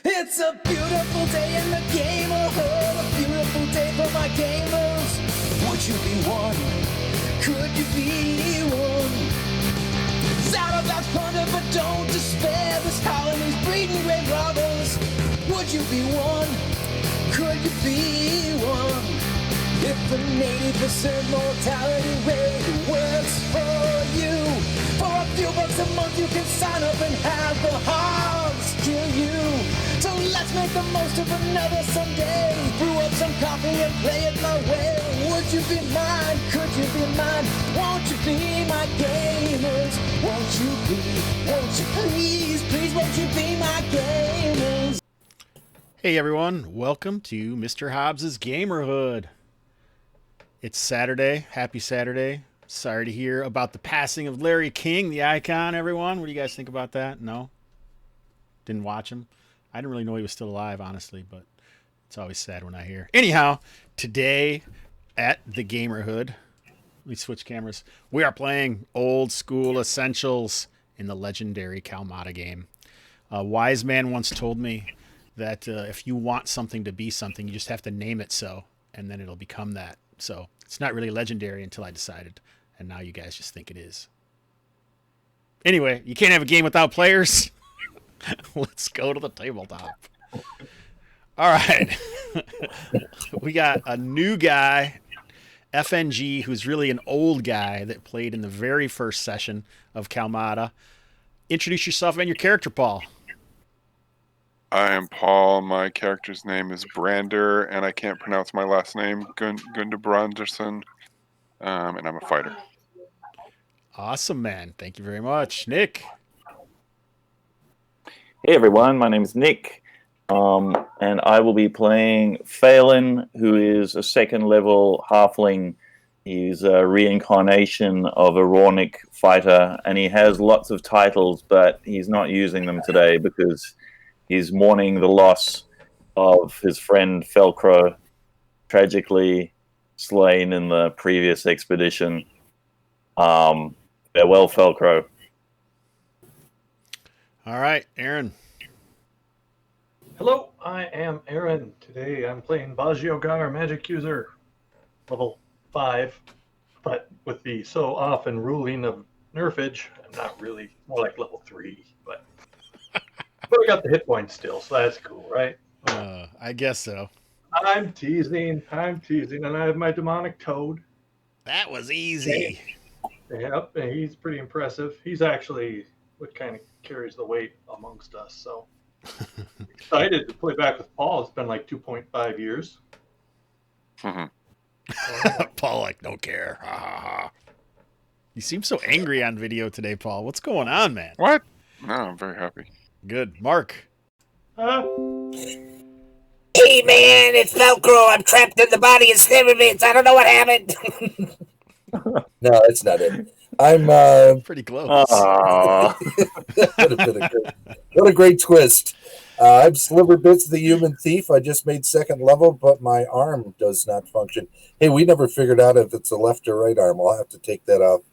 It's a beautiful day in the gamerhood, a beautiful day for my gamers. Would you be one? Could you be one? Zadabad's plunder, but don't despair. This colony's breeding great robbers. Would you be one? Could you be one? If the 80% mortality rate works for you, for a few bucks a month you can sign up and have the Hobbs kill you. So let's make the most of another Sunday. Brew up some coffee and play it my way. Would you be mine? Could you be mine? Won't you be my gamers? Won't you please, please won't you be my gamers? Hey everyone, welcome to Mr. Hobbs' Gamerhood. It's Saturday. Happy Saturday. Sorry to hear about the passing of Larry King, the icon, everyone. What do you guys think about that? No? Didn't watch him? I didn't really know he was still alive, honestly, but it's always sad when I hear. Anyhow, today at the Gamerhood, let me switch cameras. We are playing old school essentials in the legendary Kalmatta game. A wise man once told me that if you want something to be something, you just have to name it so, and then it'll become that. So it's not really legendary until I decided, and now you guys just think it is. Anyway, you can't have a game without players. Let's go to the tabletop. All right. We got a new guy, FNG, who's really an old guy that played in the very first session of Kalmatta. Introduce yourself and your character, Paul. I am Paul. My character's name is Brander, and I can't pronounce my last name, Gundabranderson, and I'm a fighter. Awesome, man. Thank you very much. Nick. Hey everyone, my name is Nick, and I will be playing Phelan, who is a second level halfling. He's a reincarnation of a Rornik fighter, and he has lots of titles, but he's not using them today because he's mourning the loss of his friend Felcrow, tragically slain in the previous expedition. Farewell, Felcrow. All right, Aaron. Hello, I am Aaron. Today I'm playing Baggio Gar, Magic User, level 5, but with the so often ruling of nerfage, I'm not really, more like level 3, but I got the hit points still, so that's cool, right? I guess so. I'm teasing, and I have my demonic toad. That was easy. Yep, and he's pretty impressive. He's actually what kind of carries the weight amongst us, so excited to play back with Paul. It's been like 2.5 years. Paul, like, don't care. Ha, ha, ha. You seem so angry on video today, Paul. What's going on, man? What? No, I'm very happy. Good. Mark. Hey man, it's Velcro. I'm trapped in the body of Sliverbits. I don't know what happened. No, that's not it. I'm pretty close. What a great twist. I'm Sliverbits, the human thief. I just made second level, but my arm does not function. Hey, we never figured out if it's a left or right arm. I'll have to take that out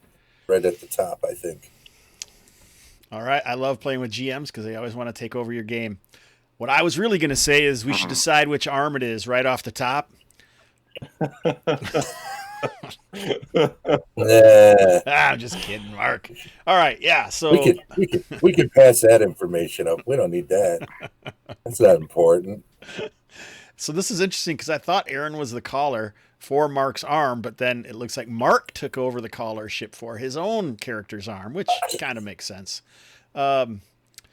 right at the top, I think. All right. I love playing with GMs because they always want to take over your game. What I was really going to say is we should decide which arm it is right off the top. I'm just kidding, Mark. All right, yeah. So we could pass that information up. We don't need that. That's not important. So this is interesting because I thought Aaron was the caller for Mark's arm, but then it looks like Mark took over the callership for his own character's arm, which kind of makes sense. I'm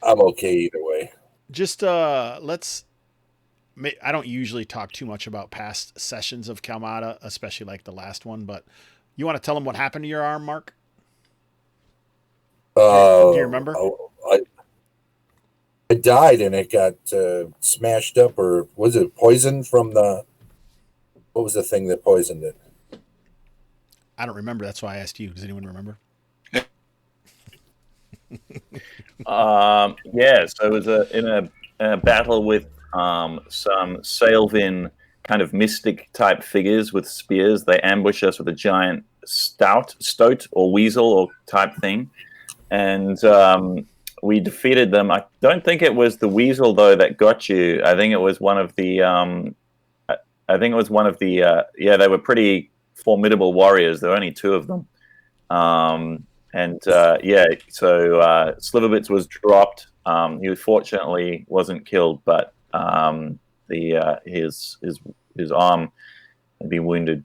okay either way. Just I don't usually talk too much about past sessions of Kalmatta, especially like the last one, but you want to tell them what happened to your arm, Mark? Do you remember? I died and it got smashed up, or was it poisoned from what was the thing that poisoned it? I don't remember. That's why I asked you. Does anyone remember? Yeah, so it was in a battle with some Sailvin kind of mystic type figures with spears. They ambush us with a giant stoat or weasel or type thing, and we defeated them. I don't think it was the weasel though that got you. I think it was one of the. They were pretty formidable warriors. There were only two of them. So Sliverbits was dropped. He fortunately wasn't killed, but his arm had been wounded.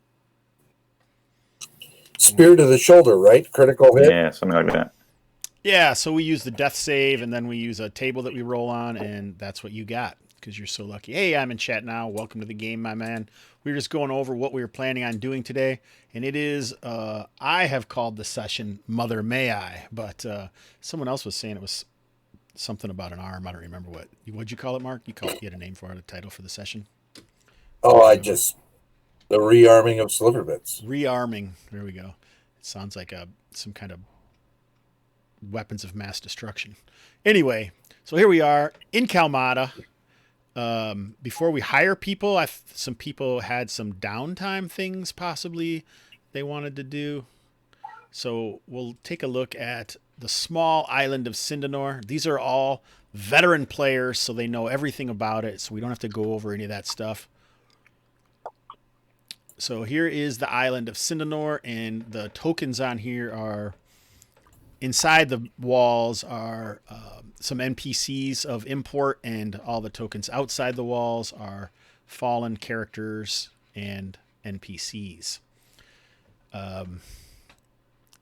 Spear to the shoulder, right? Critical hit? Yeah, something like that. Yeah, so we use the death save, and then we use a table that we roll on, and that's what you got, because you're so lucky. Hey, I'm in chat now. Welcome to the game, my man. We were just going over what we were planning on doing today, and it is, I have called the session Mother May I, but someone else was saying it was something about an arm. I don't remember what'd you call it, Mark? You had a name for it, a title for the session? Oh, the rearming of Sliverbits. Rearming. There we go. It sounds like some kind of weapons of mass destruction. Anyway, so here we are in Kalmatta. Before we hire people, some people had some downtime things possibly they wanted to do. So we'll take a look at the small island of Sindanor. These are all veteran players, so they know everything about it, so we don't have to go over any of that stuff. So here is the island of Sindanor, and the tokens on here are inside the walls are some NPCs of import, and all the tokens outside the walls are fallen characters and NPCs.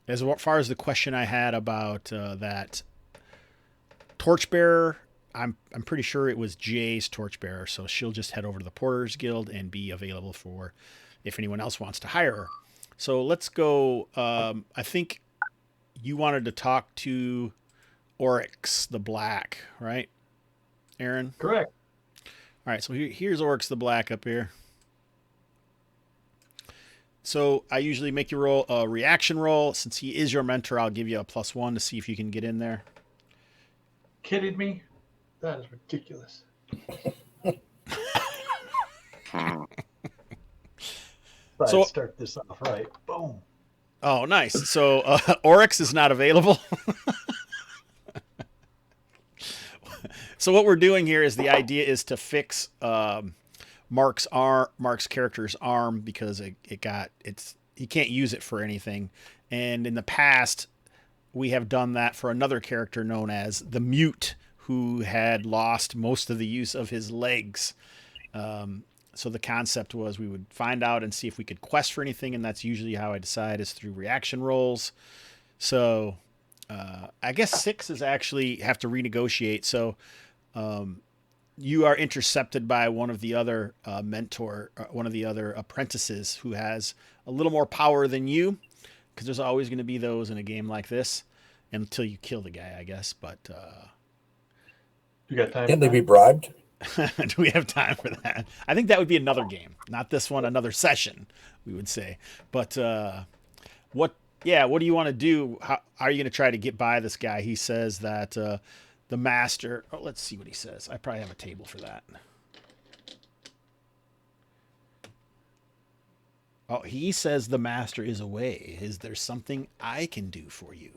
As far as the question I had about that torchbearer, I'm pretty sure it was Jay's torchbearer, so she'll just head over to the Porters Guild and be available for if anyone else wants to hire her. So let's go. I think you wanted to talk to Oryx the Black, right, Aaron? Correct. All right, so here's Oryx the Black up here. So I usually make you roll a reaction roll. Since he is your mentor, I'll give you a +1 to see if you can get in there. Kidding me? That is ridiculous. So start this off right. Boom. Oh, nice. So Oryx is not available. So what we're doing here is the idea is to fix Mark's character's arm because he can't use it for anything. And in the past, we have done that for another character known as the Mute, who had lost most of the use of his legs. So the concept was we would find out and see if we could quest for anything, and that's usually how I decide is through reaction rolls. So I guess 6 is actually have to renegotiate. So you are intercepted by one of the other one of the other apprentices who has a little more power than you, because there's always going to be those in a game like this until you kill the guy, I guess. But you got time? Can they be bribed? do we have time for that? I think that would be another game, not this one, another session, we would say. But what do you want to do? How are you going to try to get by this guy? He says that the master, let's see what he says. I probably have a table for that. Oh, he says the master is away. Is there something I can do for you?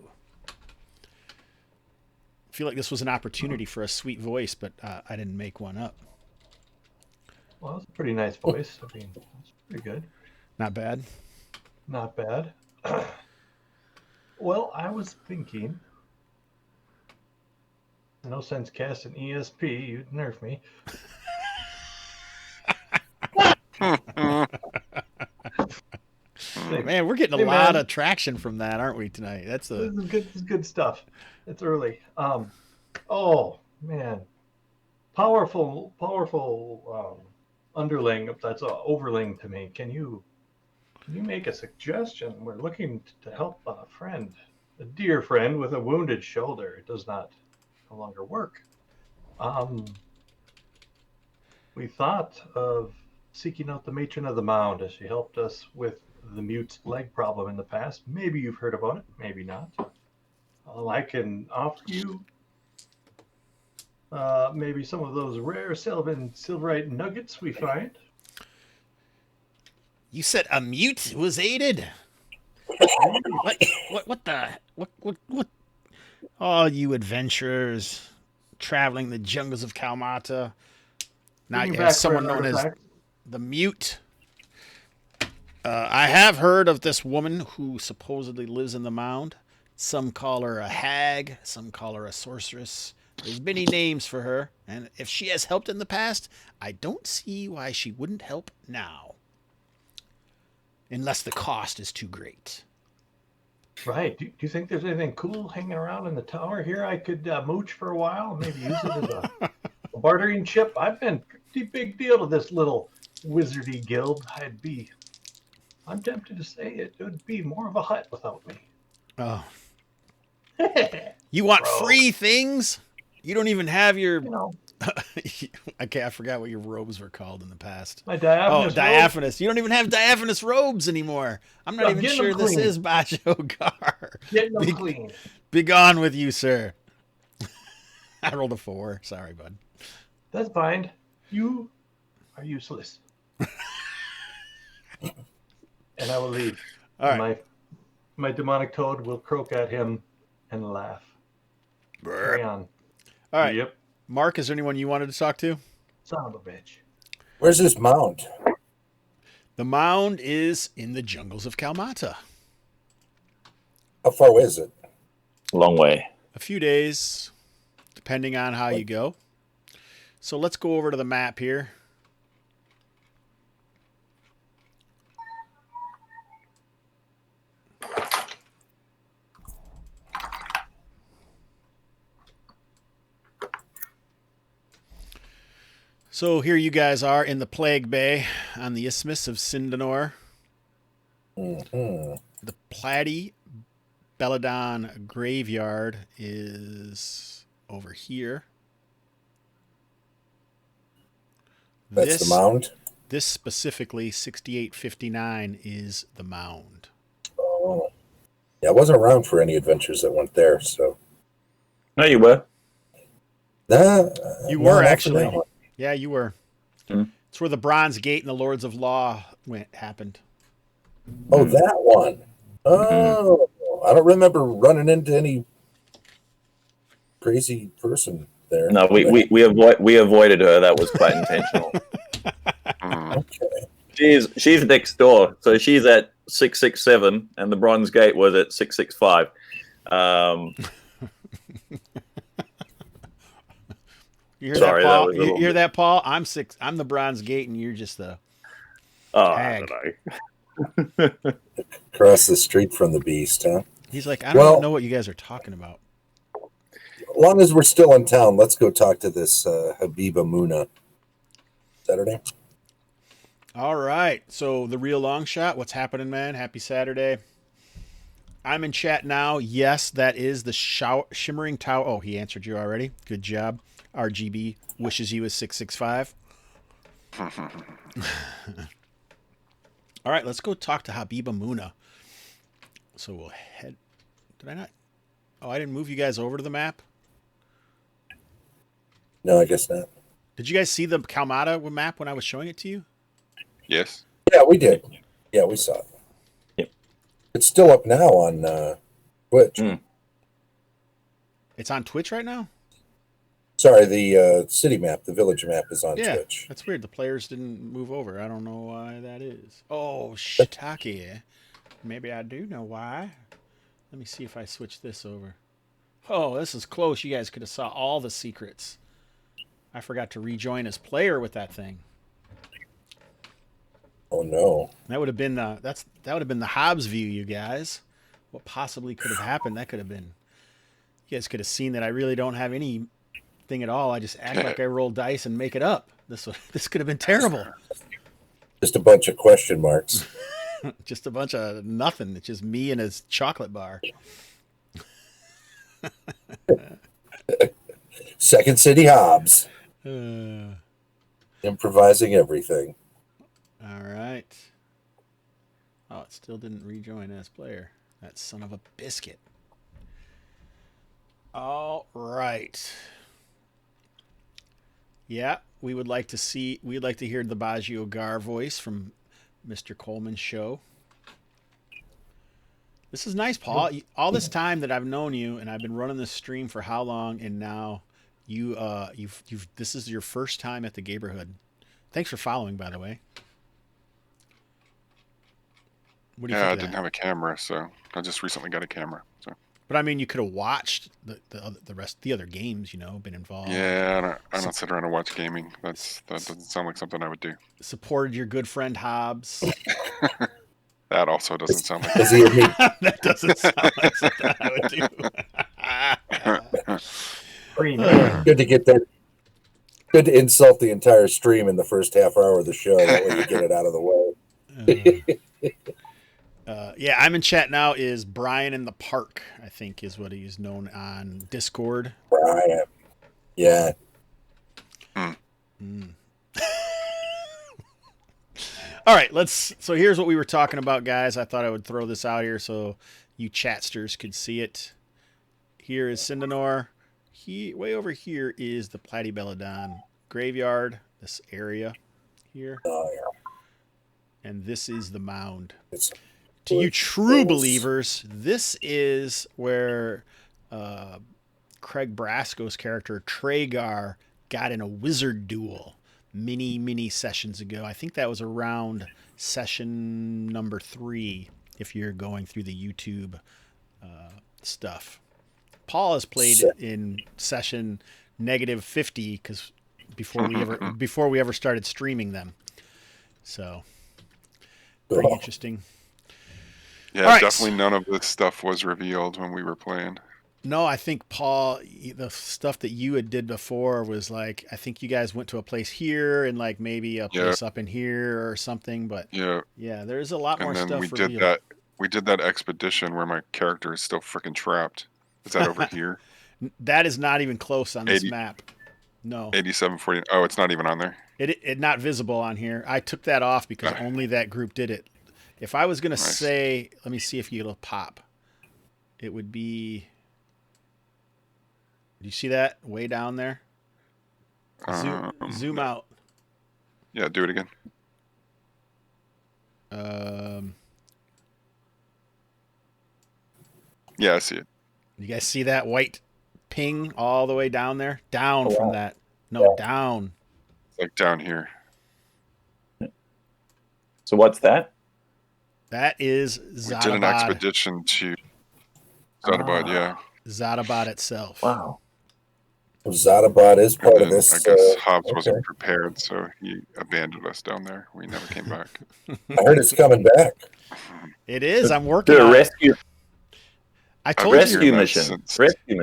I feel like this was an opportunity for a sweet voice, but I didn't make one up. Well, it's a pretty nice voice. I mean, it's pretty good. Not bad. Not bad. Well, I was thinking, no sense casting ESP. You'd nerf me. Man, we're getting a lot of traction from that, aren't we, tonight? This is good stuff. It's early. Oh man, powerful underling. That's overling to me. Can you make a suggestion? We're looking to help a friend, a dear friend with a wounded shoulder. It does no longer work. We thought of seeking out the Matron of the Mound, as she helped us with the Mute's leg problem in the past. Maybe you've heard about it, maybe not. I can offer you maybe some of those rare silverite nuggets we find. You said a mute was aided? What? All you adventurers traveling the jungles of Kalmatta. Now, Bring as back for someone an known as artifact. the Mute. I have heard of this woman who supposedly lives in the Mound. Some call her a hag, some call her a sorceress. There's many names for her, and if she has helped in the past, I don't see why she wouldn't help now. Unless the cost is too great. Right. Do you think there's anything cool hanging around in the tower here I could mooch for a while? Maybe use it as a bartering chip? I've been pretty big deal to this little wizardy guild. I'm tempted to say it would be more of a hut without me. Oh. You want Bro. free things? You don't even have your... You know, I forgot what your robes were called in the past. my diaphanous robe. Diaphanous. You don't even have diaphanous robes anymore. I'm not Yeah, even getting sure them this clean. is Baggio Gar. Getting them clean. Be gone with you, sir. I rolled a 4. Sorry, bud. That's fine. You are useless. And I will leave. All And right. my demonic toad will croak at him and laugh. Carry on. All right. Yep. Mark, is there anyone you wanted to talk to? Son of a bitch. Where's this mound? The Mound is in the jungles of Kalmatta. How far away is it? Long way. A few days, depending on how you go. So let's go over to the map here. So here you guys are in the Plague Bay on the Isthmus of Sindanor. Mm-hmm. The Platy Belladon Graveyard is over here. That's the mound. This specifically, 6859, is the Mound. Oh, yeah, I wasn't around for any adventures that went there, so. No, you were. Nah, You no, were not for actually. that one. Yeah, you were. Hmm. It's where the Bronze Gate and the Lords of Law happened. Oh, that one. Oh, I don't remember running into any crazy person there. No, we avoided her. That was quite intentional. Okay. She's next door, so she's at 667, and the Bronze Gate was at 665. You hear Sorry, that, Paul? that was a You little hear bit- that, Paul? I'm the Bronze Gate, and you're just the I Hag. don't know. Across the street from the beast, huh? He's like, I don't Well- even know what you guys are talking about. As long as we're still in town, let's go talk to this Habiba Muna. Saturday? All right. So the real long shot. What's happening, man? Happy Saturday. I'm in chat now. Yes, that is the Shimmering Tower. Oh, he answered you already. Good job. RGB wishes you a 665. All right, let's go talk to Habiba Muna. So we'll head. Did I not? Oh, I didn't move you guys over to the map. No, I guess not. Did you guys see the Kalmatta map when I was showing it to you? Yes. Yeah, we did. Yeah, we saw it. Yep. It's still up now on Twitch. Mm. It's on Twitch right now? Sorry, the city map, the village map is on Yeah, Twitch. that's weird. The players didn't move over. I don't know why that is. Oh, shiitake. Maybe I do know why. Let me see if I switch this over. Oh, this is close. You guys could have saw all the secrets. I forgot to rejoin as player with that thing. Oh no. That would have been that would have been the Hobbs view, you guys. What possibly could have happened? That could have been. You guys could have seen that I really don't have anything at all. I just act like I roll dice and make it up. This could have been terrible. Just a bunch of question marks. Just a bunch of nothing. It's just me and his chocolate bar. Second City Hobbs. All Improvising everything. right. Oh, it still didn't rejoin as player. That son of a biscuit. All right. Yeah, we'd like to hear the Baggio Gar voice from Mr. Coleman's show. This is nice, Paul. All this time that I've known you, and I've been running this stream for how long, and now you've this is your first time at the Gaberhood. Thanks for following, by the way. What do you think I of didn't that? have a camera, so I just recently got a camera. So But I mean, you could have watched the other games, been involved. yeah, I don't sit around and watch gaming. That doesn't sound like something I would do. Supported your good friend Hobbs. That also doesn't sound like. Does he admit That doesn't sound like something I would do. Green man. good to get that? Good to insult the entire stream in the first half hour of the show. That way you get it out of the way. Yeah, I'm in chat now. Is Brian in the Park? I think is what he's known on Discord. Brian. Yeah. All right, so here's what we were talking about, guys. I thought I would throw this out here so you chatsters could see it. Here is Sindanor. Way over here is the Platybeladon graveyard, this area here. Oh, yeah. And this is the mound. It's To you true believers, this is where Craig Brasco's character, Tragar, got in a wizard duel many sessions ago. I think that was around session number 3, if you're going through the YouTube stuff. Paul has played in session -50 because before we ever started streaming them. So pretty interesting. Yeah, All right. definitely none of this stuff was revealed when we were playing. No, I think Paul, the stuff that you had did before was like, I think you guys went to a place here and like maybe a place up in here or something. But yeah, there's a lot more And then stuff. we did that expedition where my character is still freaking trapped. Is that over here? That is not even close on this map. No. 8740. Oh, it's not even on there. It not visible on here. I took that off because only that group did it. If I was gonna say, let me see if it'll pop. It would be. Do you see that way down there? Zoom out. Yeah, do it again. Yeah, I see it. You guys see that white ping all the way down there? Down from that. No, down. It's like down here. So what's that? That is Zadabad. We did an expedition to Zadabad, yeah. Zadabad itself. Wow. Zadabad is part And of then this. I guess Hobbs wasn't prepared, so he abandoned us down there. We never came back. I heard it's coming back. It is. I'm working The on rescue I told you, rescue mission.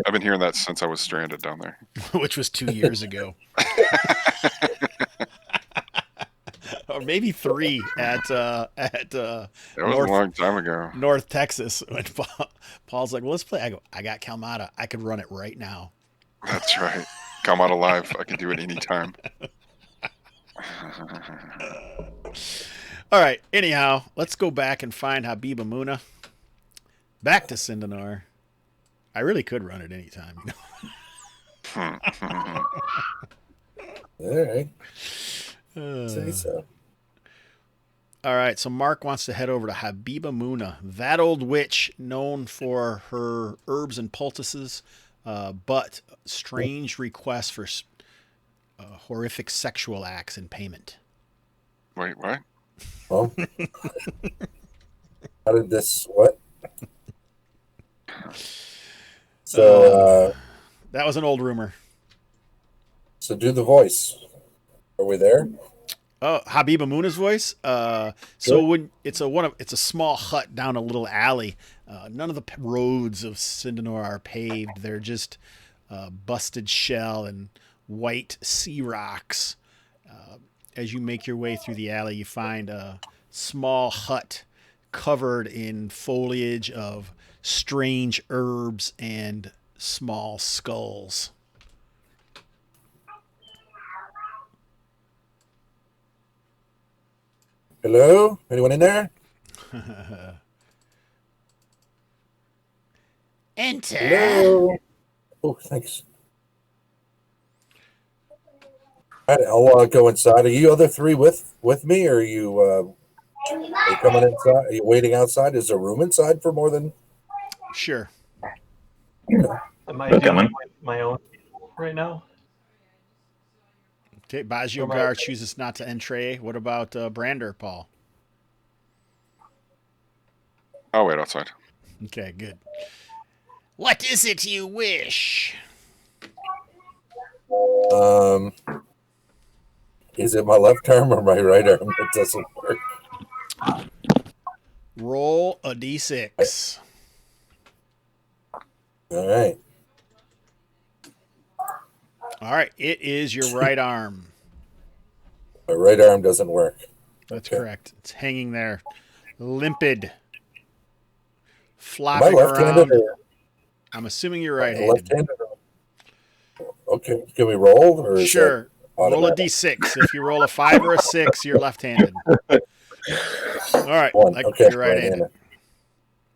I've been hearing that since I was stranded down there. which was 2 years ago. Or maybe 3 at That was a long time ago. North Texas. When Paul's like, well, let's play. I go, I got Kalmatta. I could run it right now. That's right. Come out alive. I can do it anytime. All right. Anyhow, let's go back and find Habiba Muna. Back to Sindanor. I really could run it anytime. All right. Say so. All right. So Mark wants to head over to Habiba Muna, that old witch known for her herbs and poultices, but strange requests for horrific sexual acts in payment. Wait, what? Well, how did this? What? So, that was an old rumor. So do the voice. Are we there? Oh, Habiba Muna's voice. So when it's a small hut down a little alley. None of the roads of Sindanor are paved. They're just busted shell and white sea rocks. As you make your way through the alley, you find a small hut covered in foliage of strange herbs and small skulls. Hello? Anyone in there? Enter. Hello? Oh, thanks. All right, I'll go inside. Are you other three with me, or are you coming inside? Are you waiting outside? Is there room inside for more than Sure. Am I They're dealing coming. with my own people right now? Okay, Baggio Am I Gar okay? chooses not to entree. What about Brander, Paul? I'll wait outside. Okay, good. What is it you wish? Is it my left arm or my right arm that doesn't work? Roll a d6. All right. All right, it is your right arm. My right arm doesn't work. That's Okay. correct. It's hanging there, limpid, Am I flopping left-handed around. or I'm assuming you're right-handed. left-handed? Okay. Can we roll or is Sure. that Roll a automatic? d6. If you roll a 5 or a 6, you're left-handed. All right. One. Like Okay. you're right-handed. Right-handed.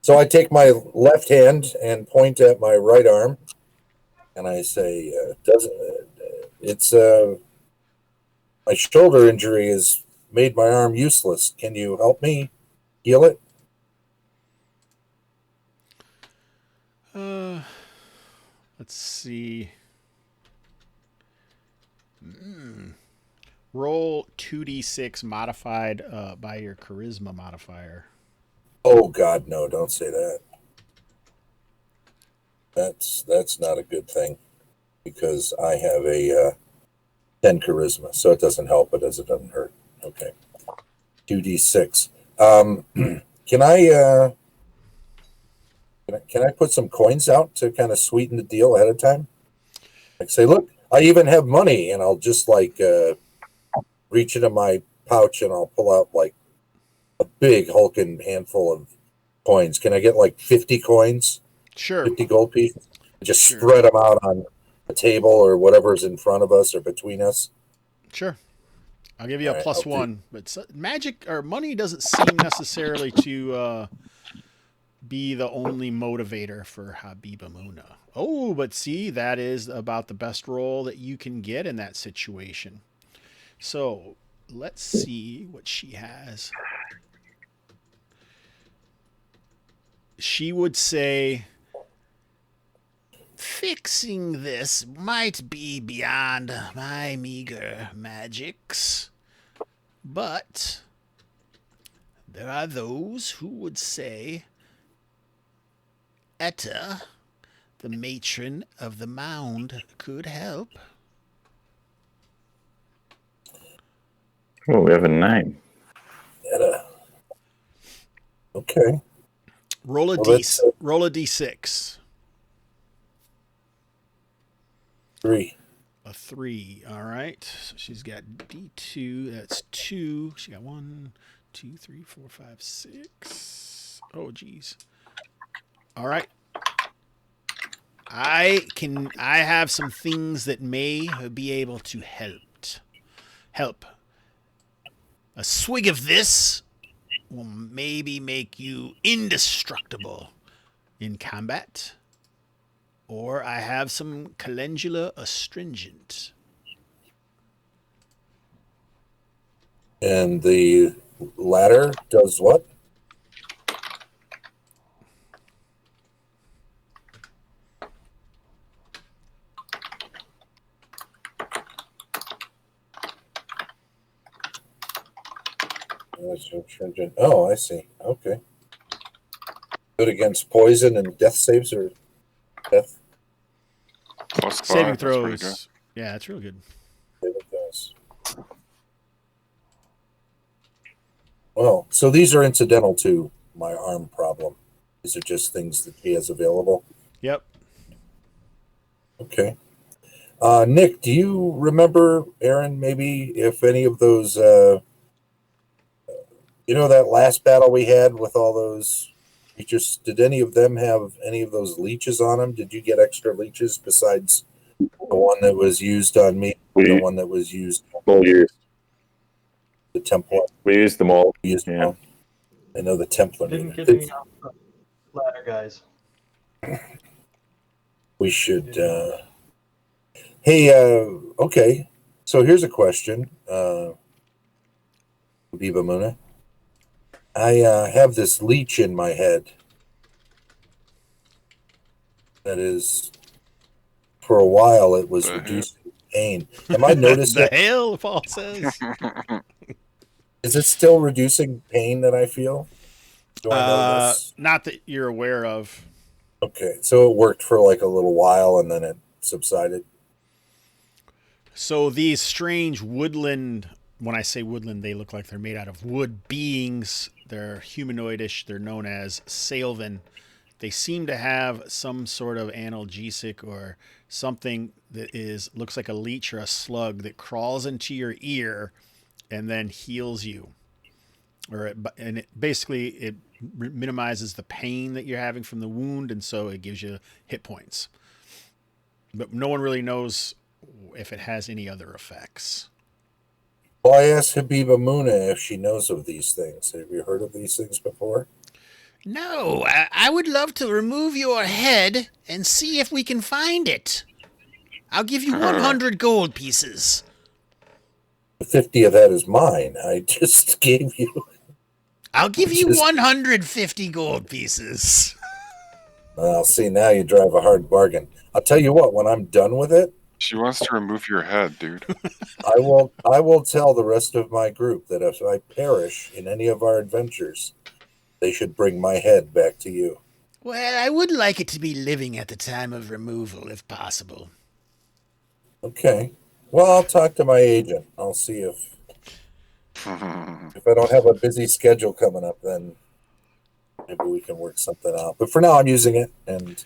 So I take my left hand and point at my right arm, and I say, my shoulder injury has made my arm useless. Can you help me heal it? Let's see. Roll 2d6 modified by your charisma modifier. Oh God, no! Don't say that. That's not a good thing because I have a 10 charisma, so it doesn't help, but as it doesn't hurt. Okay, 2d6. Can I put some coins out to kind of sweeten the deal ahead of time? Like say, look, I even have money, and I'll just like reach into my pouch and I'll pull out like a big hulking handful of coins. Can I get like 50 coins? Sure. 50 gold pieces? Just Sure. spread them out on the table or whatever's in front of us or between us. Sure. I'll give you a All right, plus I'll do- 1. But magic or money doesn't seem necessarily to be the only motivator for Habiba Muna. Oh, but see, that is about the best roll that you can get in that situation. So let's see what she has. She would say, fixing this might be beyond my meager magics, but there are those who would say Ettra, the matron of the Mound, could help. Oh, we have a name. Okay. Roll a Well, roll a d6. 3. A 3. All right. So she's got D2. That's 2. She got 1, 2, 3, 4, 5, 6. Oh, geez. All right. I have some things that may be able to help. A swig of this will maybe make you indestructible in combat. Or I have some calendula astringent. And the latter does what? Oh, I see. Okay. Good against poison and death saves or death Plus 5, Saving that's pretty good. throws. Yeah, that's real good. saving throws. Well, so these are incidental to my arm problem. These are just things that he has available. Yep. Okay. Nick, do you remember, Aaron, maybe if any of those, that last battle we had with all those creatures, did any of them have any of those leeches on them? Did you get extra leeches besides the one that was used on me, the one that was used All used. the Templar? We used them all. We used them Yeah. all. I know the Templar. Didn't get any off the ladder, guys. We should. Hey, okay. So here's a question, Viva Muna. I have this leech in my head. That is, for a while, it was The reducing pain. Am I noticing the hell, Paul says. Is it still reducing pain that I feel? Do I know this? Not that you're aware of. Okay, so it worked for like a little while and then it subsided. So these strange woodland, when I say woodland, they look like they're made out of wood beings. They're humanoidish. They're known as Sylvan. They seem to have some sort of analgesic or something that looks like a leech or a slug that crawls into your ear and then heals you. It minimizes the pain that you're having from the wound, and so it gives you hit points. But no one really knows if it has any other effects. Well, I asked Habiba Muna if she knows of these things. Have you heard of these things before? No, I would love to remove your head and see if we can find it. I'll give you 100 gold pieces. 50 of that is mine. I just gave you. I'll give you 150 gold pieces. Well, see, now you drive a hard bargain. I'll tell you what, when I'm done with it, She wants to remove your head, dude. I will tell the rest of my group that if I perish in any of our adventures, they should bring my head back to you. Well, I would like it to be living at the time of removal, if possible. Okay. Well, I'll talk to my agent. I'll see if I don't have a busy schedule coming up, then maybe we can work something out. But for now, I'm using it. And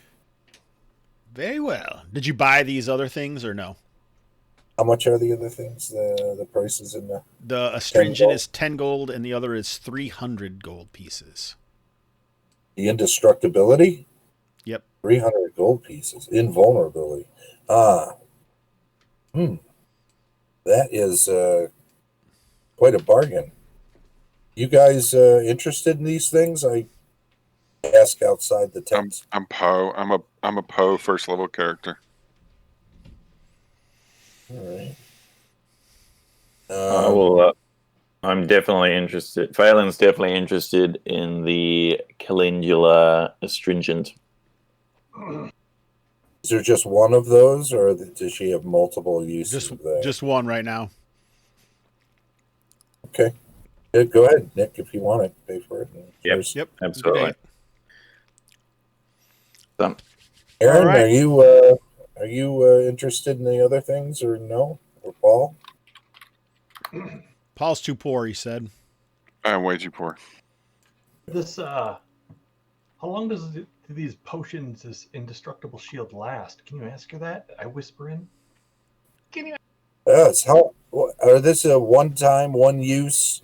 Very well. Did you buy these other things or no? how much are the other things? The prices in the The astringent is 10 gold and the other is 300 gold pieces. the indestructibility? Yep. 300 gold pieces. Invulnerability. That is quite a bargain. You guys interested in these things? I ask outside the tent. I'm Poe. I'm a Poe first level character. All right. I'm definitely interested. Phelan's definitely interested in the calendula astringent. Is there just one of those, or does she have multiple uses of that? Just one right now. Okay. Yeah, go ahead, Nick, if you want it. Pay for it. Yep. Yep. Absolutely. Aaron, All right. are you interested in the other things, or no? Or Paul? Paul's too poor, he said. I'm way too poor. This, how long does do these potions, this indestructible shield last? Can you ask her that? I whisper in. Yes. Are this a one-time, one-use,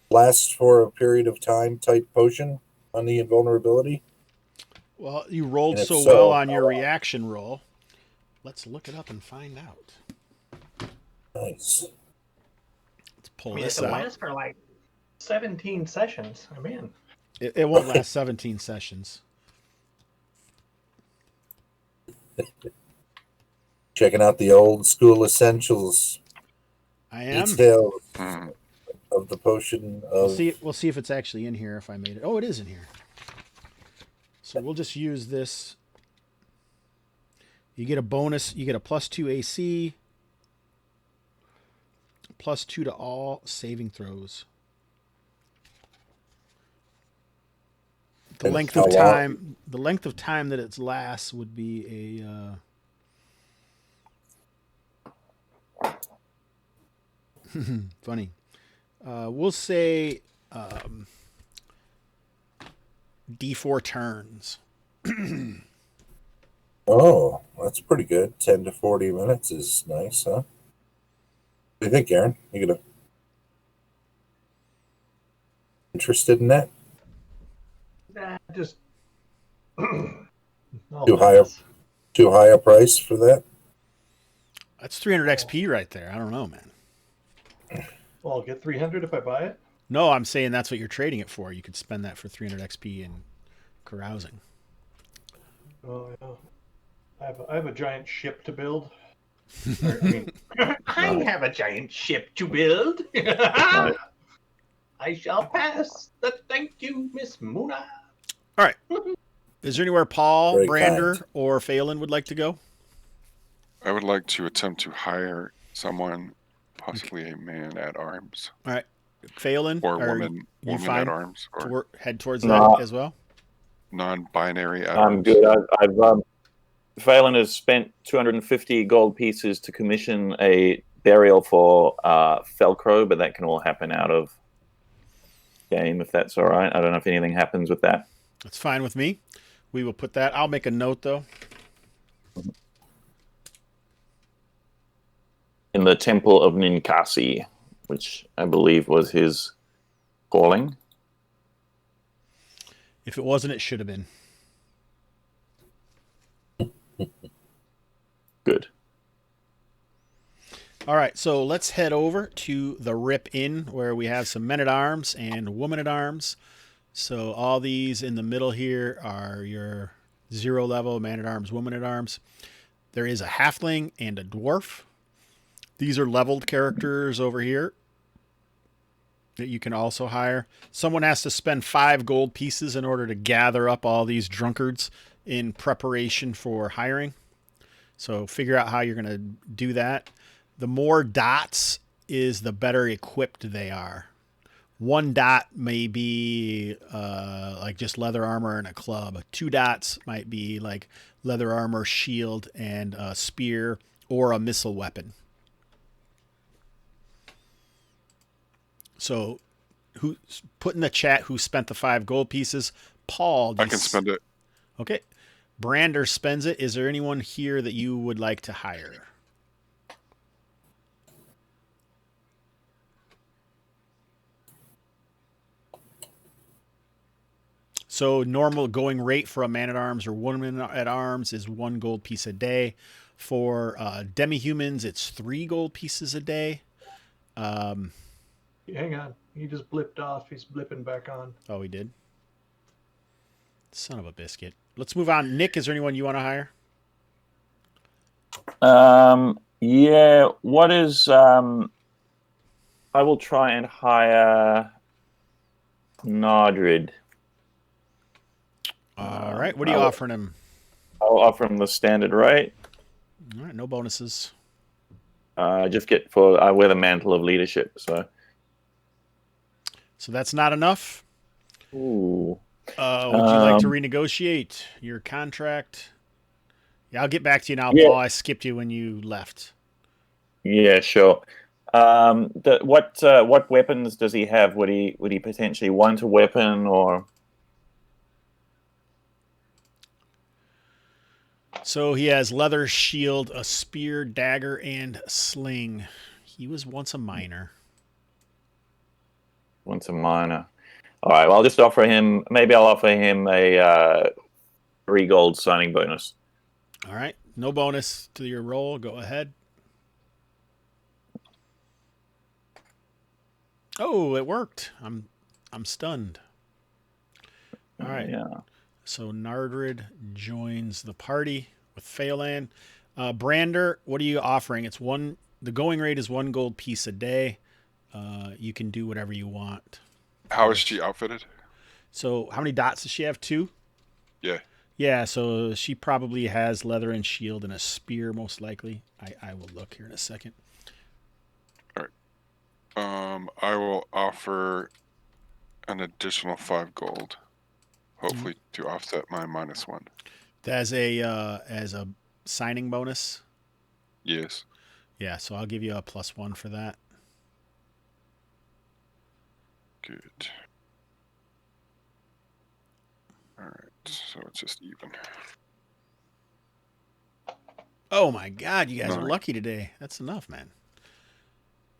lasts for a period of time type potion on the invulnerability? Well, you rolled And if so so, well on your how long? reaction roll. Let's look it up and find out. Nice. Let's pull I mean, this it out. lasts for like 17 sessions. I mean, It won't last 17 sessions. Checking out the old school essentials. I am. Details Mm. of the potion of... We'll see if it's actually in here, if I made it. Oh, it is in here. So we'll just use this. You get a bonus. You get a +2 AC. +2 to all saving throws. The And length how of long? time. The length of time that it lasts would be a. Funny. We'll say D4 turns. Oh, that's pretty good. 10 to 40 minutes is nice, huh? What do you think, Aaron? You gonna interested in that? just Too high a price for that? That's 300 XP right there. I don't know, man. Well, I'll get 300 if I buy it. No, I'm saying that's what you're trading it for. You could spend that for 300 XP in carousing. Oh yeah. I have a giant ship to build. I have a giant ship to build. I shall pass the thank you, Miss Muna. All right. Is there anywhere Paul, Very Brander, kind. or Phelan would like to go? I would like to attempt to hire someone, possibly a man at arms All right. Phelan, or are woman you at fine arms to or head towards No. that as well? non-binary at I'm arms. good. Phelan has spent 250 gold pieces to commission a burial for Felcrow, but that can all happen out of game if that's all right. I don't know if anything happens with that. That's fine with me. We will put that. I'll make a note, though. In the Temple of Ninkasi, which I believe was his calling. If it wasn't, it should have been. Good. All right, so let's head over to the Rip Inn where we have some men-at-arms and woman-at-arms. So all these in the middle here are your 0 level man-at-arms, woman-at-arms. There is a halfling and a dwarf. These are leveled characters over here that you can also hire. Someone has to spend 5 gold pieces in order to gather up all these drunkards in preparation for hiring. So figure out how you're going to do that. The more dots is the better equipped they are. 1 dot may be like just leather armor and a club. 2 dots might be like leather armor, shield, and a spear or a missile weapon. So who put in the chat who spent the 5 gold pieces? Paul. I can spend it. Okay. Brander spends it. Is there anyone here that you would like to hire? So normal going rate for a man-at-arms or woman-at-arms is 1 gold piece a day. For demi-humans, it's 3 gold pieces a day. Hang on. He just blipped off. He's blipping back on. Oh, he did? Son of a biscuit. Let's move on. Nick, is there anyone you want to hire? Yeah. What is... I will try and hire Nardrid. All right. What are you offering him? I'll offer him the standard rate. All right. No bonuses. Just get for... I wear the mantle of leadership, so... So that's not enough? Ooh. Would you like to renegotiate your contract? Yeah, I'll get back to you now, Yeah. Paul. I skipped you when you left. Yeah, sure. What weapons does he have? Would he potentially want a weapon or... So he has leather shield, a spear, dagger, and sling. He was once a miner. Once a minor. All right, well, I'll just offer him... Maybe I'll offer him a 3 gold signing bonus. All right. No bonus to your roll. Go ahead. Oh, it worked. I'm stunned. All right. Yeah. So Nardrid joins the party with Phelan. Brander, what are you offering? It's 1. The going rate is 1 gold piece a day. You can do whatever you want. How is she outfitted? So how many dots does she have? 2? Yeah. Yeah, so she probably has leather and shield and a spear, most likely. I will look here in a second. All right. I will offer an additional 5 gold, hopefully to offset my -1. As a signing bonus. Yes. Yeah, so I'll give you a +1 for that. Good. All right, so it's just even. Oh my God, you guys are Nice. lucky today. That's enough, man.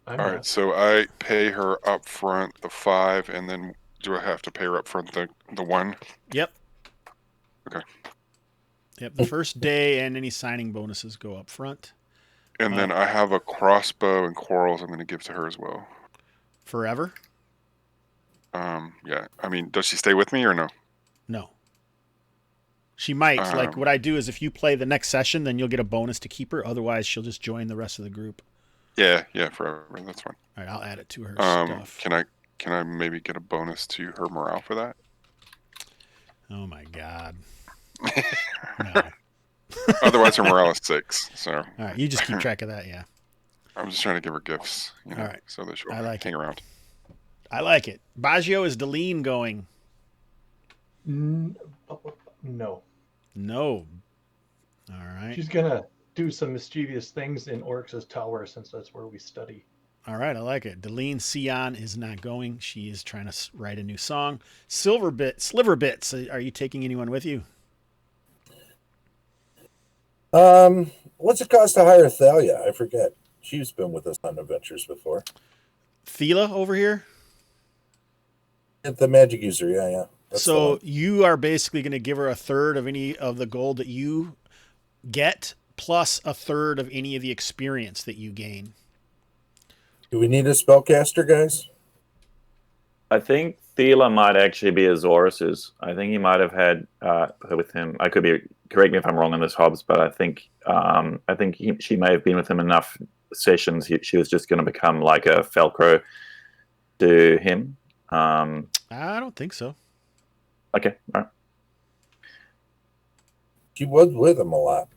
I'm All not. right, so I pay her up front the 5, and then do I have to pay her up front the 1? Yep. Okay. Yep. The first day and any signing bonuses go up front. And then I have a crossbow and quarrels I'm going to give to her as well. Forever? Yeah. I mean, does she stay with me or no? No. She might. Like what I do is if you play the next session, then you'll get a bonus to keep her. Otherwise, she'll just join the rest of the group. Yeah, forever. That's fine. All right, I'll add it to her stuff. Can I maybe get a bonus to her morale for that? Oh my God. No. Otherwise, her morale is 6. So All right, you just keep track of that, yeah. I'm just trying to give her gifts, All right. so that she'll I like hang around. I like it. Baggio, is Deline going? No. No. All right. She's gonna do some mischievous things in Oryx's tower since that's where we study. All right, I like it. Deline Sion is not going. She is trying to write a new song. Sliverbits, are you taking anyone with you? What's it cost to hire Thalia? I forget. She's been with us on adventures before. Thela over here? The magic user, yeah. That's the So one. you are basically going to give her a third of any of the gold that you get, plus a third of any of the experience that you gain. Do we need a spellcaster, guys? I think Thela might actually be Azorus's. I think he might have had her with him. I could be, correct me if I'm wrong on this, Hobbs, but I think she may have been with him enough sessions. She was just going to become like a Felcro to him. I don't think so. Okay, all right. She was with him a lot.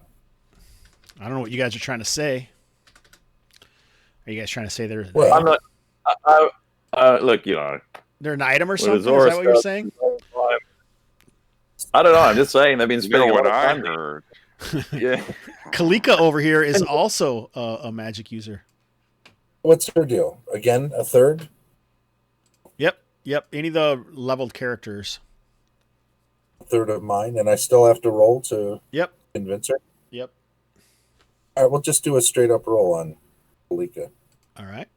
I don't know what you guys are trying to say. Are you guys trying to say they're Well, I'm not. Look, they're an item or with something? Is Azorus that what you're stuff, saying? I don't know. I'm just saying they've been You know spending a what lot I of time. heard? Yeah. Kalika over here is also a magic user. What's her deal? Again, a third? Yep. Any of the leveled characters. A third of mine, and I still have to roll to Yep. convince her? Yep. All right, we'll just do a straight up roll on Kalika. All right.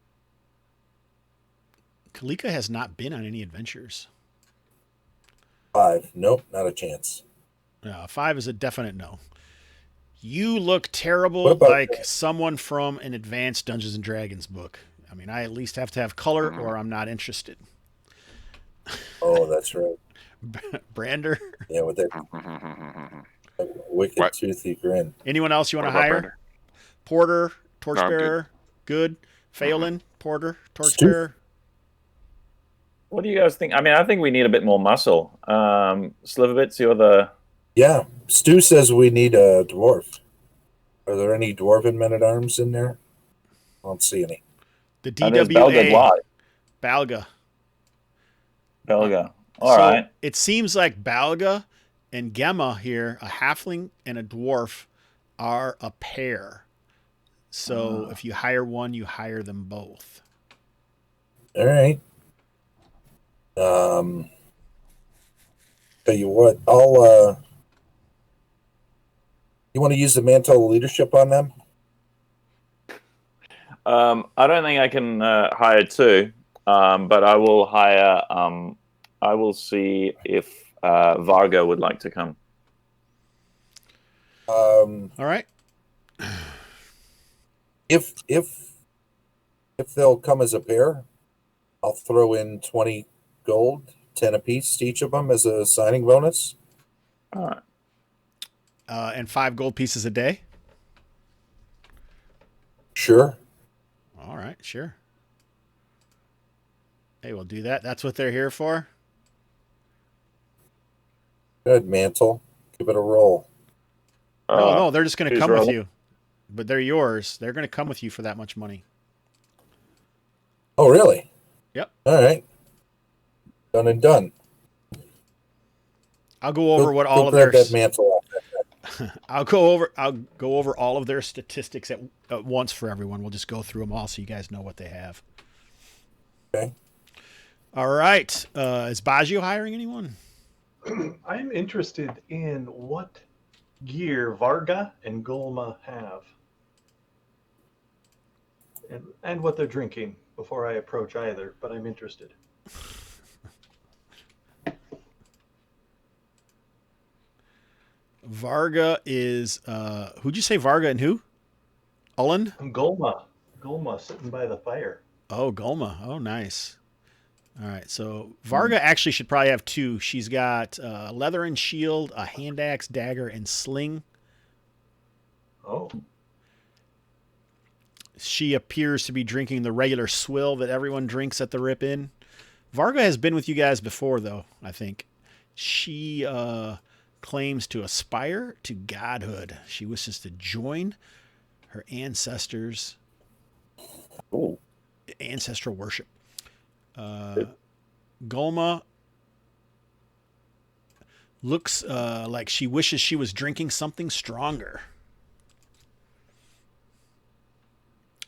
Kalika has not been on any adventures. 5. Nope, not a chance. 5 is a definite no. You look terrible, What about like that? someone from an advanced Dungeons and Dragons book. I mean, I at least have to have color or I'm not interested. Oh, that's right. Brander, Yeah, with that wicked What? toothy grin. anyone else you want What to about hire? Brander? Porter, No, I'm good. Torchbearer, good. Phelan, Porter, Stu? Torchbearer. What do you guys think? I mean, I think we need a bit more muscle. Sliverbits, you're the. Yeah, Stu says we need a dwarf. Are there any dwarven men-at-arms in there? I don't see any. The And there's Belga DWA. Glide. Balga. Belga. All So right. it seems like Balga and Gemma here, a halfling and a dwarf, are a pair. So if you hire one, you hire them both. All right. Tell you what, I'll you want to use the mantle of leadership on them? I don't think I can hire two, but I will hire. I will see if Varga would like to come. All right. If they'll come as a pair, I'll throw in 20 gold, 10 apiece to each of them as a signing bonus. All right. And 5 gold pieces a day. Sure. All right, sure. Hey, we'll do that. That's what they're here for. Good, mantle. Give it a roll. No, they're just going to who's come with rolling? you. But they're yours. They're going to come with you for that much money. Oh, really? Yep. All right. Done and done. I'll go over what all Go of grab their that mantle off. I'll go over all of their statistics at once for everyone. We'll just go through them all so you guys know what they have. Okay. All right. Is Baggio hiring anyone? I'm interested in what gear Varga and Golma have. And what they're drinking before I approach either, but I'm interested. Varga is who'd you say Varga and who? Ullen? Golma sitting by the fire. Oh, Golma. Oh, nice. All right. So Varga actually should probably have 2. She's got leather and shield, a hand axe, dagger, and sling. Oh, She appears to be drinking the regular swill that everyone drinks at the Rip Inn. Varga has been with you guys before, though, I think. She claims to aspire to godhood. She wishes to join her ancestors' Ooh. ancestral worship. Gulma looks like she wishes she was drinking something stronger.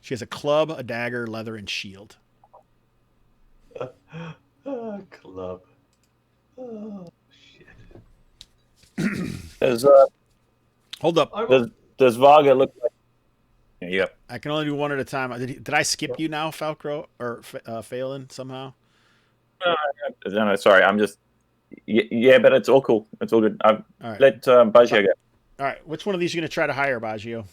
She has a club, a dagger, leather, and shield. Club. Oh, shit. Does Hold up. does Varga look like? Yep. I can only do one at a time. Did I skip you now, Falcro? Or Phelan somehow? No, sorry. I'm just. Yeah, but it's all cool. It's all good. All right. Let Baggio go. All right. Which one of these are you going to try to hire, Baggio?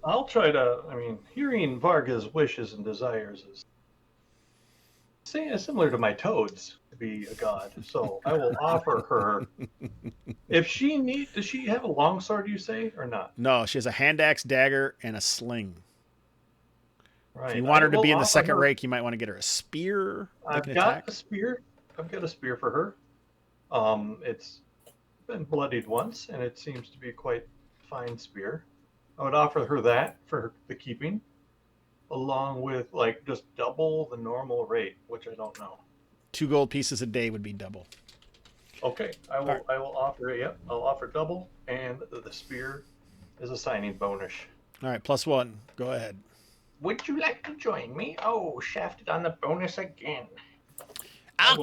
I'll try to. I mean, hearing Varga's wishes and desires is similar to my toads to be a god. So I will offer her. If she does she have a longsword? You say or not? No, she has a hand axe, dagger, and a sling. Right. If you want her to I be in will the second offer her- rank, you might want to get her a spear. I've got a spear. I've got a spear for her. It's been bloodied once, and it seems to be a quite fine spear. I would offer her that for the keeping, along with like just double the normal rate, which I don't know. 2 gold pieces a day would be double. Okay, I will. Alright. I will offer it. Yep, I'll offer double, and the spear is a signing bonus. All right, +1. Go ahead. Would you like to join me? Oh, shafted on the bonus again. I'll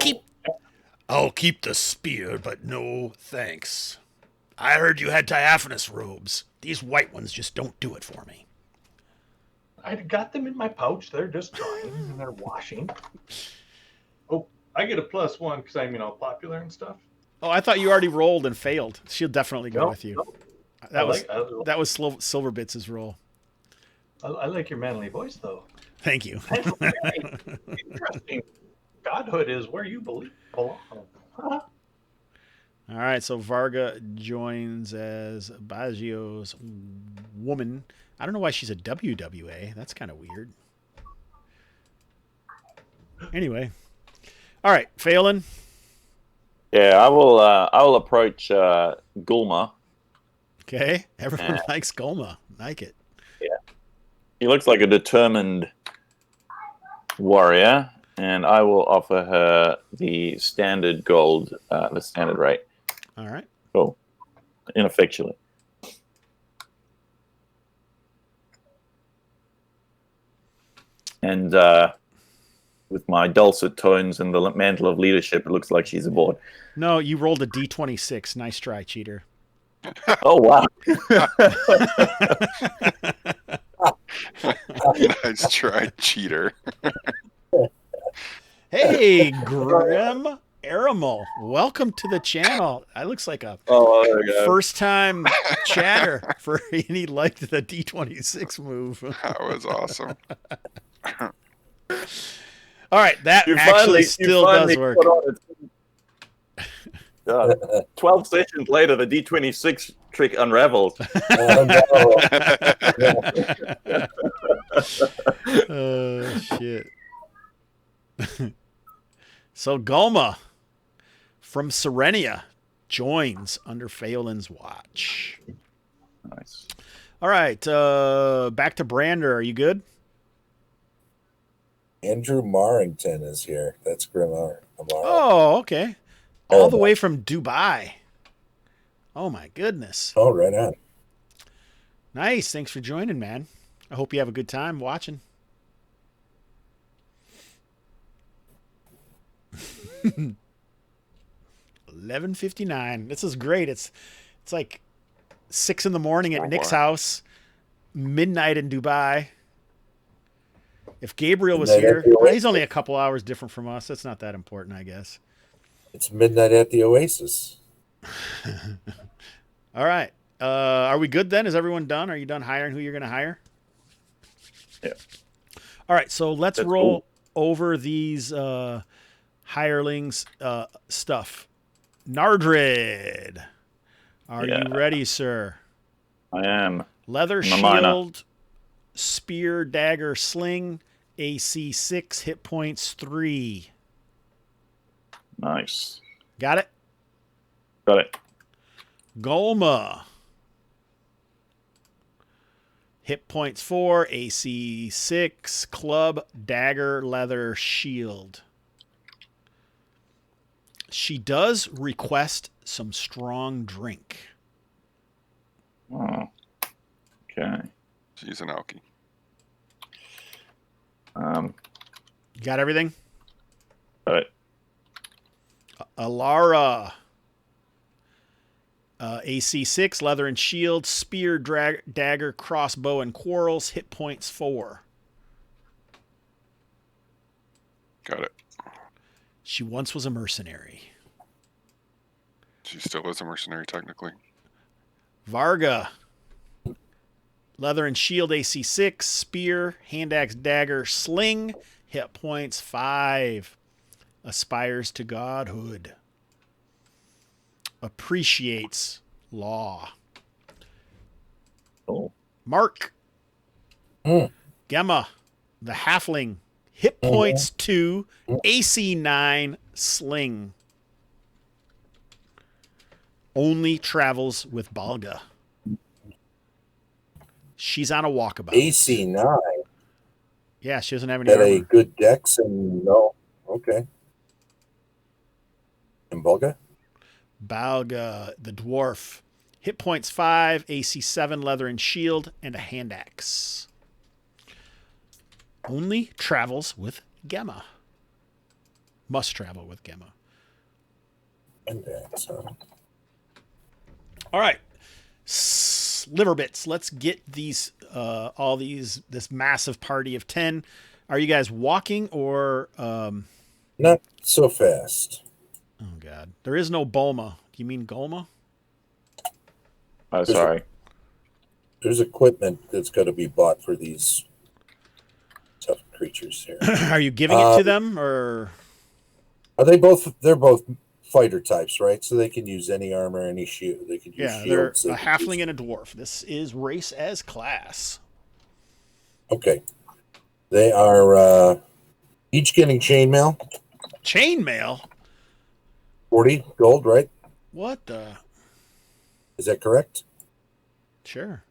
keep the spear, but no thanks. I heard you had diaphanous robes. These white ones just don't do it for me. I got them in my pouch. They're just drying and they're washing. Oh, I get a +1 because I'm popular and stuff. Oh, I thought you already rolled and failed. She'll definitely go with you. No. That was Silverbits' roll. I like your manly voice, though. Thank you. That's very interesting. Godhood is where you belong. Huh? All right, so Varga joins as Baggio's woman. I don't know why she's a WWA. That's kind of weird. Anyway. All right, Phelan. Yeah, I will approach Gulma. Okay, everyone likes Gulma. Like it. Yeah, he looks like a determined warrior, and I will offer her the standard gold, the standard rate. All right. Cool. Ineffectually. And with my dulcet tones and the mantle of leadership, it looks like she's aboard. No, you rolled a D26. Nice try, cheater. Oh, wow. Nice try, cheater. Hey, Grim Aramal. Welcome to the channel. That looks like a first-time chatter for and he liked the D26 move. That was awesome. All right, that actually still does work. 12 sessions later, the D26 trick unravels. Oh, shit. So Gulma from Serenia joins under Phelan's watch. Nice. All right, back to Brander. Are you good? Andrew Marrington is here. That's Grim Amaro. Oh, okay. All the way from Dubai. Oh, my goodness. Oh, right on. Nice. Thanks for joining, man. I hope you have a good time watching. $11.59. This is great. It's like 6 in the morning at Nick's house, midnight in Dubai. If Gabriel was here, well, he's only a couple hours different from us. That's not that important, I guess. It's midnight at the Oasis. All right. Are we good then? Is everyone done? Are you done hiring who you're going to hire? Yeah. All right. So let's roll over these hirelings stuff. Nardred. Are you ready, sir? I am. Leather shield, spear, dagger, sling, AC 6, hit points 3. Nice. Got it? Got it. Golma. Hit points 4, AC 6, club, dagger, leather, shield. She does request some strong drink. Oh. Okay. She's an alky. You got everything? Got it. Alara. AC 6, leather and shield, spear, dagger, crossbow, and quarrels. Hit points 4. Got it. She once was a mercenary. She still is a mercenary, technically. Varga. Leather and shield, AC 6, spear, hand axe, dagger, sling. Hit points 5. Aspires to godhood. Appreciates law. Oh. Mark. Gemma, the halfling. Hit points 2, AC 9, sling. Only travels with Balga. She's on a walkabout. AC 9. Yeah, she doesn't have any Had armor. a good dex and no. Okay. And Bulga? Balga, the dwarf. Hit points 5, AC 7, leather and shield, and a hand axe. Only travels with Gemma. Must travel with Gemma. And dex, huh? All right. Sliverbits. Let's get these, this massive party of 10. Are you guys walking or? Not so fast. Oh, God. There is no Bulma. Do you mean Golma? Oh, sorry. There's equipment that's got to be bought for these tough creatures here. Are you giving it to them or? Are they both? They're both fighter types, right? So they can use any armor, any shield. They can use Yeah, they're shields. a halfling and a dwarf. This is race as class. Okay. They are each getting chainmail. Chainmail? 40 gold, right? What the? Is that correct? Sure.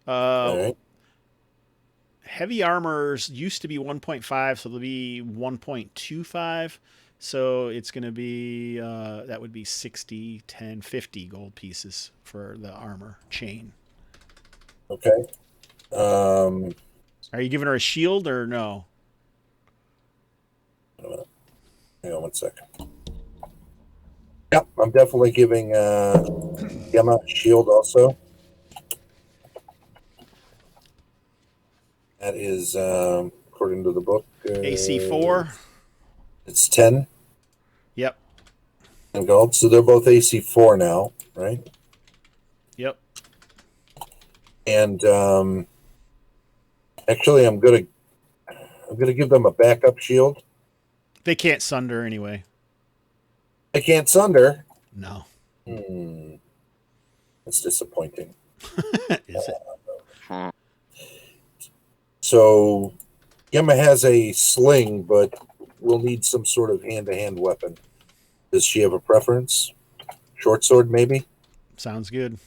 All right. Heavy armors used to be 1.5, so they'll be 1.25. So it's going to be, that would be 60, 10, 50 gold pieces for the armor chain. Okay. Are you giving her a shield or no? Hang on one second. Yep, I'm definitely giving Gemma a shield also. That is, according to the book, AC 4? It's 10 Yep. and gold. So they're both AC 4 now, right? Yep. And actually, I'm gonna give them a backup shield. They can't sunder anyway. They can't sunder. No. That's disappointing. Is it? So Gemma has a sling, but we'll need some sort of hand-to-hand weapon. Does she have a preference? Short sword, maybe? Sounds good.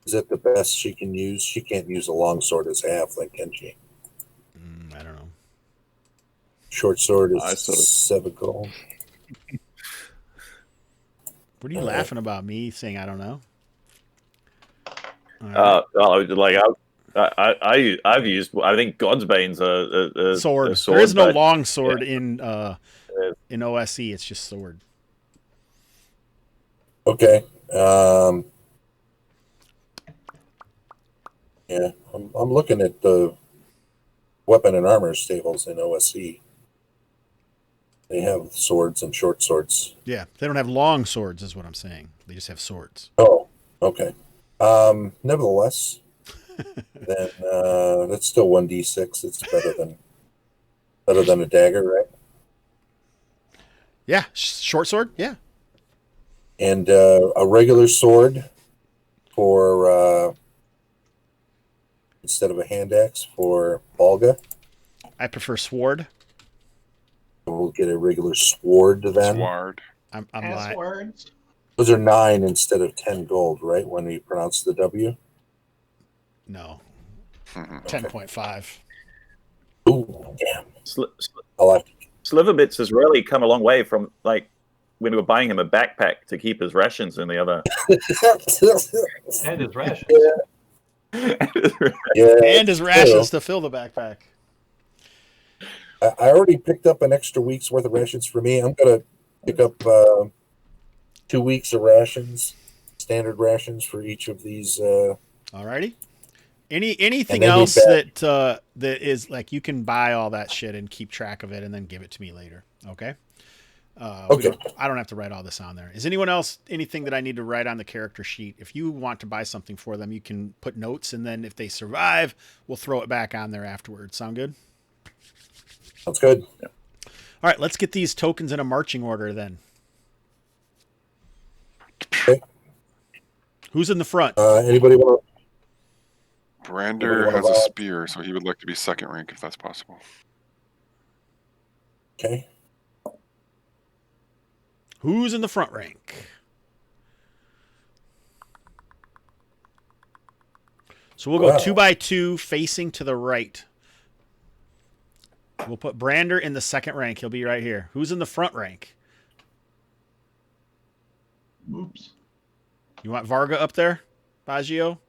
Is that the best she can use? She can't use a long sword as a halfling, can she? I don't know. Short sword is I sort of- 7 gold. What are you laughing about? Me saying I don't know? All right. I've used. I think Godsbane's a sword. A sword. There is no but- long sword in OSE. It's just sword. Okay. Yeah, I'm looking at the weapon and armor stables in OSE. They have swords and short swords. Yeah, they don't have long swords, is what I'm saying. They just have swords. Oh, okay. Nevertheless, then that's still 1d6. It's better than a dagger, right? Yeah, short sword. Yeah. And a regular sword for instead of a hand axe for Balga. I prefer sword. We'll get a regular sword then. Sward. I'm lying. Passwords. Those are 9 instead of 10 gold, right? When we pronounce the W. No. 10.5. Ooh, damn. I'll have to... Sliverbits has really come a long way from like when we were buying him a backpack to keep his rations in the other. And his rations. Yeah, And his rations to fill the backpack. I already picked up an extra week's worth of rations for me. I'm going to pick up 2 weeks of rations, standard rations for each of these. Alrighty. Anything else that is like you can buy all that shit and keep track of it and then give it to me later. Okay. Okay. I don't have to write all this on there. Is anyone else anything that I need to write on the character sheet? If you want to buy something for them, you can put notes, and then if they survive, we'll throw it back on there afterwards. Sound good? Sounds good. All right, let's get these tokens in a marching order then. Okay. Who's in the front? Anybody want to? Brander has a spear, so he would like to be second rank if that's possible. Okay. Who's in the front rank? So we'll go 2 by 2 facing to the right. We'll put Brander in the second rank. He'll be right here. Who's in the front rank? Oops. You want Varga up there? Baggio?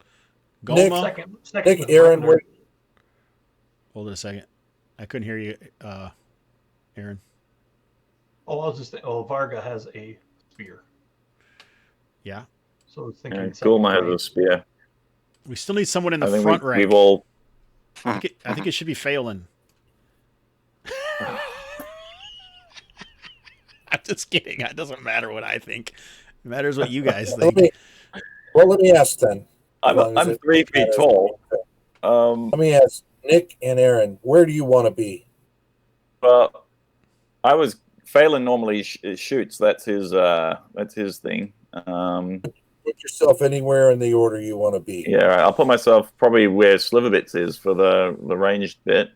Nick, Goma? Second Nick, Aaron, where? Hold it a second. I couldn't hear you, Aaron. Oh, I was just thinking, Varga has a spear. Yeah. So I was thinking Gulma has a spear. We still need someone in the I think front rank. we've all. I think it should be Phelan. I'm just kidding. It doesn't matter what I think. It matters what you guys think. Let me ask then. I'm 3 feet tall. Let me ask Nick and Aaron, where do you want to be? Well, Phelan normally shoots. That's his thing. Put yourself anywhere in the order you want to be. Yeah, I'll put myself probably where Sliverbits is for the ranged bit.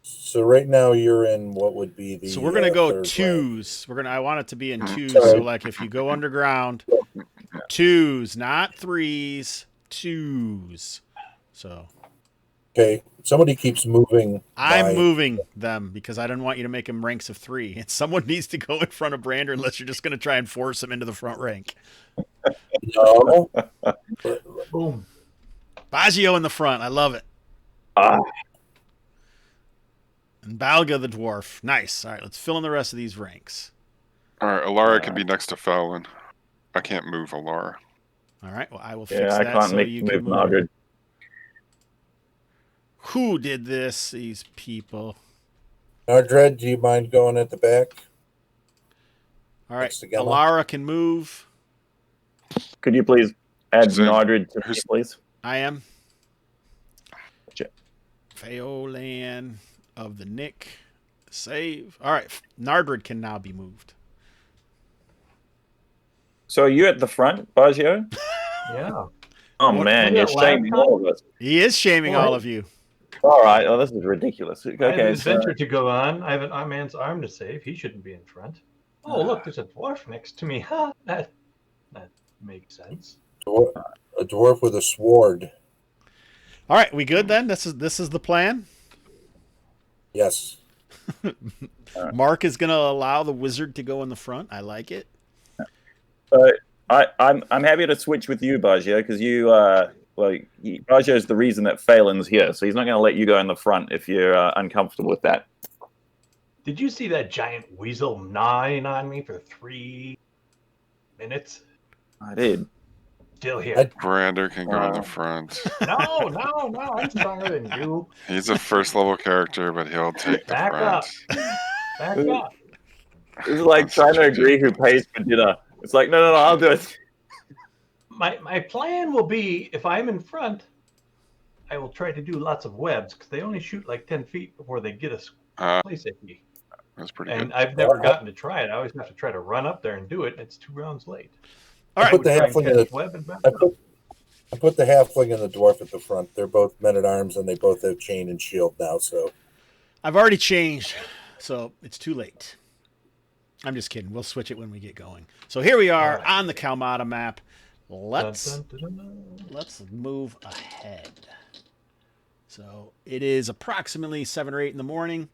So right now you're in what would be the. So we're gonna go twos. I want it to be in twos. So like if you go underground, twos, not threes, twos. So. Okay. Somebody keeps moving. I'm moving them because I don't want you to make them ranks of 3. And someone needs to go in front of Brander unless you're just going to try and force him into the front rank. No. Boom. Baggio in the front. I love it. And Balga the dwarf. Nice. All right, let's fill in the rest of these ranks. All right, Alara can be next to Phelan. I can't move Alara. All right, well, I will fix I that can't so make you move can move. Mildred. Who did this? These people. Nardred, do you mind going at the back? All right, Next to Gemma? Alara can move. Could you please add Is it- Nardred to me, please? I am. Gotcha. Phelan of the Nick. Save. All right, Nardred can now be moved. So are you at the front, Baggio? Yeah. Oh man, you're shaming all of us. He is shaming all of you. All right. Oh, this is ridiculous. I have Okay, an adventure to go on. I have an man's arm to save. He shouldn't be in front. Oh, look, there's a dwarf next to me. Ha! That makes sense. A dwarf with a sword. All right, we good then? This is the plan. Yes. Mark is going to allow the wizard to go in the front. I like it. I'm happy to switch with you, Baggio, because Baggio is the reason that Phelan's here, so he's not going to let you go in the front if you're uncomfortable with that. Did you see that giant weasel gnawing on me for 3 minutes? I did. Still here. Brander can go in the front. No, I'm stronger than you. He's a first level character, but he'll take the Back front. up. Back up. This is like trying to agree who pays for dinner. It's like, no, I'll do it. My plan will be, if I'm in front, I will try to do lots of webs, because they only shoot like 10 feet before they get us place safety. That's pretty And good. I've never gotten to try it. I always have to try to run up there and do it, and it's 2 rounds late. All right, I put the Try and halfling catch in the web and back I up. put the halfling and the dwarf at the front. They're both men at arms, and they both have chain and shield now. So I've already changed, so it's too late. I'm just kidding. We'll switch it when we get going. So here we are All right. on the Kalmatta map. Let's Dun, dun, dun, dun. let's move ahead. So it is approximately 7 or 8 in the morning.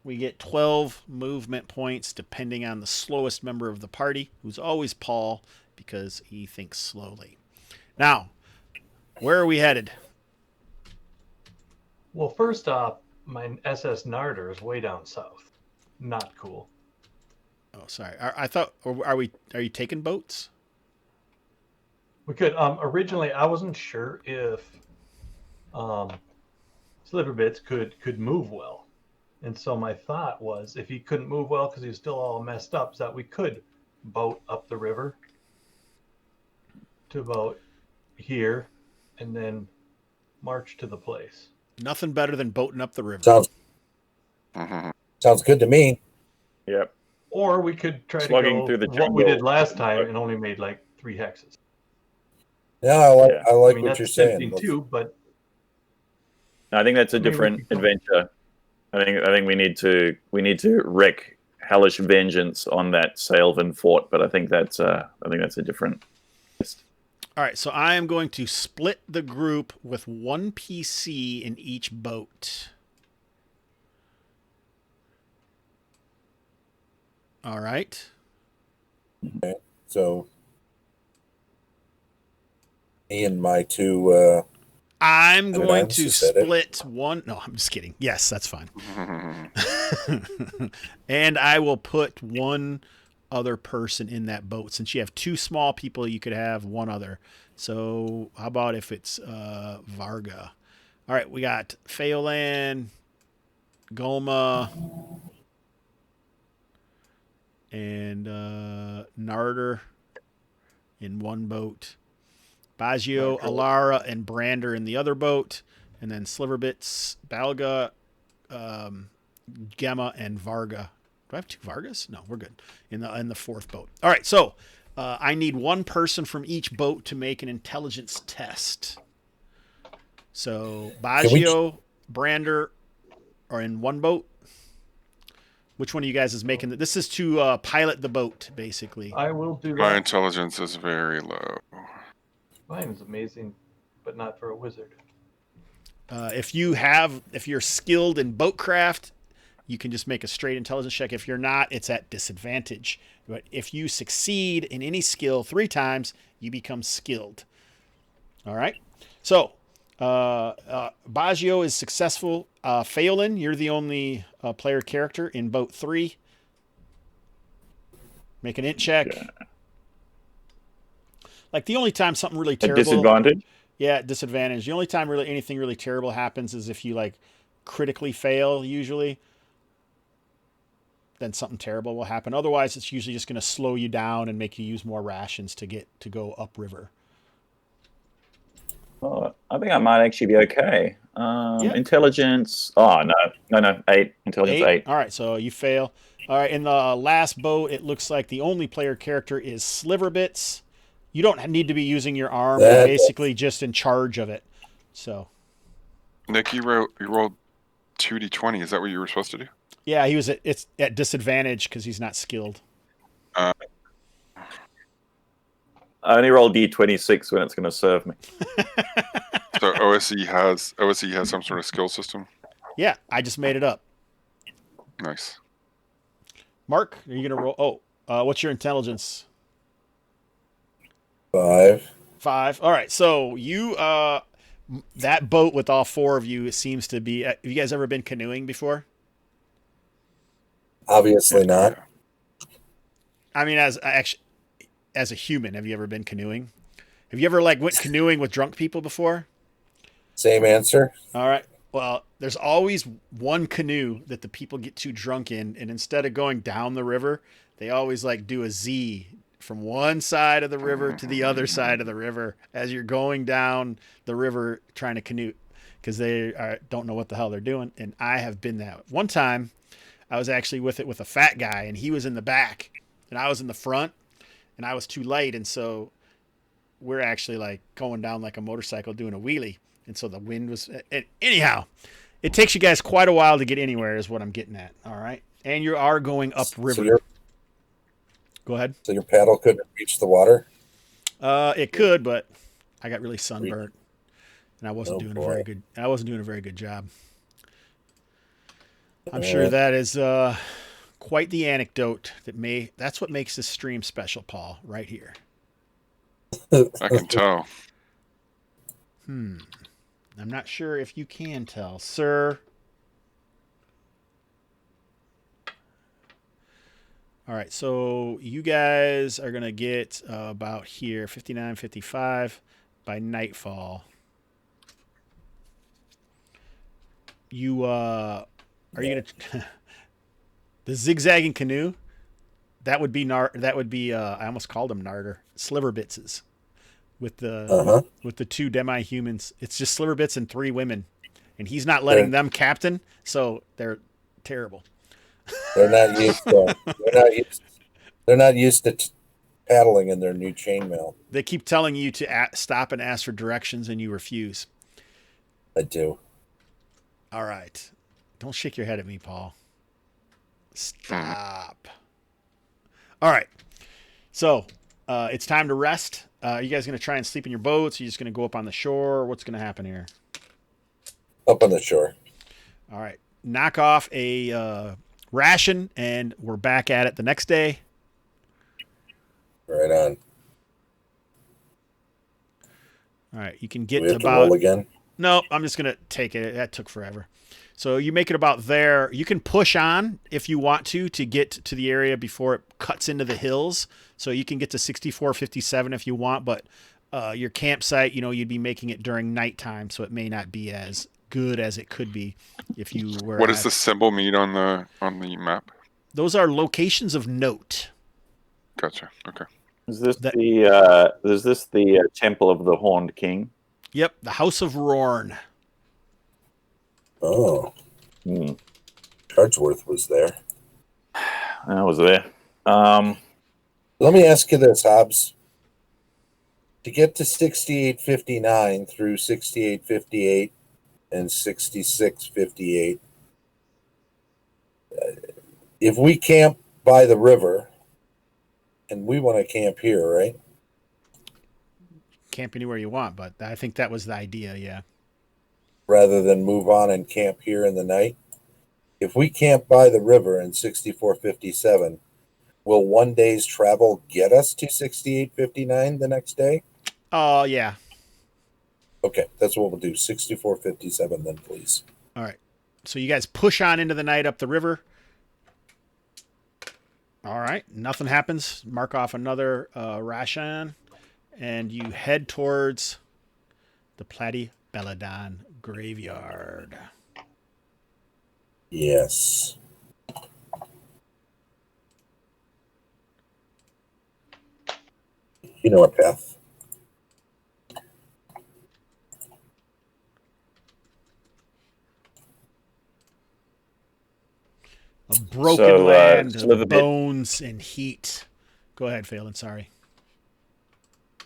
We get 12 movement points depending on the slowest member of the party, who's always Paul because he thinks slowly. Now, where are we headed? Well, first off, my SS Narder is way down south. Not cool. Oh, sorry. I thought, are you taking boats? We could. Originally, I wasn't sure if Sliverbits could move well, and so my thought was, if he couldn't move well because he was still all messed up, is that we could boat up the river to about here, and then march to the place. Nothing better than boating up the river. Sounds good to me. Yep. Or we could try Slugging to go through the what we jungle. did last time and only made like 3 hexes. Yeah, I like Yeah. I like I mean, what that's you're saying. tempting too, but I think that's a I mean, we different could go- adventure. I think we need to wreak hellish vengeance on that Sailvan fort, but I think that's a different. All right, so I am going to split the group with 1 PC in each boat. All right. So me and my two I'm Good going answer, to said it. split one. No, I'm just kidding. Yes, that's fine. And I will put one other person in that boat. Since you have 2 small people, you could have one other. So how about if it's Varga? All right, we got Pheolan, Gulma, and Narder in one boat. Baggio, Alara, and Brander in the other boat. And then Sliverbits, Balga, Gemma, and Varga. Do I have 2 Vargas? No, we're good. In the 4th boat. All right, so I need one person from each boat to make an intelligence test. So Baggio, Brander are in one boat. Which one of you guys is making this? Is to pilot the boat, basically. I will do My that. intelligence is very low. Mine is amazing, but not for a wizard. If you're skilled in boatcraft, you can just make a straight intelligence check. If you're not, it's at disadvantage. But if you succeed in any skill 3 times, you become skilled. All right. So Baggio is successful. Pheolan, you're the only player character in boat 3. Make an int check. Yeah. Like the only time something really A terrible. disadvantage. Yeah, disadvantage. The only time really anything really terrible happens is if you like critically fail usually. Then something terrible will happen. Otherwise, it's usually just going to slow you down and make you use more rations to go upriver. Oh, I think I might actually be okay. Yeah. Intelligence. Oh no, 8. Intelligence 8. All right, so you fail. All right, in the last boat, it looks like the only player character is Sliverbits. You don't need to be using your arm. You're basically just in charge of it. So. Nick, you rolled 2d20. Is that what you were supposed to do? Yeah, he was at disadvantage because he's not skilled. I only roll D26 when it's going to serve me. So OSE has some sort of skill system. Yeah, I just made it up. Nice. Mark, are you gonna roll? What's your intelligence? 5. 5. All right, so you that boat with all 4 of you, it seems to be. Have you guys ever been canoeing before? Obviously not. I mean, as a human, have you ever been canoeing? Have you ever went canoeing with drunk people before? Same answer. All right. Well, there's always one canoe that the people get too drunk in, and instead of going down the river, they always do a Z from one side of the river to the other side of the river as you're going down the river trying to canoe because they don't know what the hell they're doing. And I have been that. One time, I was actually with a fat guy, and he was in the back, and I was in the front, and I was too light, and so we're actually going down like a motorcycle doing a wheelie. And so the wind was... Anyhow, it takes you guys quite a while to get anywhere is what I'm getting at. All right? And you are going upriver. Go ahead. So your paddle couldn't reach the water? It could, but I got really sunburnt, and I wasn't Oh, doing boy. a very good job. I'm sure that is quite the anecdote that's what makes this stream special, Paul, right here. I can tell. I'm not sure if you can tell, sir. All right, so you guys are going to get about here, 59, 55 by nightfall. You, are you going to, the zigzagging canoe, that would be, I almost called them Narder, Sliverbitses with the two demi-humans. It's just Sliverbits and 3 women, and he's not letting them captain, so they're terrible. They're not used to. They're not used to paddling in their new chainmail. They keep telling you to stop and ask for directions, and you refuse. I do. All right, don't shake your head at me, Paul. Stop. All right, so it's time to rest. Are you guys going to try and sleep in your boats? Are you just going to go up on the shore? What's going to happen here? Up on the shore. All right, knock off a ration, and we're back at it the next day. Right on. All right, you can get We have to to about. roll again. No, I'm just gonna take it. That took forever. So you make it about there. You can push on if you want to get to the area before it cuts into the hills. So you can get to 6457 if you want, but your campsite, you'd be making it during nighttime, so it may not be as good as it could be if you were. What does the symbol mean on the map? Those are locations of note. Gotcha. Okay. Is this the Temple of the Horned King? Yep, the House of Rorn. Oh. Cardsworth was there. I was there. Let me ask you this, Hobbs. To get to 6859 through 6858 and 6658, if we camp by the river, and we want to camp here, right? Camp anywhere you want, but I think that was the idea, yeah. Rather than move on and camp here in the night. If we camp by the river in 6457, will one day's travel get us to 6859 the next day? Oh, yeah. Okay, that's what we'll do. 6457 then, please. All right. So you guys push on into the night up the river. All right. Nothing happens. Mark off another ration. And you head towards the Platy Belladon graveyard. Yes. You know our path. A broken land of Sliverbit. bones and heat. Go ahead, Phelan. Sorry.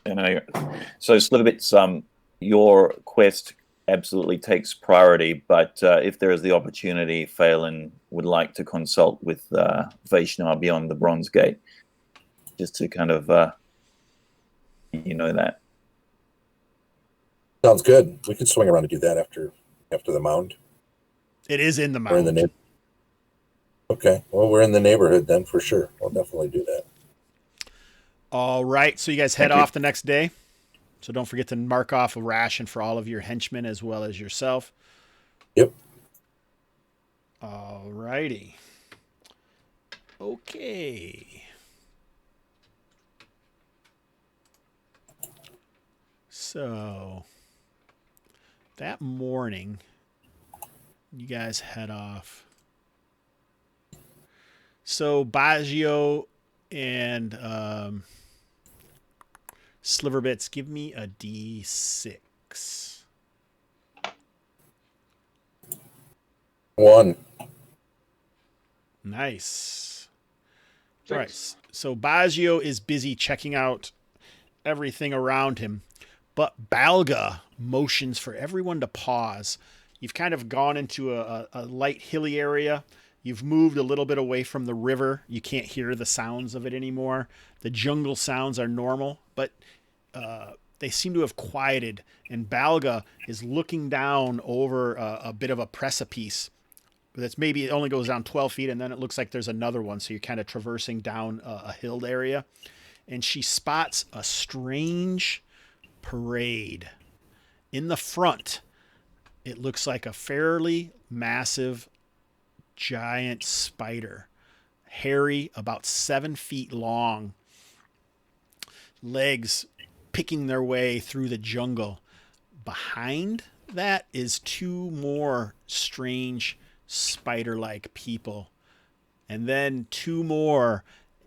So Sliverbits, your quest absolutely takes priority, but if there is the opportunity, Phelan would like to consult with Vaishnar beyond the Bronze Gate, just to kind of, that. Sounds good. We can swing around and do that after the mound. It is in the We're in the mound. neighborhood. Okay. Well, we're in the neighborhood then for sure. We'll definitely do that. All right. So you guys head off the next day. So don't forget to mark off a ration for all of your henchmen as well as yourself. Yep. All righty. Okay. So that morning, you guys head off. So Baggio and Sliverbits, give me a D6. 1. Nice. 6. All right. So Baggio is busy checking out everything around him, but Balga motions for everyone to pause. You've kind of gone into a light hilly area. You've moved a little bit away from the river. You can't hear the sounds of it anymore. The jungle sounds are normal, but they seem to have quieted. And Balga is looking down over a bit of a precipice. That's maybe it only goes down 12 feet, and then it looks like there's another one. So you're kind of traversing down a hilled area. And she spots a strange parade. In the front, it looks like a fairly massive giant spider, hairy, about 7 feet long, legs picking their way through the jungle. Behind that is two more strange spider-like people, and then two more,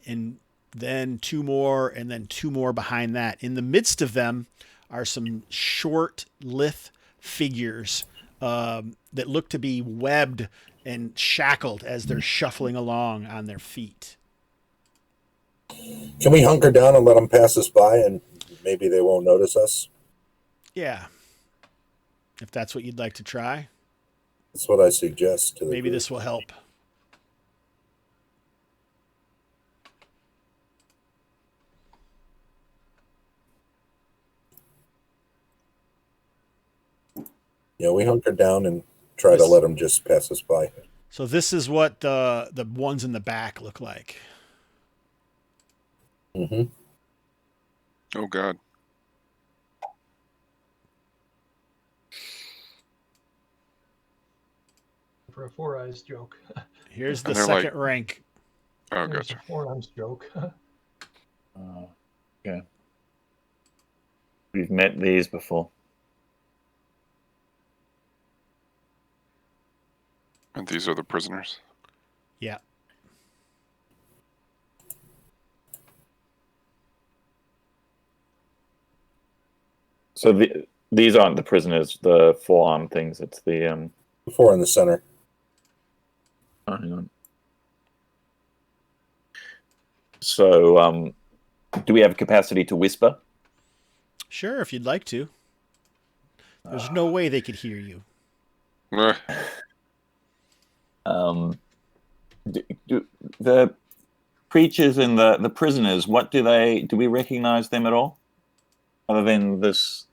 and then two more, and then two more behind that. In the midst of them are some short, lithe figures that look to be webbed and shackled as they're shuffling along on their feet. Can we hunker down and let them pass us by, and maybe they won't notice us? Yeah. If that's what you'd like to try. That's what I suggest. Maybe this will help. Yeah, we hunker down and try to let them just pass us by. So this is what the ones in the back look like. Mm-hmm. Oh, God. For a Four Eyes joke. Here's the And they're second like- rank. Oh, Here's gotcha. a Four Arms joke. Yeah. We've met these before. And these are the prisoners. Yeah. So these aren't the prisoners, the forearm things. It's the The four in the center. Oh, hang on. So, do we have capacity to whisper? Sure, if you'd like to. There's no way they could hear you. Eh, Do the creatures and the prisoners, do we recognize them at all? Other than this,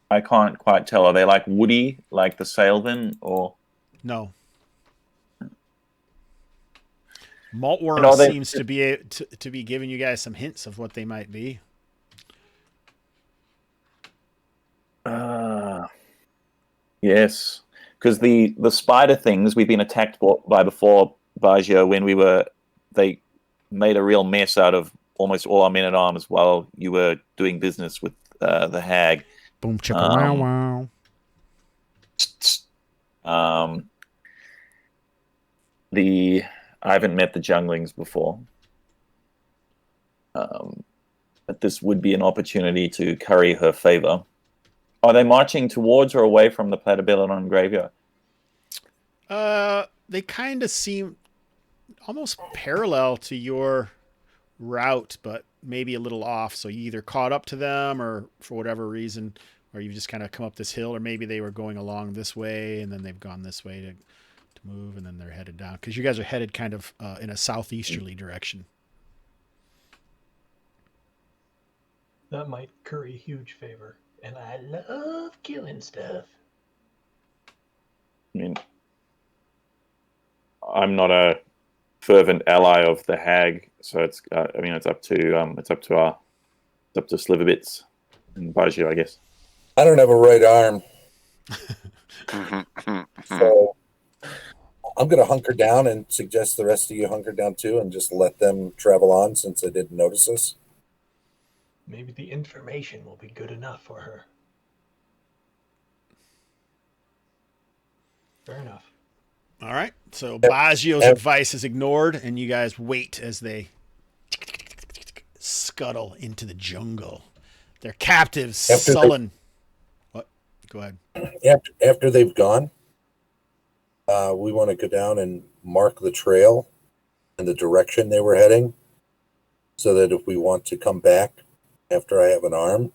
I can't quite tell. Are they like woody, like the Sailvin, or? No. Maltworm And are they- seems to be giving you guys some hints of what they might be. Yes, because the spider things we've been attacked by before, Baggio, when they made a real mess out of almost all our men-at-arms while you were doing business with the hag. Boom chicka wow wow. I haven't met the junglings before, but this would be an opportunity to curry her favor. Are they marching towards or away from the Platybilodon graveyard? They kind of seem almost parallel to your route, but maybe a little off. So you either caught up to them, or for whatever reason, or you've just kind of come up this hill, or maybe they were going along this way and then they've gone this way to move, and then they're headed down, because you guys are headed kind of in a southeasterly direction. That might curry huge favor. And I love killing stuff. I mean, I'm not a fervent ally of the hag, so it's it's up to Sliverbits and Baggio, I guess. I don't have a right arm, so I'm going to hunker down and suggest the rest of you hunker down too, and just let them travel on since they didn't notice us. Maybe the information will be good enough for her. Fair enough. All right. So Baggio's advice is ignored, and you guys wait as they scuttle into the jungle. Their captives sullen. What? Go ahead. After they've gone, we want to go down and mark the trail and the direction they were heading, so that if we want to come back after I have an arm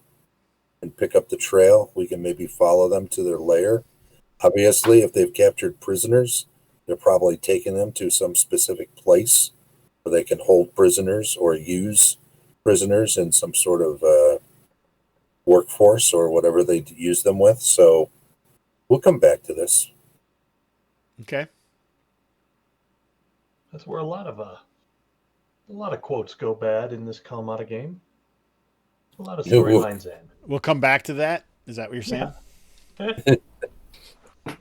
and pick up the trail, we can maybe follow them to their lair. Obviously, if they've captured prisoners, They're probably taking them to some specific place where they can hold prisoners or use prisoners in some sort of workforce or whatever they use them with. So we'll come back to this. Okay. That's where a lot of quotes go bad in this Kalmatta game. A lot of storylines end. We'll come back to that. Is that what you're saying? Yeah.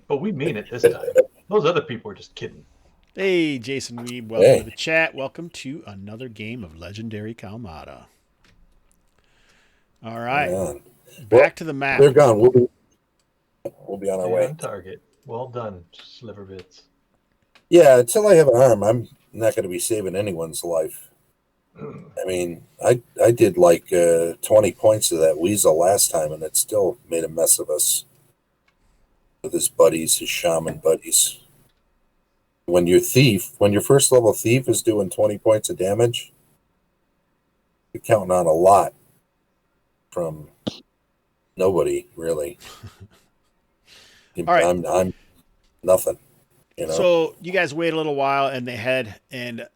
But we mean it this time. Those other people were just kidding. Hey, Jason Weeb, welcome to the chat. Welcome to another game of Legendary Kalmatta. All right. Back to the map. They're gone. We'll be on our way. On target. Well done, Sliverbits. Yeah, until I have an arm, I'm not going to be saving anyone's life. I mean, I did like 20 points of that weasel last time, and it still made a mess of us with his buddies, his shaman buddies. When your first level thief is doing 20 points of damage, you're counting on a lot from nobody, really. All right. I'm nothing. You know? So you guys wait a little while, and they head, and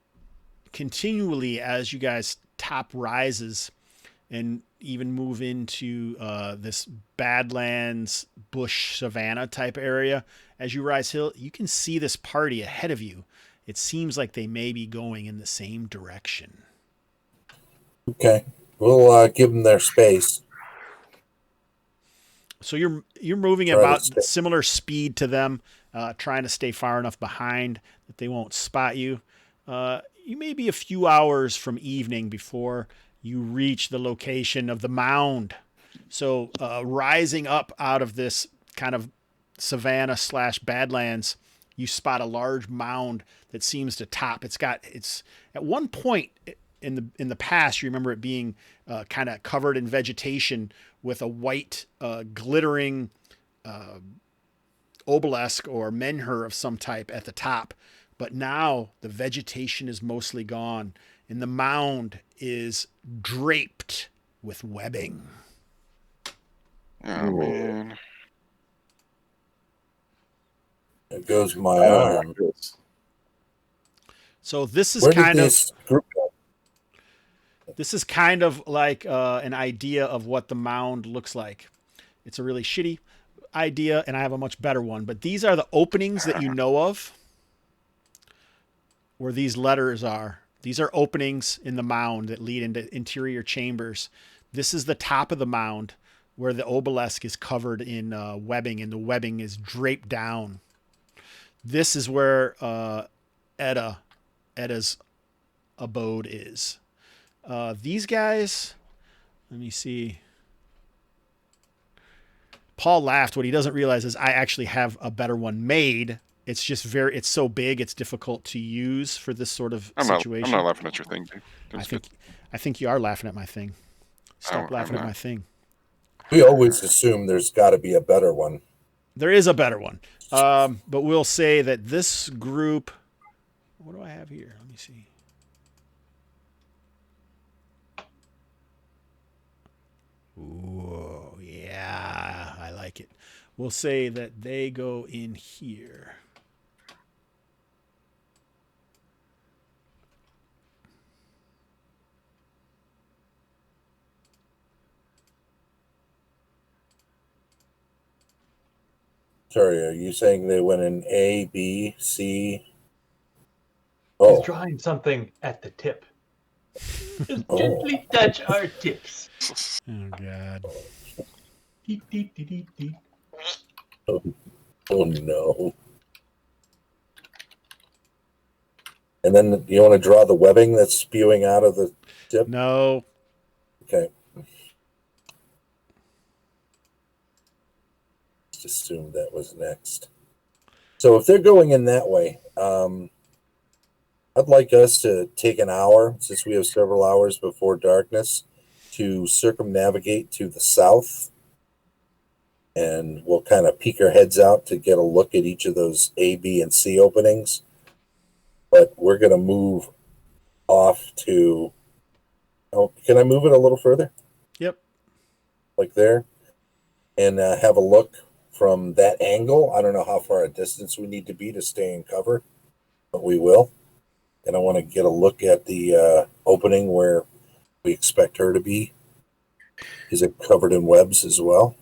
continually as you guys top rises and even move into this Badlands bush savanna type area, as you rise hill, you can see this party ahead of you. It seems like they may be going in the same direction. Okay, we'll give them their space. So you're moving about similar speed to them, trying to stay far enough behind that they won't spot you. You may be a few hours from evening before you reach the location of the Mound. So rising up out of this kind of savanna / Badlands, you spot a large mound that seems to top. It's at one point in the past, you remember it being kind of covered in vegetation with a white glittering obelisk or menhir of some type at the top. But now the vegetation is mostly gone, and the mound is draped with webbing. Oh, man. There goes my arm. So this is kind of like an idea of what the mound looks like. It's a really shitty idea, and I have a much better one. But these are the openings that you know of, where these letters are. These are openings in the mound that lead into interior chambers. This is the top of the mound where the obelisk is covered in webbing, and the webbing is draped down. This is where Etta's abode is. These guys, let me see. Paul laughed. What he doesn't realize is I actually have a better one made. It's just it's so big, it's difficult to use for this sort of situation. I'm not laughing at your thing, dude. I think you are laughing at my thing. Stop laughing at my thing. We always assume there's got to be a better one. There is a better one. But we'll say that this group, what do I have here? Let me see. Ooh, yeah, I like it. We'll say that they go in here. Sorry, are you saying they went in A, B, C? He's drawing something at the tip. Just gently touch our tips. Oh, God. Deep, deep, deep, deep, deep. Oh, no. And then you want to draw the webbing that's spewing out of the tip? No. Okay. Just assumed that was next. So if they're going in that way, I'd like us to take an hour, since we have several hours before darkness, to circumnavigate to the south. And we'll kind of peek our heads out to get a look at each of those A, B, and C openings. But we're going to move off to... Oh, can I move it a little further? Yep. Like there? And have a look from that angle. I don't know how far a distance we need to be to stay in cover, but we will. And I want to get a look at the opening where we expect her to be. Is it covered in webs as well?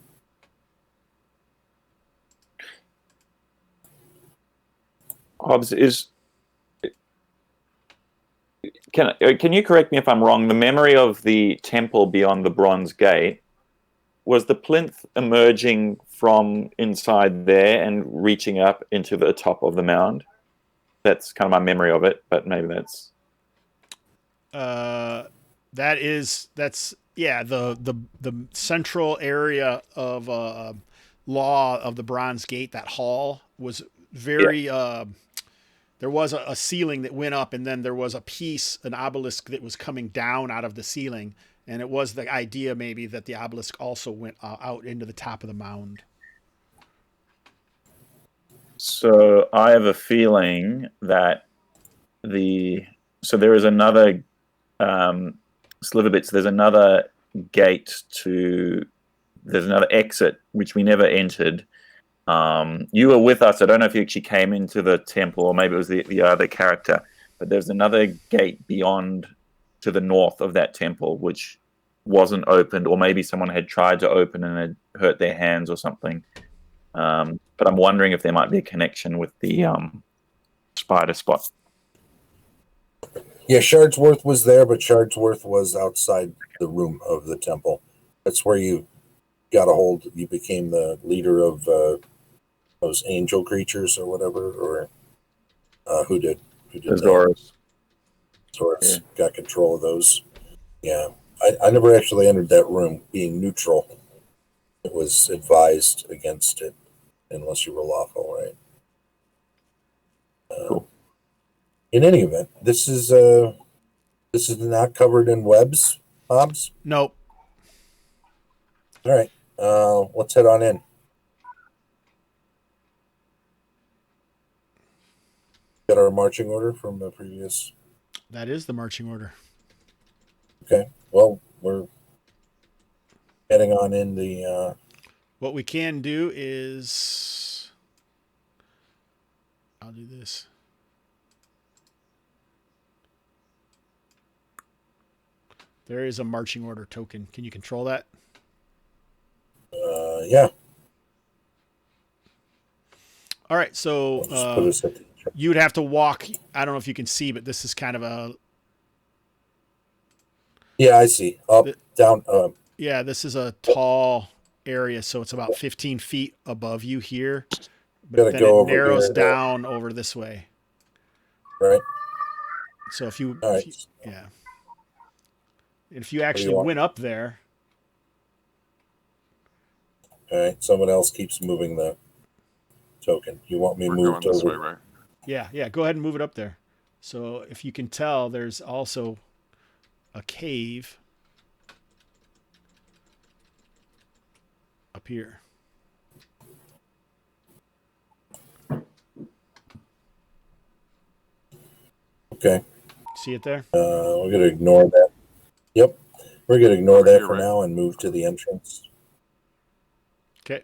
Hobbs, can you correct me if I'm wrong? The memory of the temple beyond the Bronze Gate, was the plinth emerging from inside there and reaching up into the top of the mound? That's kind of my memory of it, but maybe that's... That's the central area of law of the Bronze Gate. That hall was very there was a ceiling that went up, and then there was an obelisk that was coming down out of the ceiling, and it was the idea maybe that the obelisk also went out into the top of the mound. So I have a feeling that there is another Sliverbits. There's another there's another exit which we never entered. You were with us. I don't know if you actually came into the temple, or maybe it was the other character. But there's another gate beyond, to the north of that temple, which wasn't opened, or maybe someone had tried to open and had hurt their hands or something. But I'm wondering if there might be a connection with the spider spot. Yeah, Shardsworth was there, but Shardsworth was outside the room of the temple. That's where you got a hold. You became the leader of those angel creatures or whatever, or who did Azores. Azores got control of those. Yeah, I never actually entered that room, being neutral. It was advised against it, unless you were lawful, right? Cool. In any event, this is not covered in webs, Hobbs? Nope. All right, let's head on in. Got our marching order from the previous. That is the marching order. Okay, well, we're heading on in the... What we can do is... I'll do this. There is a marching order token. Can you control that? Yeah. All right, so you'd have to walk. I don't know if you can see, but this is kind of a... Yeah, I see. Up, down. Yeah, this is a tall area, so it's about 15 feet above you here. But then it narrows down over this way. Right. So if you, right. Yeah. If you actually went up there. All right, someone else keeps moving the token. You want me moved over? This way, right? Yeah, go ahead and move it up there. So if you can tell, there's also a cave up here. Okay. See it there? We're going to ignore that. Yep. We're going to ignore that for now and move to the entrance. Okay.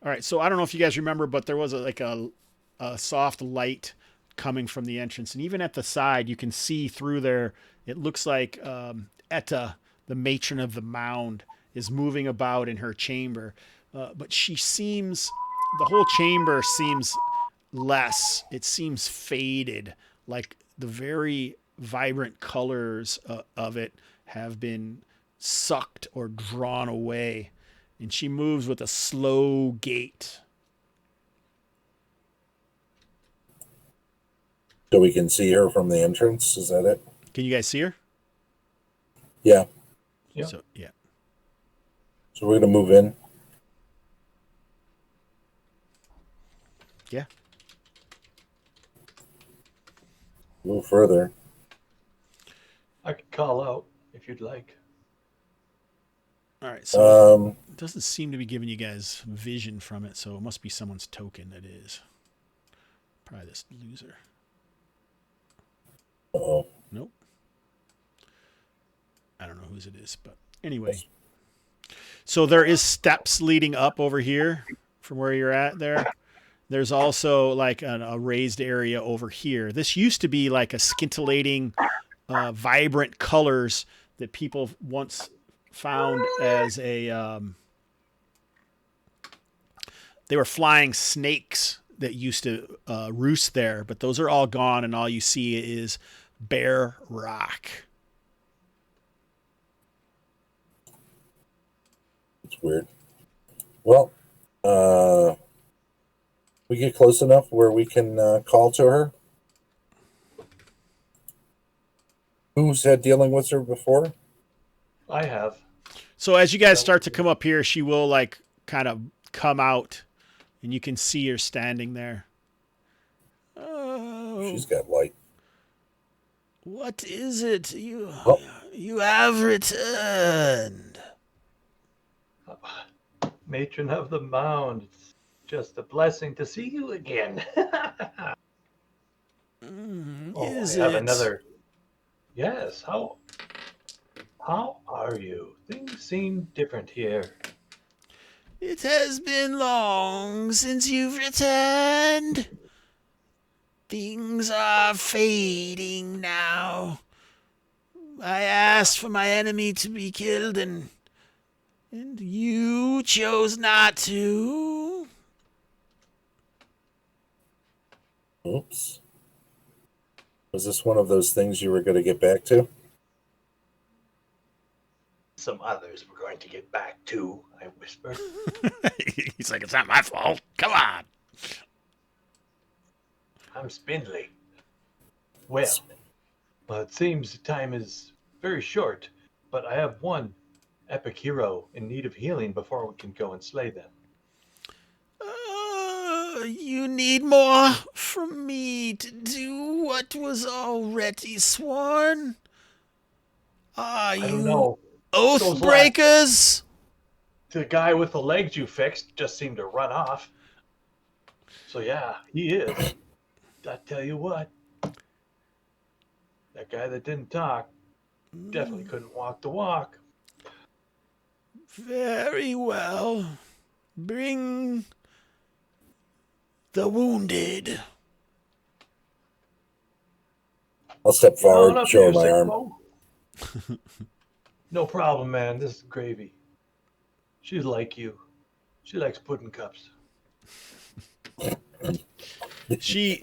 All right. So I don't know if you guys remember, but there was a soft light coming from the entrance. And even at the side, you can see through there. It looks like Ettra, the matron of the Mound, is moving about in her chamber. But the whole chamber seems less. It seems faded, like the very vibrant colors of it have been sucked or drawn away. And she moves with a slow gait. So we can see her from the entrance? Is that it? Can you guys see her? Yeah. Yeah. So we're going to move in. Yeah. A little further. I could call out if you'd like. All right. So it doesn't seem to be giving you guys vision from it, so it must be someone's token that is. Probably this loser. Uh-oh. Nope. I don't know whose it is, but anyway. So there is steps leading up over here from where you're at there. There's also like a raised area over here. This used to be like a scintillating, vibrant colors that people once found as a, they were flying snakes that used to roost there, but those are all gone, and all you see is bare rock. It's weird. Well, we get close enough where we can call to her. Who's had dealing with her before? I have. So as you guys start to come up here, she will like kind of come out, and you can see her standing there. Oh, She's got light. what is it? You Oh. you have returned. Matron of the Mound. It's just a blessing to see you again. Is I have it? another. Yes. How are you? Things seem different here. It has been long since you've returned. Things are fading now. I asked for my enemy to be killed, and you chose not to. Oops. Was this one of those things you were going to get back to? Some others we're going to get back to, I whispered. He's like, it's not my fault. Come on. I'm spindly. Well, it seems time is very short, but I have one epic hero in need of healing before we can go and slay them. You need more from me to do what was already sworn? Are I don't you know. oath breakers? The guy with the legs you fixed just seemed to run off. So yeah, he is. I tell you what, that guy that didn't talk definitely couldn't walk the walk. Very well. Bring the wounded. I'll step Come on forward, up show here, my arm. Sicko. No problem, man. This is gravy. She's like you. She likes pudding cups. She,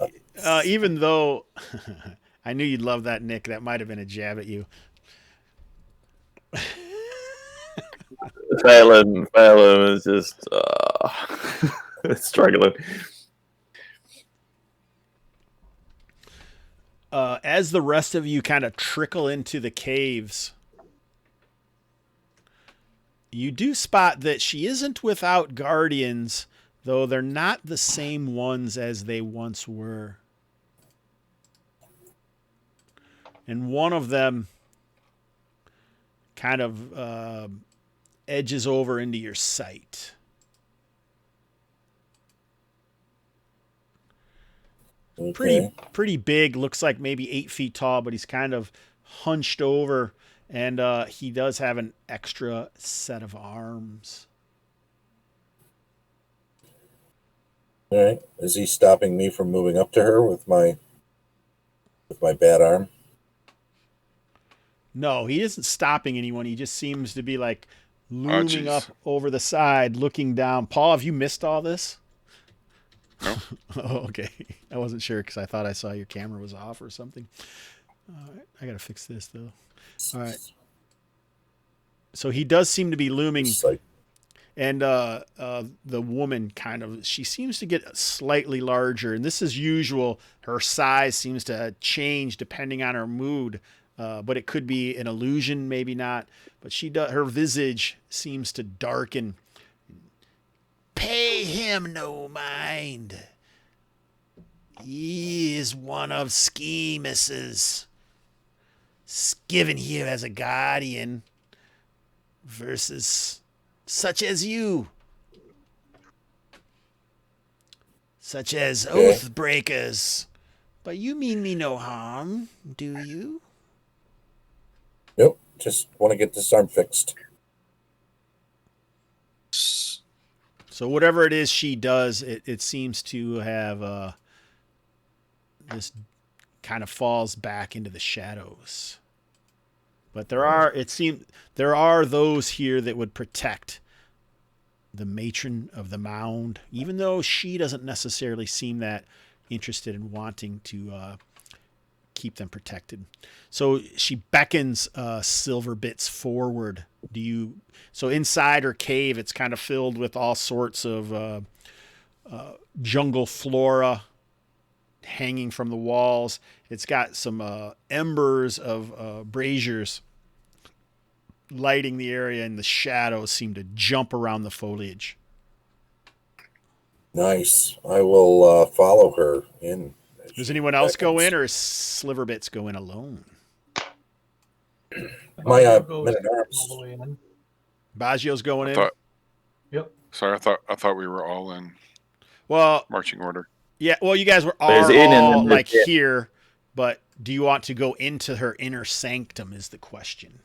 even though I knew you'd love that, Nick, that might have been a jab at you. Phelan is just struggling. As the rest of you kind of trickle into the caves, you do spot that she isn't without guardians, though they're not the same ones as they once were. And one of them kind of edges over into your sight. Okay. Pretty big, looks like maybe 8 feet tall, but he's kind of hunched over, and he does have an extra set of arms. All right. Is he stopping me from moving up to her with my bad arm? No, he isn't stopping anyone. He just seems to be like looming jeez. up over the side, looking down. Paul, have you missed all this? No. Oh, okay. I wasn't sure because I thought I saw your camera was off or something. All right. I got to fix this, though. All right. So he does seem to be looming. It's like, And the woman kind of, she seems to get slightly larger. And this is usual. Her size seems to change depending on her mood. But it could be an illusion, maybe not. But her visage seems to darken. Pay him no mind. He is one of Schemus's. Given here as a guardian versus such as you. Such as oath breakers. But you mean me no harm, do you? nope. Just want to get this arm fixed. So whatever it is she does, it seems to have this kind of falls back into the shadows. But there are those here that would protect the matron of the Mound, even though she doesn't necessarily seem that interested in wanting to keep them protected. So she beckons Sliverbits forward. So inside her cave, it's kind of filled with all sorts of jungle flora hanging from the walls. It's got some embers of braziers lighting the area, and the shadows seem to jump around the foliage. Nice. I will follow her in. Does anyone else go in, or is Sliverbits go in alone? My Goes men at all arms. the way in. Baggio's going in. Yep. Sorry, I thought we were all in Well, marching order. yeah. Well, you guys There's in and all then like there's- here, but do you want to go into her inner sanctum? Is the question.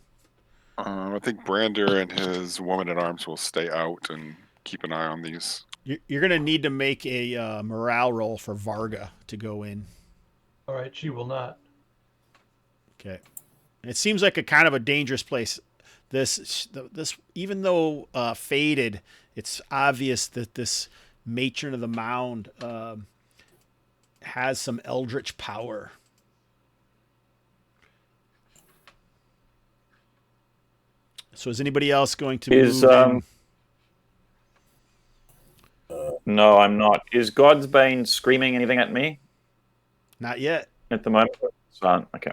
I think Brander and his woman at arms will stay out and keep an eye on these. You're going to need to make a morale roll for Varga to go in. All right, she will not. Okay. It seems like a kind of a dangerous place. This even though faded, it's obvious that this matron of the Mound has some eldritch power. So is anybody else going to move in? No, I'm not. Is God's Bane screaming anything at me Not yet. at the moment? Son, okay.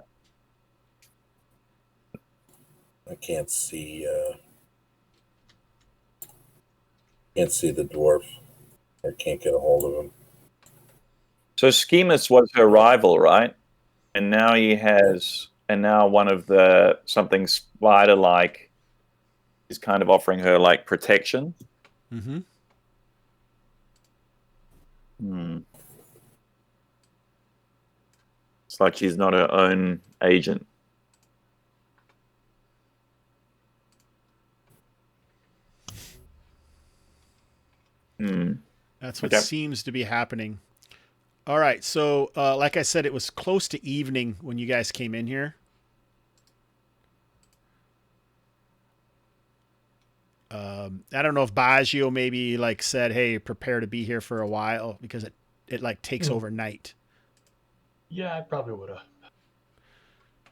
I can't see. Can't see the dwarf. I can't get a hold of him. So Schemus was her rival, right? And now now one of the something spider-like is kind of offering her like protection. Mm-hmm. It's like she's not her own agent. That's what Okay. seems to be happening. All right. So, like I said, it was close to evening when you guys came in here. I don't know if Baggio maybe like said, "Hey, prepare to be here for a while," because it like takes overnight. Yeah, I probably would have.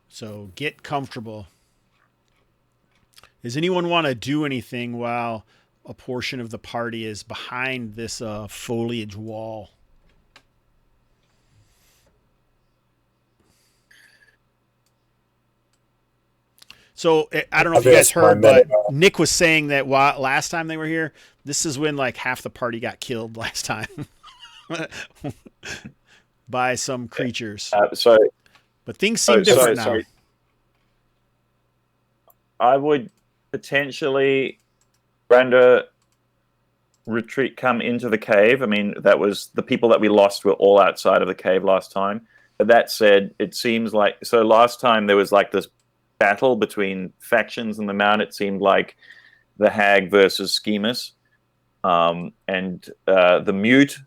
So get comfortable. Does anyone want to do anything while a portion of the party is behind this foliage wall? So I don't know if you guys heard, but Nick was saying that last time they were here, this is when like half the party got killed last time by some creatures. But things seem different now. I would potentially, Branda, come into the cave. I mean, that was the people that we lost were all outside of the cave last time. But that said, it seems like last time there was like this battle between factions in the Mound. It seemed like the Hag versus Schemus, and the Mute.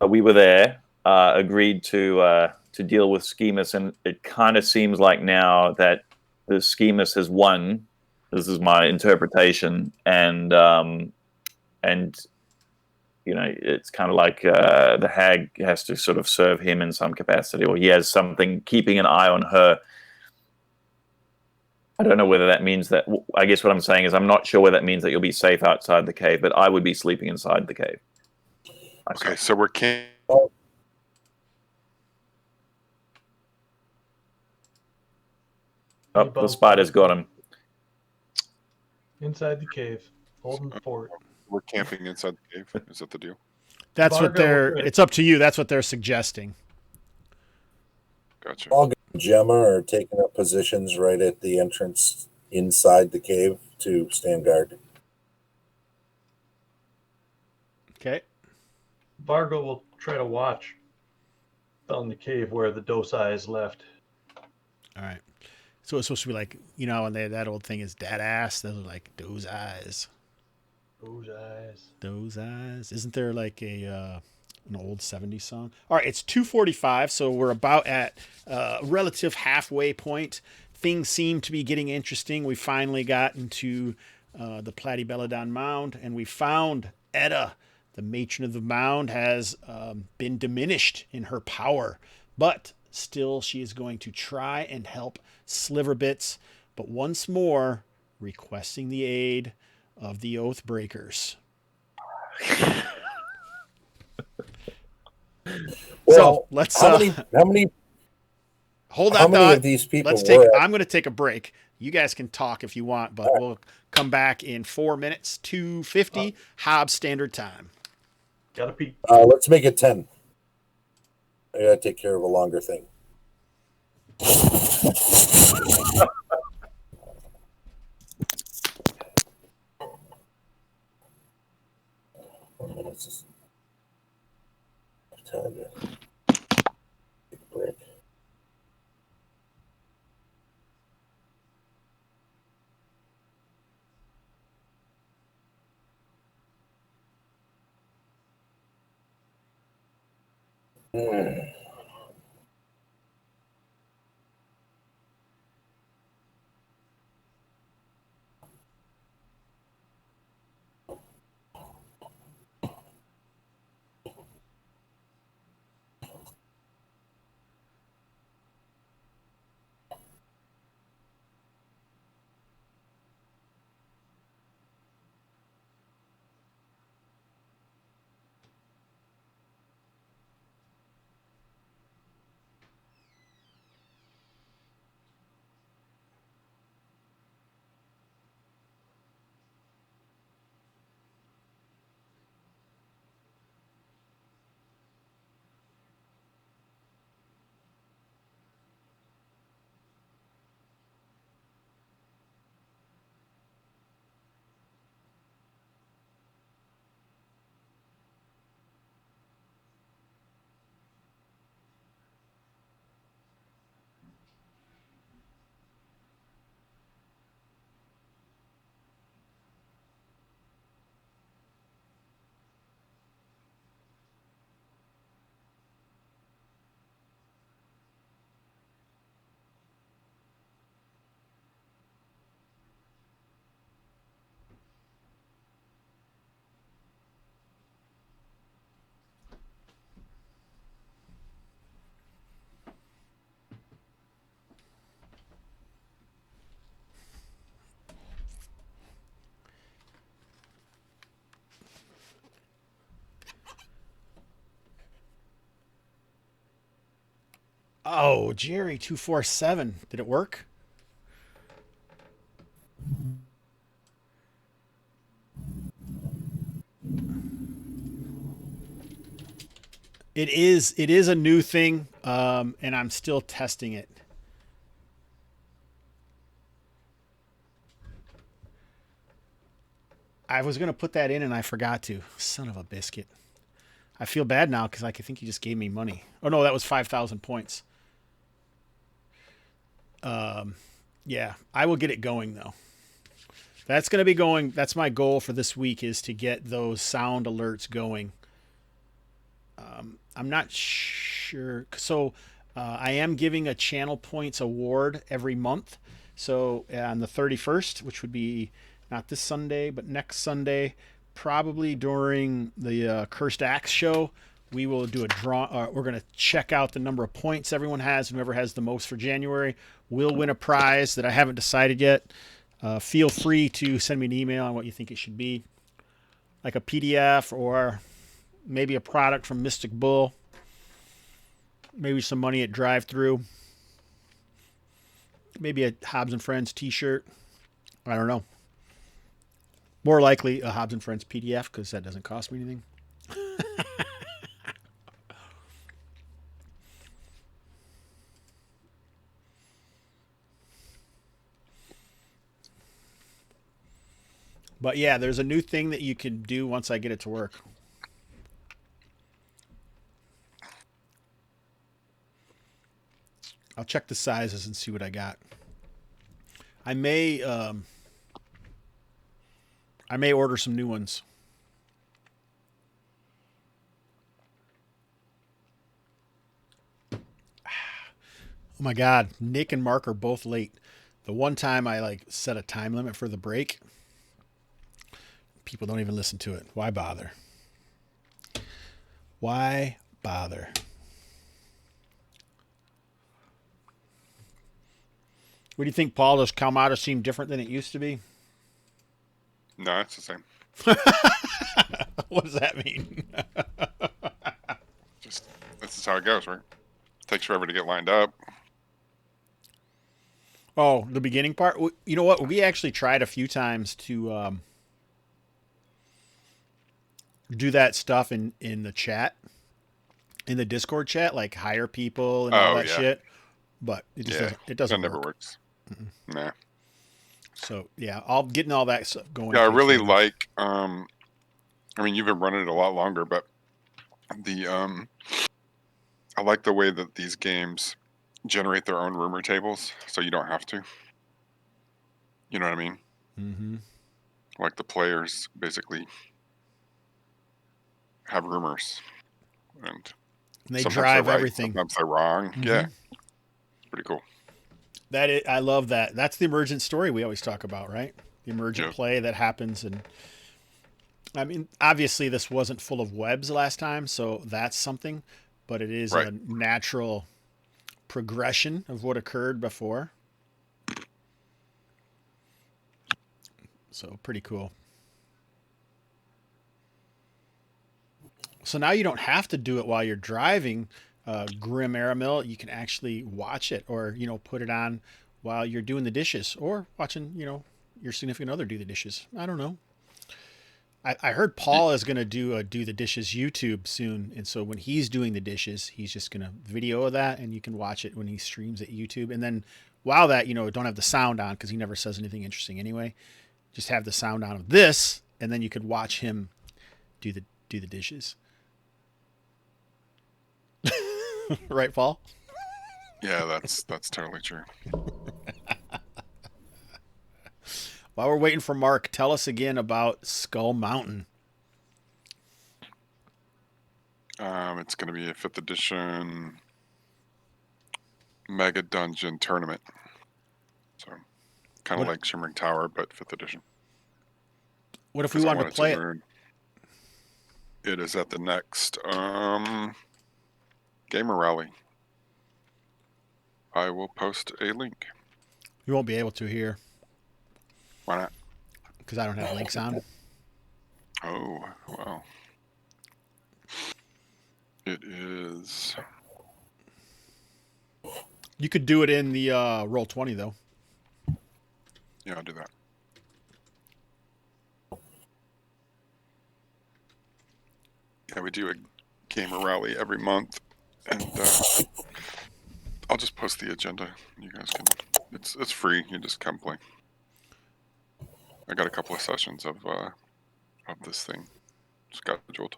We were there. Agreed to deal with Schemus, and it kind of seems like now that the Schemus has won. This is my interpretation, and you know, it's kind of like the Hag has to sort of serve him in some capacity, or he has something keeping an eye on her. I don't know whether that means that. I guess what I'm saying is I'm not sure whether that means that you'll be safe outside the cave, but I would be sleeping inside the cave. Okay, so we're camping. Oh, the spider's got him. Inside the cave, holding fort. We're camping inside the cave. Is that the deal? That's what Varga, it's up to you. That's what they're suggesting. Gotcha. All and Gemma are taking up positions right at the entrance inside the cave to stand guard. Okay. Vargo will try to watch down the cave where the Dosai is left. All right. So it's supposed to be like, you know, when that old thing is dead ass, those are like those eyes. Those eyes. Those eyes. Isn't there like an old 70s song? All right, it's 2:45, so we're about at relative halfway point. Things seem to be getting interesting. We finally got into the Platybelladon Mound, and we found Ettra. The matron of the Mound has been diminished in her power, but still she is going to try and help Sliverbits, but once more requesting the aid of the Oathbreakers. Well, So let's how many hold how on many thought. of these people Let's take. were at- I'm going to take a break. You guys can talk if you want, but we'll come back in 4 minutes. 2:50 Hobbs Standard Time. Gotta pee. let's make it 10. I gotta take care of a longer thing. Let's just time to take a break. Oh, Jerry 247. Did it work? It is a new thing, and I'm still testing it. I was going to put that in and I forgot to. Son of a biscuit. I feel bad now because I think you just gave me money. Oh, no, that was 5,000 points. Yeah, I will get it going, though. That's going to be going. That's my goal for this week, is to get those sound alerts going. I'm not sure. So I am giving a channel points award every month. So on the 31st, which would be not this Sunday, but next Sunday, probably during the Cursed Axe show, we will do a draw. We're going to check out the number of points everyone has. Whoever has the most for January will win a prize that I haven't decided yet. Feel free to send me an email on what you think it should be, like a PDF or maybe a product from Mystic Bull, maybe some money at drive-thru, maybe a Hobbs and Friends t-shirt. I don't know. More likely a Hobbs and Friends PDF, because that doesn't cost me anything. But yeah, there's a new thing that you can do once I get it to work. I'll check the sizes and see what I got. I may I may order some new ones. Oh my God, Nick and Mark are both late. The one time I like set a time limit for the break, people don't even listen to it. Why bother? Why bother? What do you think, Paul? Does Kalmatta seem different than it used to be? No, it's the same. What does that mean? Just this is how it goes, right? Takes forever to get lined up. Oh, the beginning part? You know what? We actually tried a few times to do that stuff in the chat, in the Discord chat, like hire people and all that shit. But it just doesn't. It doesn't. That never work. works. Nah. So yeah, getting all that stuff going. Yeah, I really like. I mean, you've been running it a lot longer, but I like the way that these games generate their own rumor tables, so you don't have to. You know what I mean? Mm-hmm. Like the players basically have rumors, and they sometimes drive they're right, everything. sometimes they're wrong. Mm-hmm. Yeah, it's pretty cool. I love that. That's the emergent story we always talk about, right? The emergent play that happens. And I mean, obviously this wasn't full of webs last time, so that's something, but it is a natural progression of what occurred before. So pretty cool. So now you don't have to do it while you're driving, Grim Aramil. You can actually watch it, or put it on while you're doing the dishes, or watching your significant other do the dishes. I don't know. I heard Paul is going to do the dishes YouTube soon, and so when he's doing the dishes, he's just going to video of that, and you can watch it when he streams at YouTube. And then while that, don't have the sound on because he never says anything interesting anyway. Just have the sound on of this, and then you could watch him do the dishes. Right, Paul? Yeah, that's totally true. While we're waiting for Mark, tell us again about Skull Mountain. It's going to be a 5th edition Mega Dungeon tournament. So, kind of like Shimmering Tower, but 5th edition. What if we wanted to play it? It is at the next Gamer Rally. I will post a link. You won't be able to here. Why not? Because I don't have links on. Oh, well. It is. You could do it in the Roll20, though. Yeah, I'll do that. Yeah, we do a gamer rally every month, and I'll just post the agenda. You guys can. It's free. You just come play. I got a couple of sessions of this thing scheduled.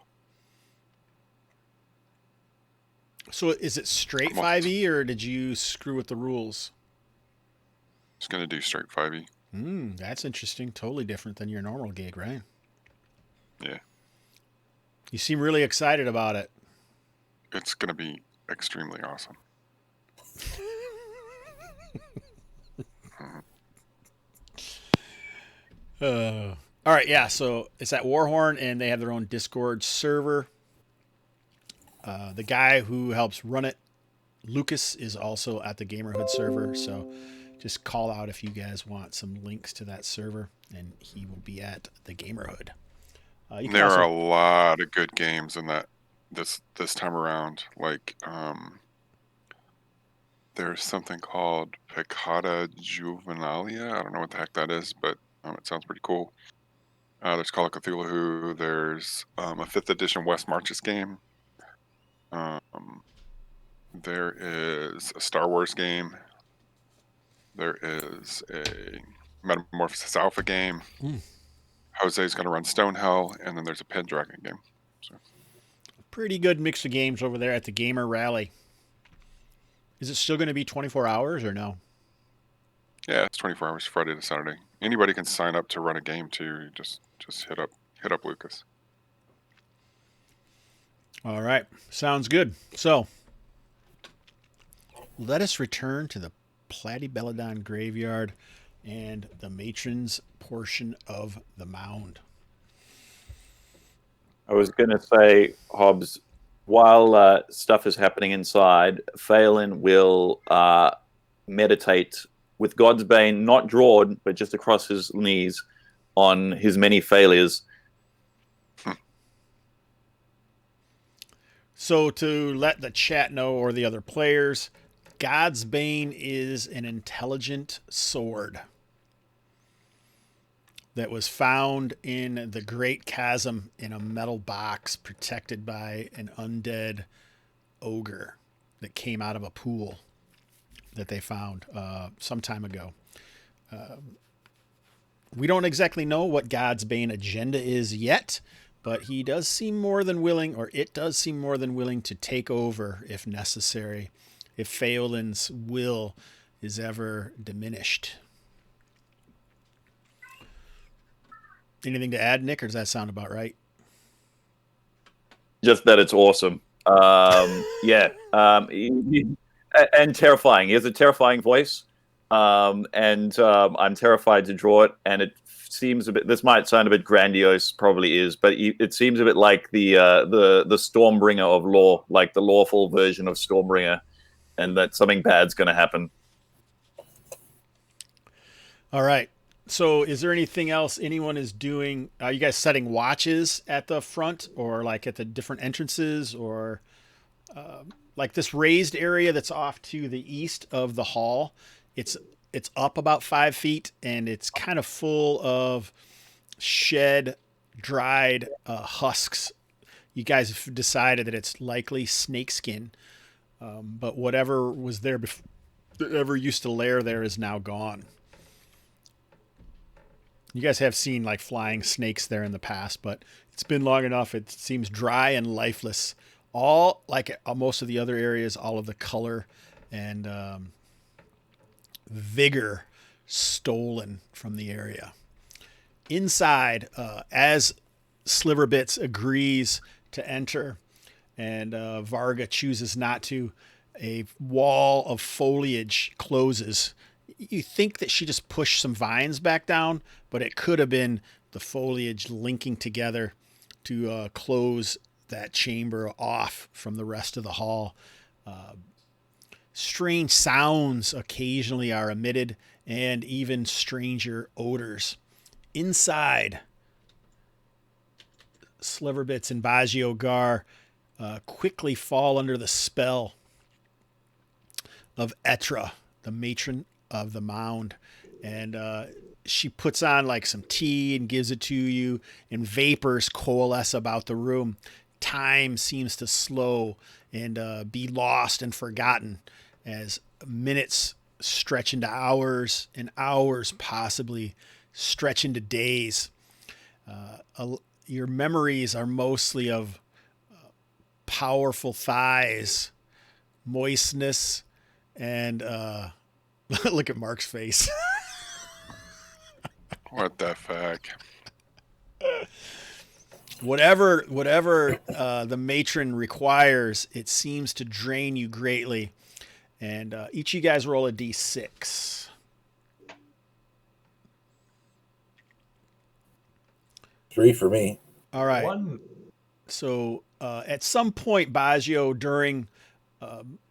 So is it straight 5e, or did you screw with the rules? Just gonna do straight 5e. That's interesting. Totally different than your normal gig, right? Yeah. You seem really excited about it. It's gonna be extremely awesome. All right, yeah. So it's at Warhorn, and they have their own Discord server. The guy who helps run it, Lucas, is also at the Gamerhood server. So just call out if you guys want some links to that server, and he will be at the Gamerhood. There are a lot of good games in that this time around. Like there's something called Peccata Juvenalia. I don't know what the heck that is, but it sounds pretty cool. There's Call of Cthulhu. There's a 5th edition West Marches game. There is a Star Wars game. There is a Metamorphosis Alpha game. Jose's going to run Stonehell, and then there's a Pendragon game. So. Pretty good mix of games over there at the Gamer Rally. Is it still going to be 24 hours or no? Yeah, it's 24 hours, Friday to Saturday. Anybody can sign up to run a game too. Just hit up Lucas. All right. Sounds good. So, let us return to the Platybelladon graveyard and the matron's portion of the mound. I was going to say, Hobbs, while stuff is happening inside, Phelan will meditate with God's Bane, not drawn, but just across his knees on his many failures. So to let the chat know, or the other players, God's Bane is an intelligent sword that was found in the Great Chasm in a metal box protected by an undead ogre that came out of a pool that they found some time ago. We don't exactly know what God's Bane agenda is yet, but he does seem more than willing, or it does seem more than willing, to take over if necessary, if Phelan's will is ever diminished. Anything to add, Nick, or does that sound about right? Just that it's awesome. Yeah. And terrifying. He has a terrifying voice. And I'm terrified to draw it. And it seems a bit, this might sound a bit grandiose, probably is, but it seems a bit like the Stormbringer of lore, like the lawful version of Stormbringer, and that something bad's going to happen. All right. So is there anything else anyone is doing? Are you guys setting watches at the front, or like at the different entrances, or like this raised area that's off to the east of the hall? It's up about 5 feet, and it's kind of full of shed, dried husks. You guys have decided that it's likely snakeskin, but whatever was there before, that ever used to lair there, is now gone. You guys have seen like flying snakes there in the past, but it's been long enough. It seems dry and lifeless. All like most of the other areas, all of the color and vigor stolen from the area. Inside, as Sliverbits agrees to enter and Varga chooses not to, a wall of foliage closes. You think that she just pushed some vines back down, but it could have been the foliage linking together to close that chamber off from the rest of the hall. Strange sounds occasionally are emitted, and even stranger odors. Inside, Sliverbits and Baggio Gar quickly fall under the spell of Ettra, the matron of the Mound, and she puts on like some tea and gives it to you, and vapors coalesce about the room. Time seems to slow and be lost and forgotten as minutes stretch into hours, and hours possibly stretch into days. Your memories are mostly of powerful thighs, moistness, and look at Mark's face. What the fuck? Whatever the matron requires, it seems to drain you greatly. And each of you guys roll a d6. Three for me. All right. One. So at some point, Baggio, during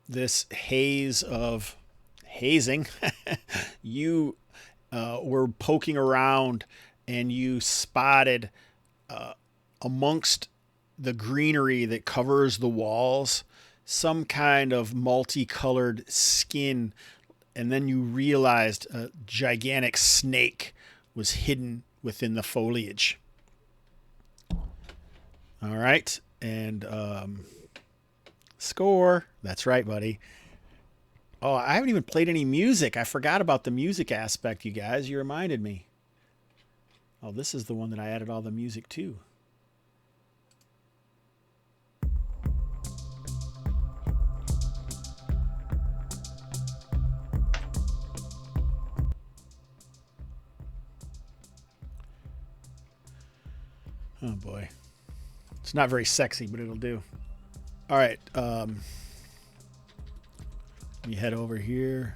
this haze of hazing, you were poking around and you spotted amongst the greenery that covers the walls some kind of multicolored skin, and then you realized a gigantic snake was hidden within the foliage. All right, and score. That's right, buddy. Oh, I haven't even played any music. I forgot about the music aspect, you guys. You reminded me. Oh, this is the one that I added all the music to. Oh boy. It's not very sexy, but it'll do. All right. Let me head over here.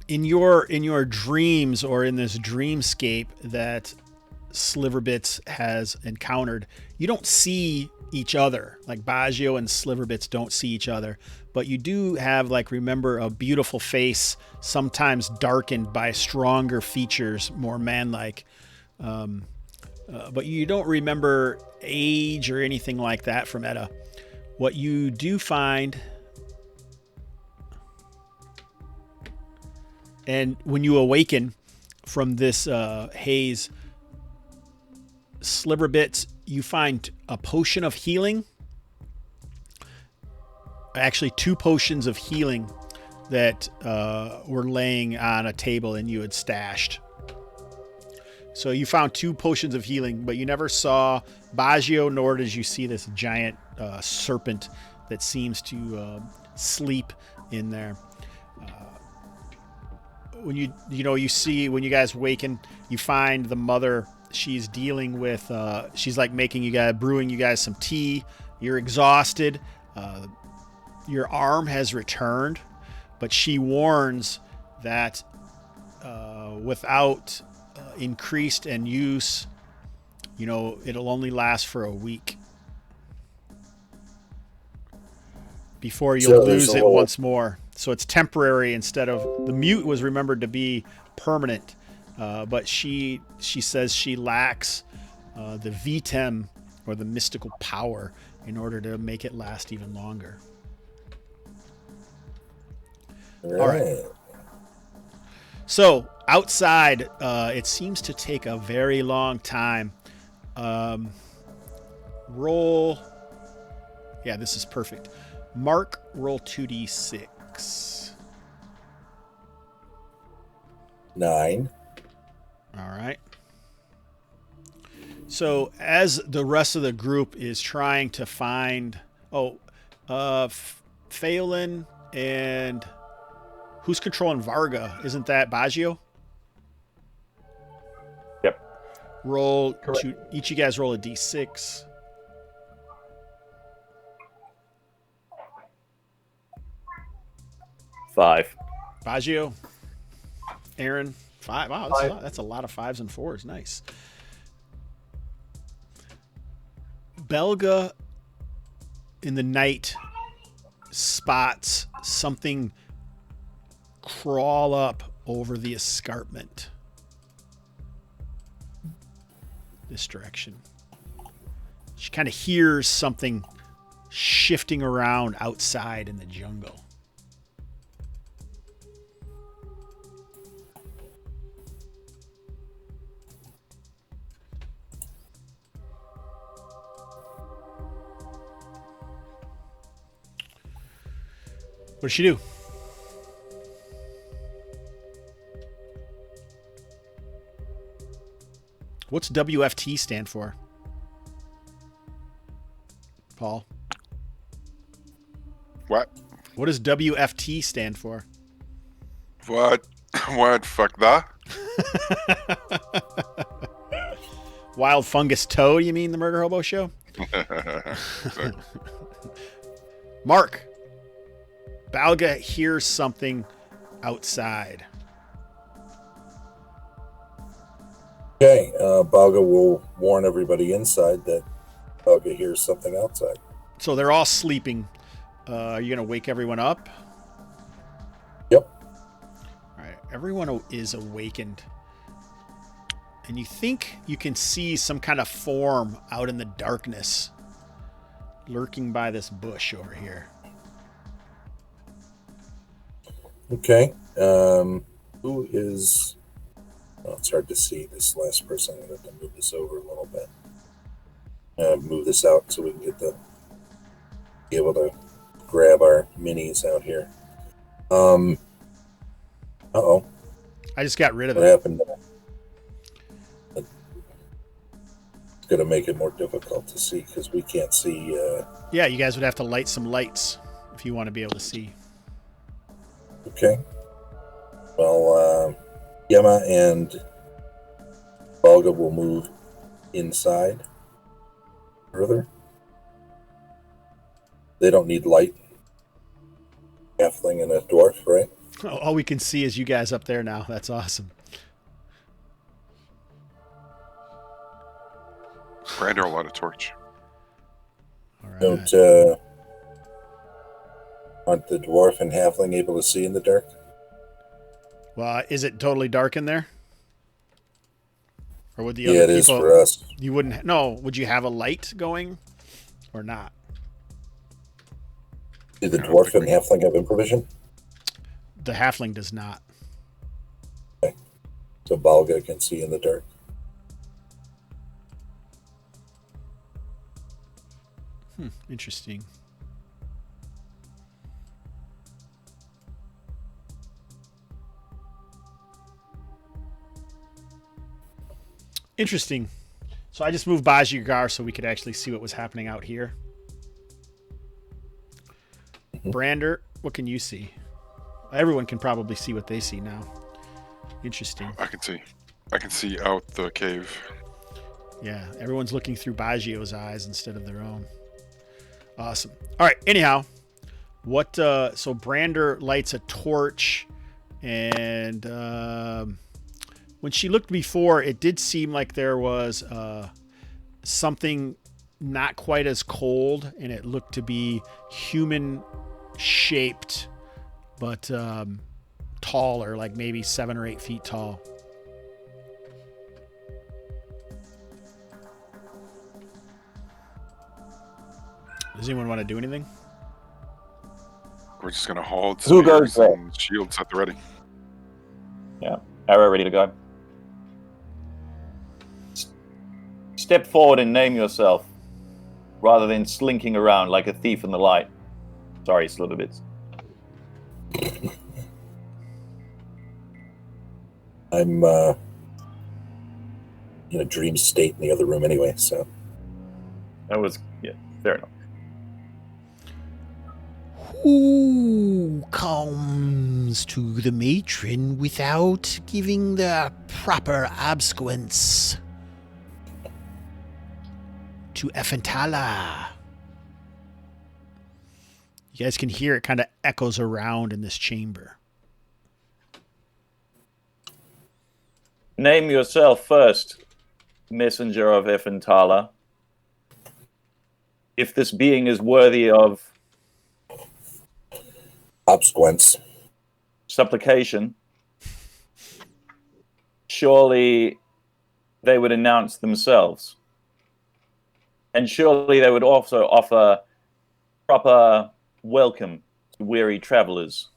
In your dreams, or in this dreamscape that Sliverbits has encountered, you don't see each other. Like Baggio and Sliverbits don't see each other, but you do have, like, remember, a beautiful face, sometimes darkened by stronger features, more man-like. But you don't remember age or anything like that from Ettra. What you do find, and when you awaken from this haze, Sliverbits, you find a potion of healing. Actually, 2 potions of healing that were laying on a table and you had stashed. So you found 2 potions of healing, but you never saw Baggio, nor did you see this giant serpent that seems to sleep in there. When you see, when you guys awaken, you find the mother. She's dealing with, she's like brewing you guys some tea. You're exhausted. Your arm has returned, but she warns that without increased and use, it'll only last for a week before you'll lose it once more. So it's temporary instead of, the mute was remembered to be permanent. But she says she lacks the vitem, or the mystical power, in order to make it last even longer. All right. So outside, it seems to take a very long time. Roll. Yeah, this is perfect. Mark, roll 2d6. 9. All right. So as the rest of the group is trying to find, Phelan, and who's controlling Varga? Isn't that Baggio? Yep. Roll two, each of you guys roll a d6. Five. Baggio, Aaron, 5. Wow, that's a lot of 5s and 4s. Nice. Belga, in the night, spots something crawl up over the escarpment. This direction. She kind of hears something shifting around outside in the jungle. What does she do? What's WFT stand for? Paul? What? What does WFT stand for? What? What? Fuck that? Wild Fungus Toad, you mean the Murder Hobo Show? Mark. Balga hears something outside. Okay, Balga will warn everybody inside that Balga hears something outside. So they're all sleeping. Are you going to wake everyone up? Yep. All right, everyone is awakened. And you think you can see some kind of form out in the darkness, lurking by this bush over here. Okay. Who is... Oh, it's hard to see this last person. I'm going to have to move this over a little bit. Move this out so we can be able to grab our minis out here. Uh-oh. I just got rid of What it. happened? It's going to make it more difficult to see because we can't see... Yeah, you guys would have to light some lights if you want to be able to see. Okay. Well, Gemma and Olga will move inside further. They don't need light. Halfling and a dwarf, right? All we can see is you guys up there now. That's awesome. Brander will light a torch. All right. Don't aren't the dwarf and halfling able to see in the dark? Well, is it totally dark in there? Or would the Yeah, other it is people? for us. You wouldn't. No. Would you have a light going, or not? Do the I don't dwarf think and halfling have improvisation? The halfling does not. So Balga can see in the dark. Interesting. Interesting. So I just moved Baggio Gar so we could actually see what was happening out here. Brander, what can you see? Everyone can probably see what they see now. Interesting. I can see out the cave. Yeah, everyone's looking through Baggio's eyes instead of their own. Awesome. All right. Anyhow, what? So Brander lights a torch, and when she looked before, it did seem like there was something not quite as cold, and it looked to be human shaped, but taller, like maybe 7 or 8 feet tall. Does anyone want to do anything? We're just gonna hold Who spears goes there? and shields at the ready. Yeah, arrow ready to go. Step forward and name yourself, rather than slinking around like a thief in the light. Sorry, Sliverbits. I'm in a dream state in the other room anyway, so. That was, yeah, fair enough. Who comes to the matron without giving the proper obsequence to Effentala? You guys can hear it kind of echoes around in this chamber. Name yourself first, messenger of Effentala. If this being is worthy of Obsequence. supplication, surely they would announce themselves. And surely they would also offer proper welcome to weary travelers,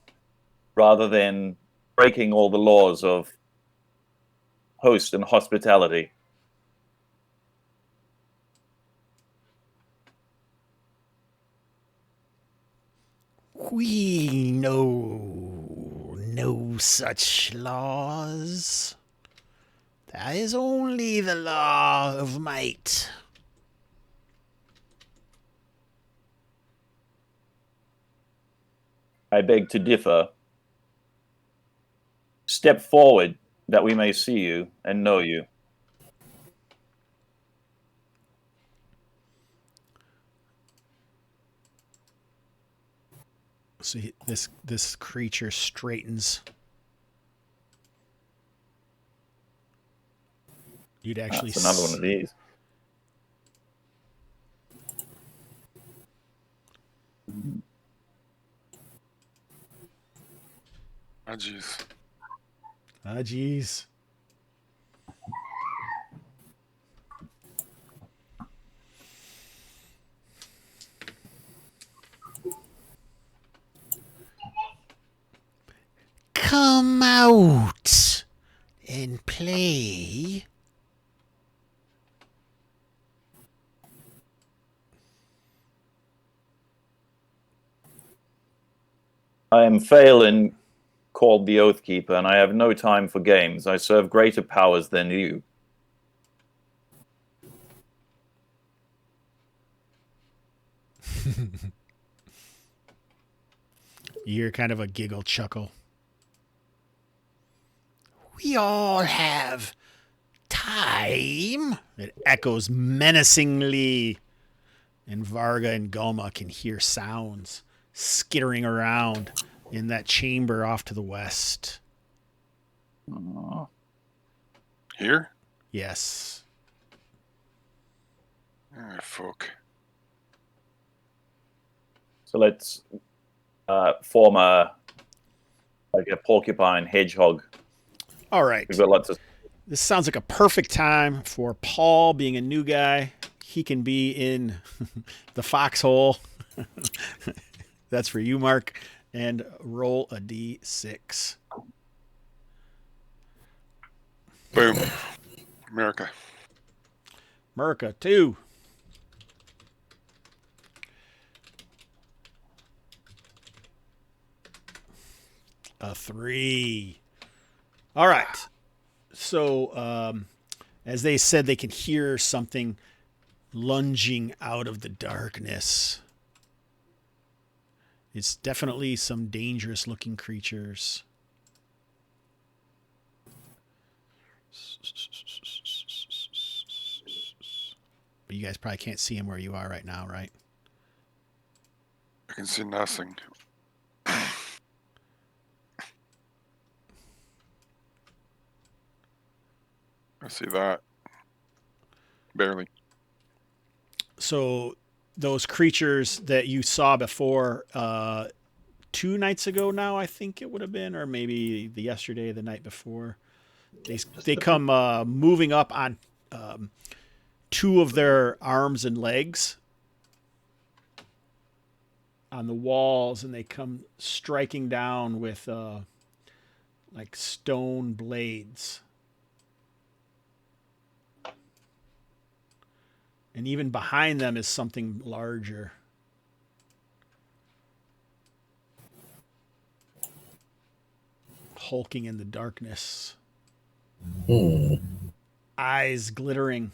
rather than breaking all the laws of host and hospitality. We know no such laws. There is only the law of might. I beg to differ. Step forward that we may see you and know you. So this creature straightens. You'd actually That's another one of these. Oh, jeez. Ah, jeez. Come out and play. I am Phelan, called the Oathkeeper, and I have no time for games. I serve greater powers than you. You hear kind of a giggle chuckle. We all have time. It echoes menacingly. And Varga and Goma can hear sounds skittering around in that chamber off to the west. Here? Yes. Ah, fuck. So let's form a porcupine hedgehog. All right. We've got lots of. This sounds like a perfect time for Paul, being a new guy. He can be in the foxhole. That's for you, Mark. And roll a d6. Boom. America. 2. A 3. All right. So, as they said, they can hear something lunging out of the darkness. It's definitely some dangerous looking creatures. But you guys probably can't see them where you are right now, right? I can see nothing. I see that. Barely. So those creatures that you saw before 2 nights ago now, I think it would have been, or maybe the night before, they come moving up on 2 of their arms and legs on the walls, and they come striking down with like stone blades. And even behind them is something larger. Hulking in the darkness. Eyes glittering.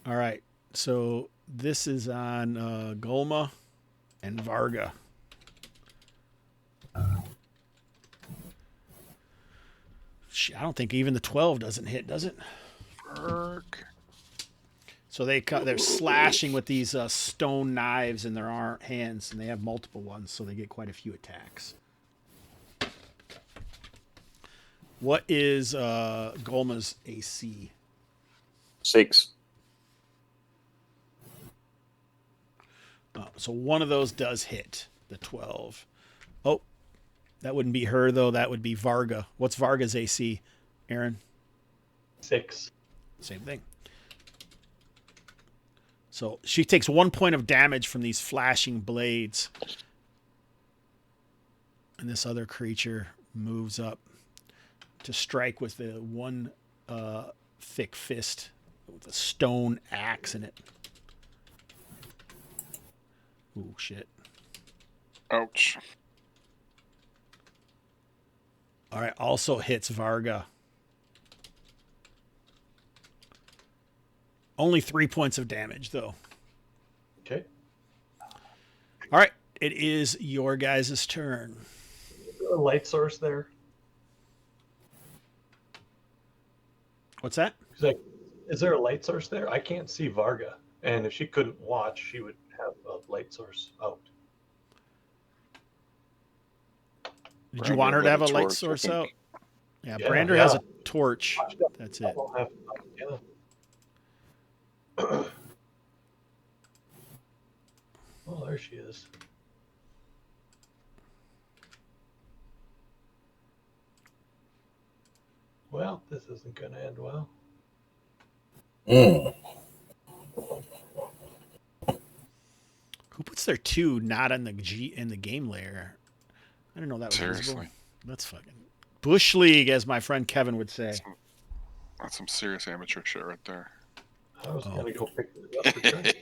All right. So this is on Golma and Varga. I don't think even the 12 doesn't hit, does it? Fuck. So they're slashing with these stone knives in their hands, and they have multiple ones, so they get quite a few attacks. What is Golma's AC? 6. So one of those does hit the 12. Oh, that wouldn't be her, though. That would be Varga. What's Varga's AC, Aaron? 6. Same thing. So she takes 1 point of damage from these flashing blades. And this other creature moves up to strike with the one thick fist with a stone axe in it. Ooh, shit. Ouch. All right, also hits Varga. Only 3 points of damage, though. Okay. All right, it is your guys' turn. A light source there. What's that? He's like, is there a light source there? I can't see Varga. And if she couldn't watch, she would have a light source out. Did you want her to have a light torch, I source think. out? Yeah, Yeah, Brander yeah. has a torch. That's it. I'll have, yeah. Oh, there she is. Well, this isn't going to end well. Who puts their 2 not in the game layer? I didn't know that was visible. Seriously. That's fucking Bush League, as my friend Kevin would say. That's some serious amateur shit right there. I was going to go pick it up for Trent.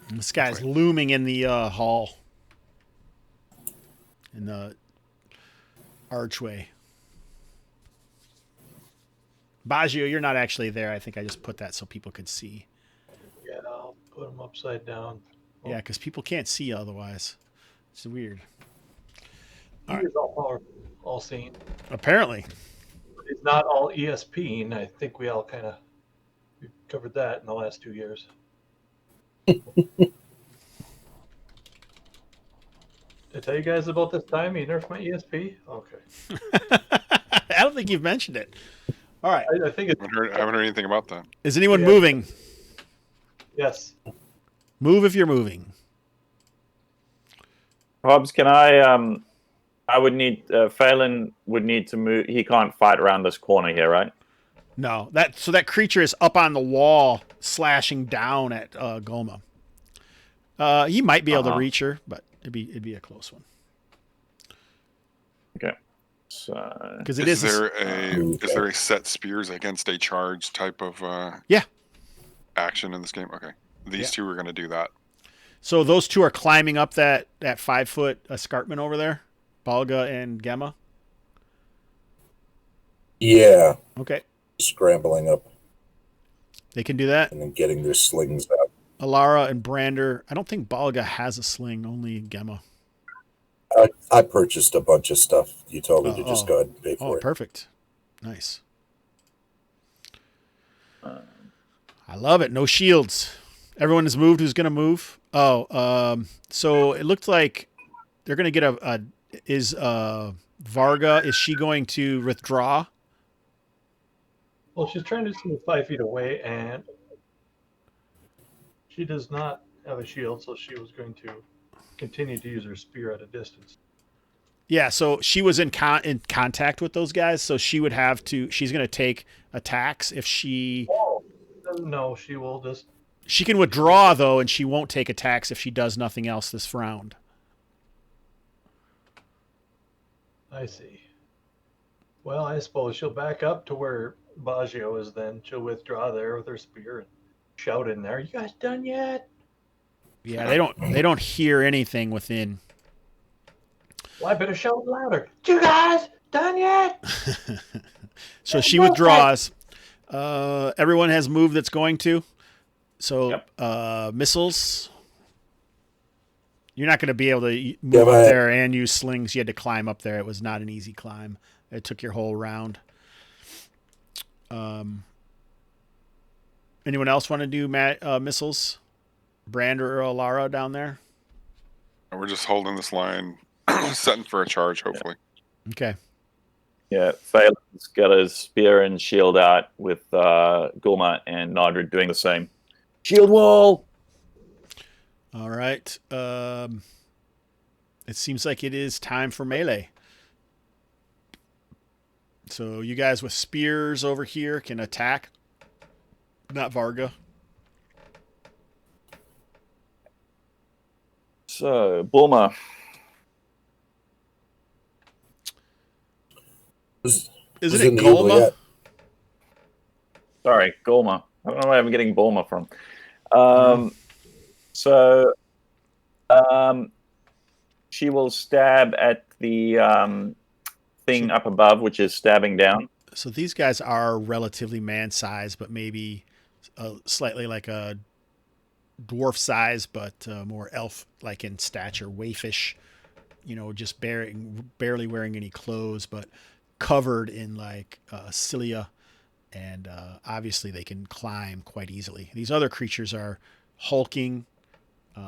And this guy's looming in the hall. In the archway. Baggio, you're not actually there. I think I just put that so people could see. Yeah, I'll put them upside down. Yeah, because people can't see otherwise. It's weird. He is all powerful, all seeing. Apparently. It's not all ESP, and I think we all kind of covered that in the last 2 years. Did I tell you guys about this time he nerfed my ESP? Okay. I don't think you've mentioned it. All right. I think it's... I haven't heard anything about that. Is anyone Yeah. moving? Yes. Move if you're moving. Hobbs, can I would need Phelan would need to move. He can't fight around this corner here, right? No. That creature is up on the wall, slashing down at Goma. He might be able to reach her, but it'd be a close one. Okay. So Because Is there a set spears against a charge type of action in this game? Okay. These two are going to do that. So those two are climbing up that 5-foot escarpment over there, Balga and Gemma. Yeah, Okay, scrambling up they can do that. and then getting their slings out. Alara and Brander. I don't think Balga has a sling. Only Gemma. I purchased a bunch of stuff. You told me to just go ahead and pay for it. Perfect. Nice. I love it. No shields. Everyone has moved. Who's going to move? So it looked like they're going to get is Varga, is she going to withdraw? Well, she's trying to move 5 feet away, and she does not have a shield, so she was going to continue to use her spear at a distance. Yeah, so she was in contact with those guys, so she would have to. She's going to take attacks if she. Oh, no, she will just. She can withdraw though, and she won't take attacks if she does nothing else this round. I see. Well, I suppose she'll back up to where Baggio is. Then she'll withdraw there with her spear and shout in there. You guys done yet? Yeah, they don't hear anything within. Well, I better shout louder. You guys done yet? So she withdraws. Everyone has moved that's going to. So missiles. You're not going to be able to move up there and use slings. You had to climb up there. It was not an easy climb. It took your whole round. Anyone else want to do missiles? Brander or Alara down there? We're just holding this line, setting for a charge, hopefully. Okay. yeah, Phelan's got his spear and shield out with Gulma and Nodrid doing the same. Shield wall! All right. It seems like it is time for melee. So you guys with spears over here can attack. Not Varga. So, Bulma. Isn't it Golma? Sorry, Golma. I don't know where I'm getting Bulma from. She will stab at the thing up above, which is stabbing down. So these guys are relatively man-sized, but maybe slightly like a dwarf size, but more elf-like in stature, waifish. You know, just barely wearing any clothes, but covered in like cilia, and obviously they can climb quite easily. These other creatures are hulking.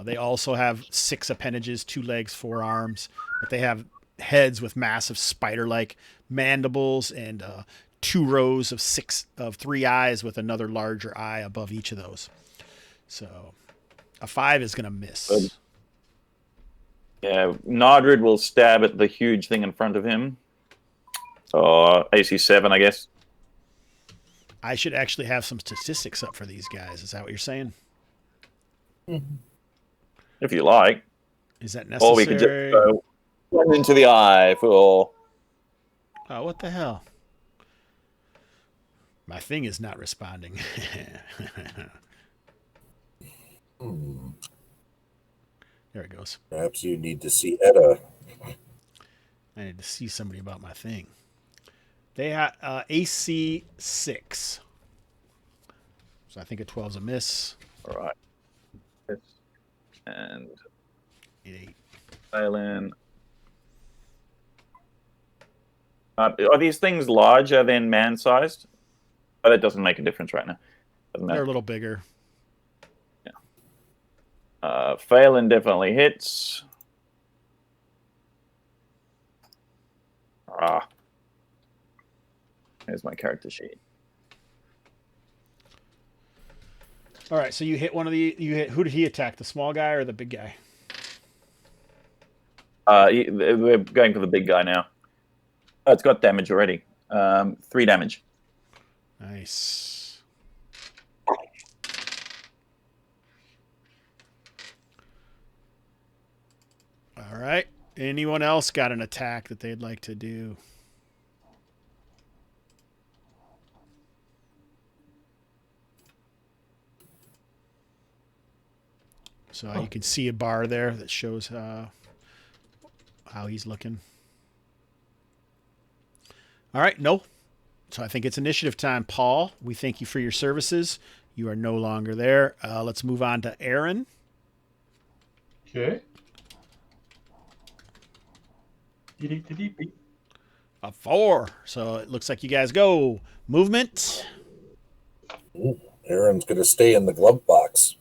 They also have 6 appendages, 2 legs, 4 arms, but they have heads with massive spider-like mandibles and 2 rows of 3 eyes with another larger eye above each of those. So a 5 is going to miss. Yeah, Nodrid will stab at the huge thing in front of him. AC 7, I guess. I should actually have some statistics up for these guys. Is that what you're saying? If you like. Is that necessary? Or we could just go one into the eye for... Oh, what the hell? My thing is not responding. There it goes. Perhaps you need to see Ettra. I need to see somebody about my thing. They have AC 6. So I think a 12 is a miss. All right. And 8. Phelan. Are these things larger than man-sized? Oh, that doesn't make a difference right now. Doesn't They're matter. a little bigger. Phelan definitely hits. Here's my character sheet. All right, so you hit one of the. Who did he attack? The small guy or the big guy? We're going for the big guy now. Oh, it's got damage already. 3 damage. Nice. All right. Anyone else got an attack that they'd like to do? So you can see a bar there that shows how he's looking. All right, no. So I think it's initiative time. Paul, we thank you for your services. You are no longer there. Let's move on to Aaron. Okay. A 4. So it looks like you guys go. Movement. Ooh, Aaron's going to stay in the glove box.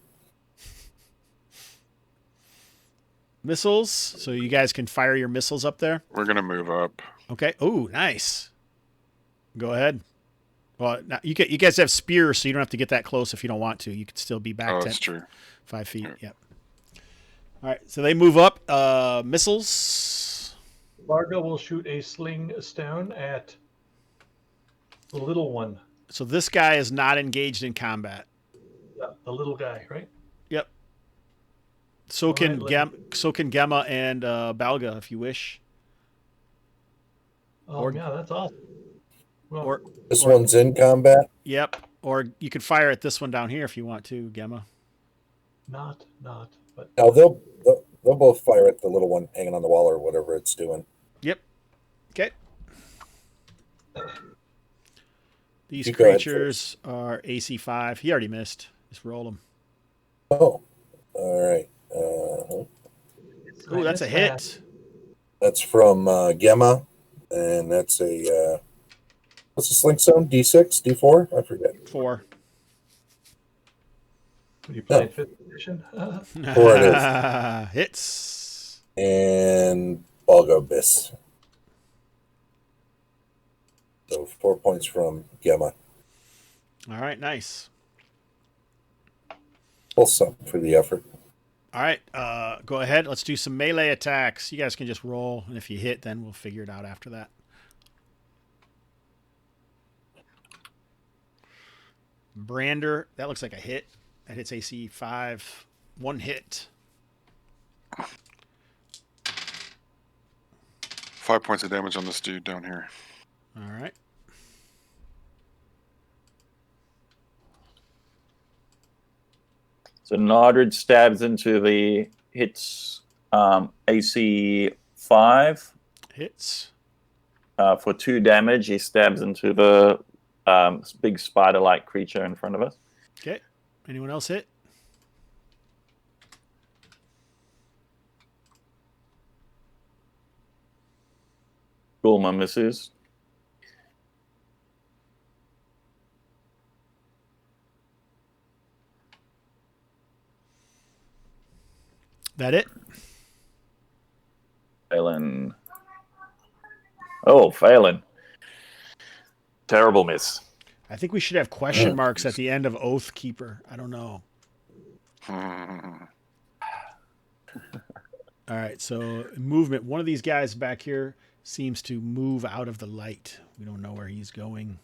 Missiles. So you guys can fire your missiles up there. We're gonna move up. Okay. Oh, nice. Go ahead. Well, now you guys have spears, so you don't have to get that close if you don't want to. You could still be back 10, that's true. 5 feet. Yeah. Yep. All right. So they move up. Missiles. Varga will shoot a sling stone at the little one. So this guy is not engaged in combat. Yeah, the little guy, right? Yep. So can right, Gemma and Balga if you wish. Oh, yeah, that's awesome. Well, Or This one's in combat. yep. Or you could fire at this one down here if you want to, Gemma. not, but Now they'll both fire at the little one hanging on the wall or whatever it's doing. Yep. Okay. These You go ahead creatures are AC 5. He already missed. Just roll them. Oh, all right. Oh, that's a hit. That's from Gemma, and that's a what's the sling stone? D6, D4? I forget. 4. Are you playing 5th edition? 4 it is. Hits. And Balgobis. So 4 points from Gemma. All right, nice. Full sum for the effort. All right, go ahead. Let's do some melee attacks. You guys can just roll, and if you hit, then we'll figure it out after that. Brander, that looks like a hit. That hits AC 5. 1 hit. 5 points of damage on this dude down here. All right. So Nardred stabs into the hits AC 5 Hits. for 2 damage. He stabs into the big spider-like creature in front of us. Okay. Anyone else hit? Gulma misses. That it? Phelan. Oh, Phelan. Terrible miss. I think we should have question marks at the end of Oath Keeper. I don't know. Hmm. All right, so movement. One of these guys back here seems to move out of the light. We don't know where he's going.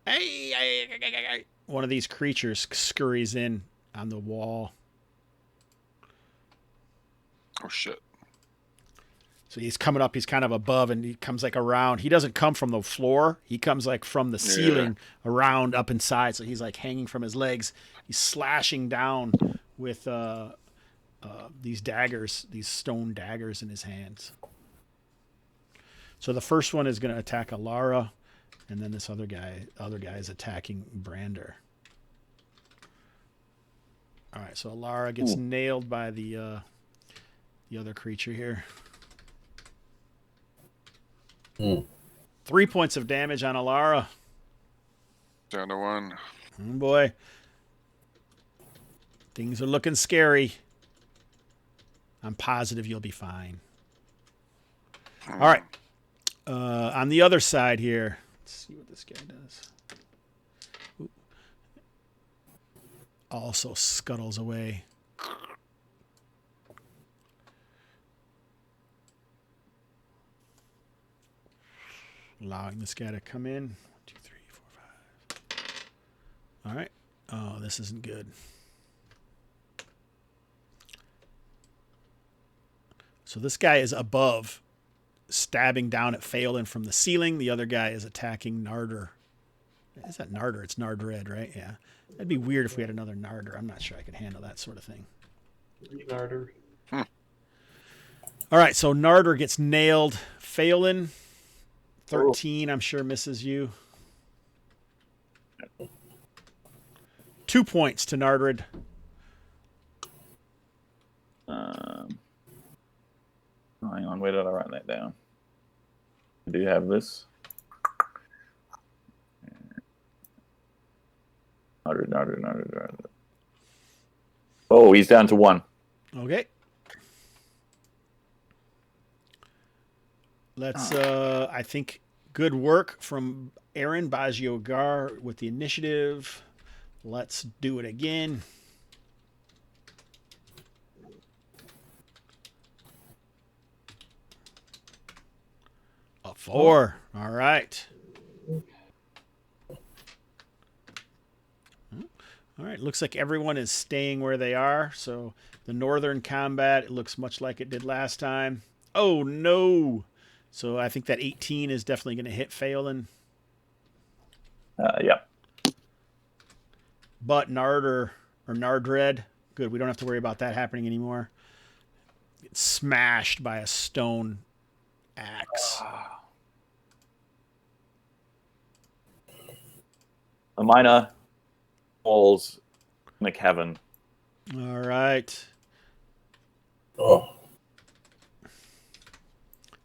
Hey. One of these creatures scurries in on the wall. Oh shit. So he's coming up, he's kind of above, and he comes like around. He doesn't come from the floor. He comes like from the ceiling around up inside. So he's like hanging from his legs. He's slashing down with these daggers, these stone daggers in his hands. So the first one is going to attack Alara, and then this other guy is attacking Brander. All right, so Alara gets nailed by the other creature here. 3 points of damage on Alara. Down to 1. Oh boy. Things are looking scary. I'm positive you'll be fine. All right. On the other side here, let's see what this guy does. Ooh. Also scuttles away. Allowing this guy to come in. 1, 2, 3, 4, 5. All right. Oh, this isn't good. So this guy is above, stabbing down at Phelan from the ceiling. The other guy is attacking Narder. Is that Narder? It's Nardred, right? Yeah. That'd be weird if we had another Narder. I'm not sure I could handle that sort of thing. Narder. All right, so Narder gets nailed. Phelan, 13, I'm sure misses you. 2 points to Nardred. Hang on, where did I write that down? Do you have this? 100. Oh, he's down to 1. Okay. Let's, I think, good work from Aaron Baggio Gar with the initiative. Let's do it again. A 4. All right. All right. Looks like everyone is staying where they are. So the northern combat, it looks much like it did last time. Oh, no. So I think that 18 is definitely going to hit Phelan. Yep. But Nardred, good. We don't have to worry about that happening anymore. It's smashed by a stone axe. A miner falls in a cavern. All right. Oh,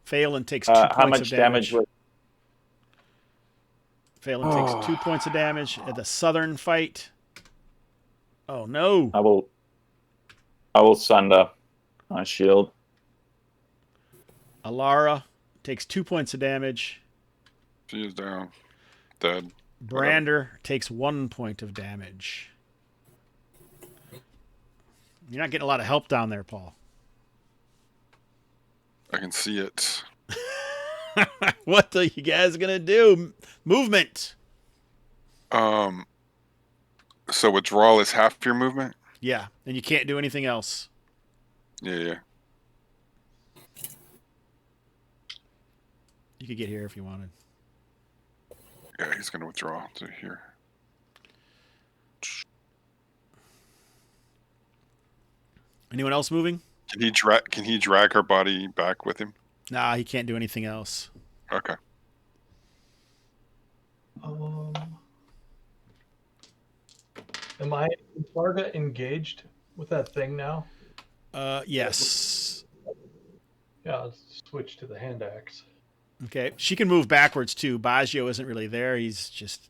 Phelan takes 2 How points much of damage. damage? Phelan takes 2 points of damage at the southern fight. Oh, no. I will sunder my shield. Alara takes 2 points of damage. She is down. Dead. Brander takes 1 point of damage. You're not getting a lot of help down there, Paul. I can see it. What are you guys going to do? Movement. So withdrawal is half your movement? Yeah, and you can't do anything else. Yeah. You could get here if you wanted. Yeah, he's going to withdraw to here. Anyone else moving? Can he drag her body back with him? Nah, he can't do anything else. Okay. Am I Varga engaged with that thing now? Yes. Yeah, let's switch to the hand axe. Okay. She can move backwards too. Baggio isn't really there. He's just.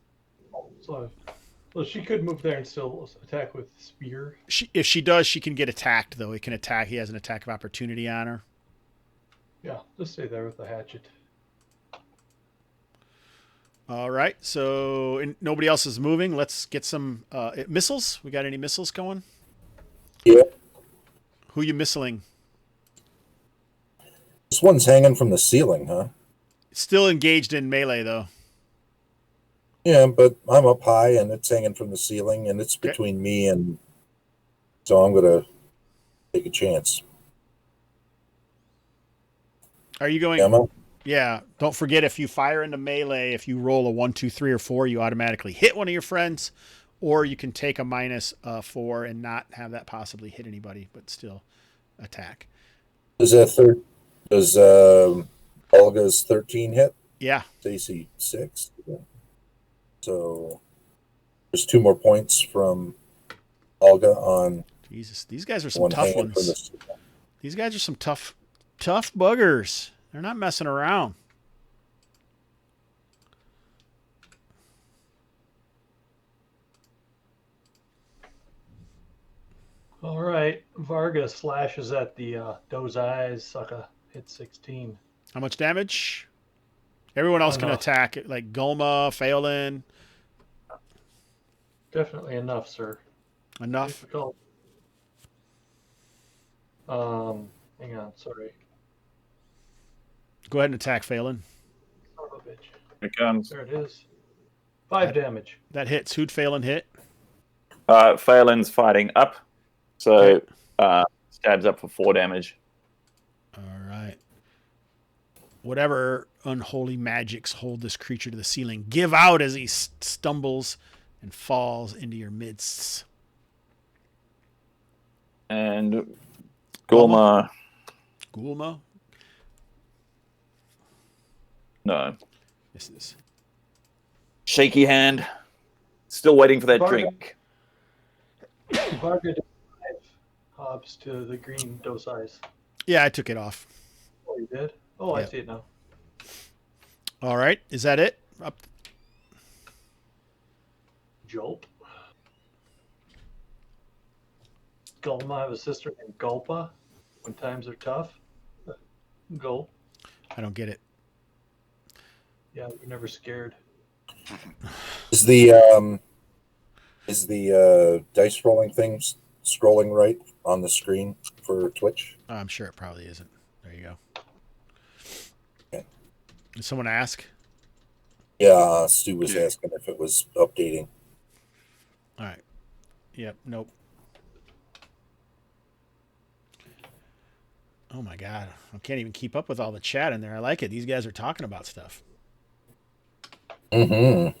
So she could move there and still attack with spear. If she does, she can get attacked though. He can attack. He has an attack of opportunity on her. Yeah, just stay there with the hatchet. All right. So nobody else is moving. Let's get some missiles. We got any missiles going? yeah. Who you missiling? This one's hanging from the ceiling, huh? Still engaged in melee though. Yeah, but I'm up high and it's hanging from the ceiling and it's between me and... So I'm going to take a chance. Are you going? Am I? Yeah. Don't forget, if you fire into melee, if you roll a 1, 2, 3, or 4, you automatically hit one of your friends, or you can take a -4 and not have that possibly hit anybody, but still attack. Does Olga Olga's 13 hit. Yeah. AC 6. So there's 2 more points from Olga on Jesus, these guys are some one tough hand for ones. this. These guys are some tough buggers. They're not messing around. All right. Vargas slashes at the doe's eyes. Sucka hit 16. How much damage? Everyone else can Enough. attack it, like Gulma, Phelan. Definitely enough, sir. Enough. Difficult. Hang on. Sorry. Go ahead and attack Phelan. Son of a bitch. Here it comes. There it is. 5 damage. That hits. Who'd Phelan hit? Phelan's fighting up, so stabs up for 4 damage. All right. Whatever unholy magics hold this creature to the ceiling, give out as he stumbles and falls into your midst. And Gulma, Gulma? no. This is. Shaky hand. Still waiting for that Varga. drink. Varga did 5 Hobbs to the green doe's eyes. Yeah, I took it off. Oh, you did? Oh, I Yep. see it now. All right. Is that it? Up. Jolt. Gulma have a sister named Gulpa. When times are tough. Gulp. I don't get it. Yeah, we're never scared. Is the dice rolling things scrolling right on the screen for Twitch? I'm sure it probably isn't. There you go. Okay. Did someone ask? Yeah, Stu was Yeah. asking if it was updating. All right. Yep. Nope. Oh my God. I can't even keep up with all the chat in there. I like it. These guys are talking about stuff. Mm-hmm.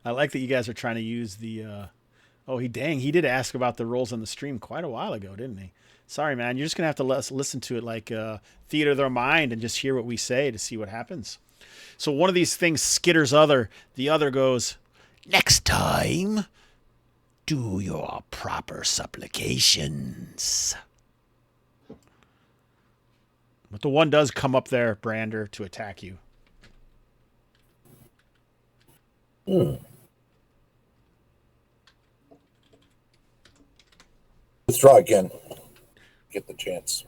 I like that you guys are trying to use the. He did ask about the rolls on the stream quite a while ago, didn't he? Sorry, man. You're just gonna have to listen to it like theater of their mind and just hear what we say to see what happens. So one of these things skitters the other goes, "Next time, do your proper supplications." But the one does come up there, Brander, to attack you. Withdraw again. Get the chance.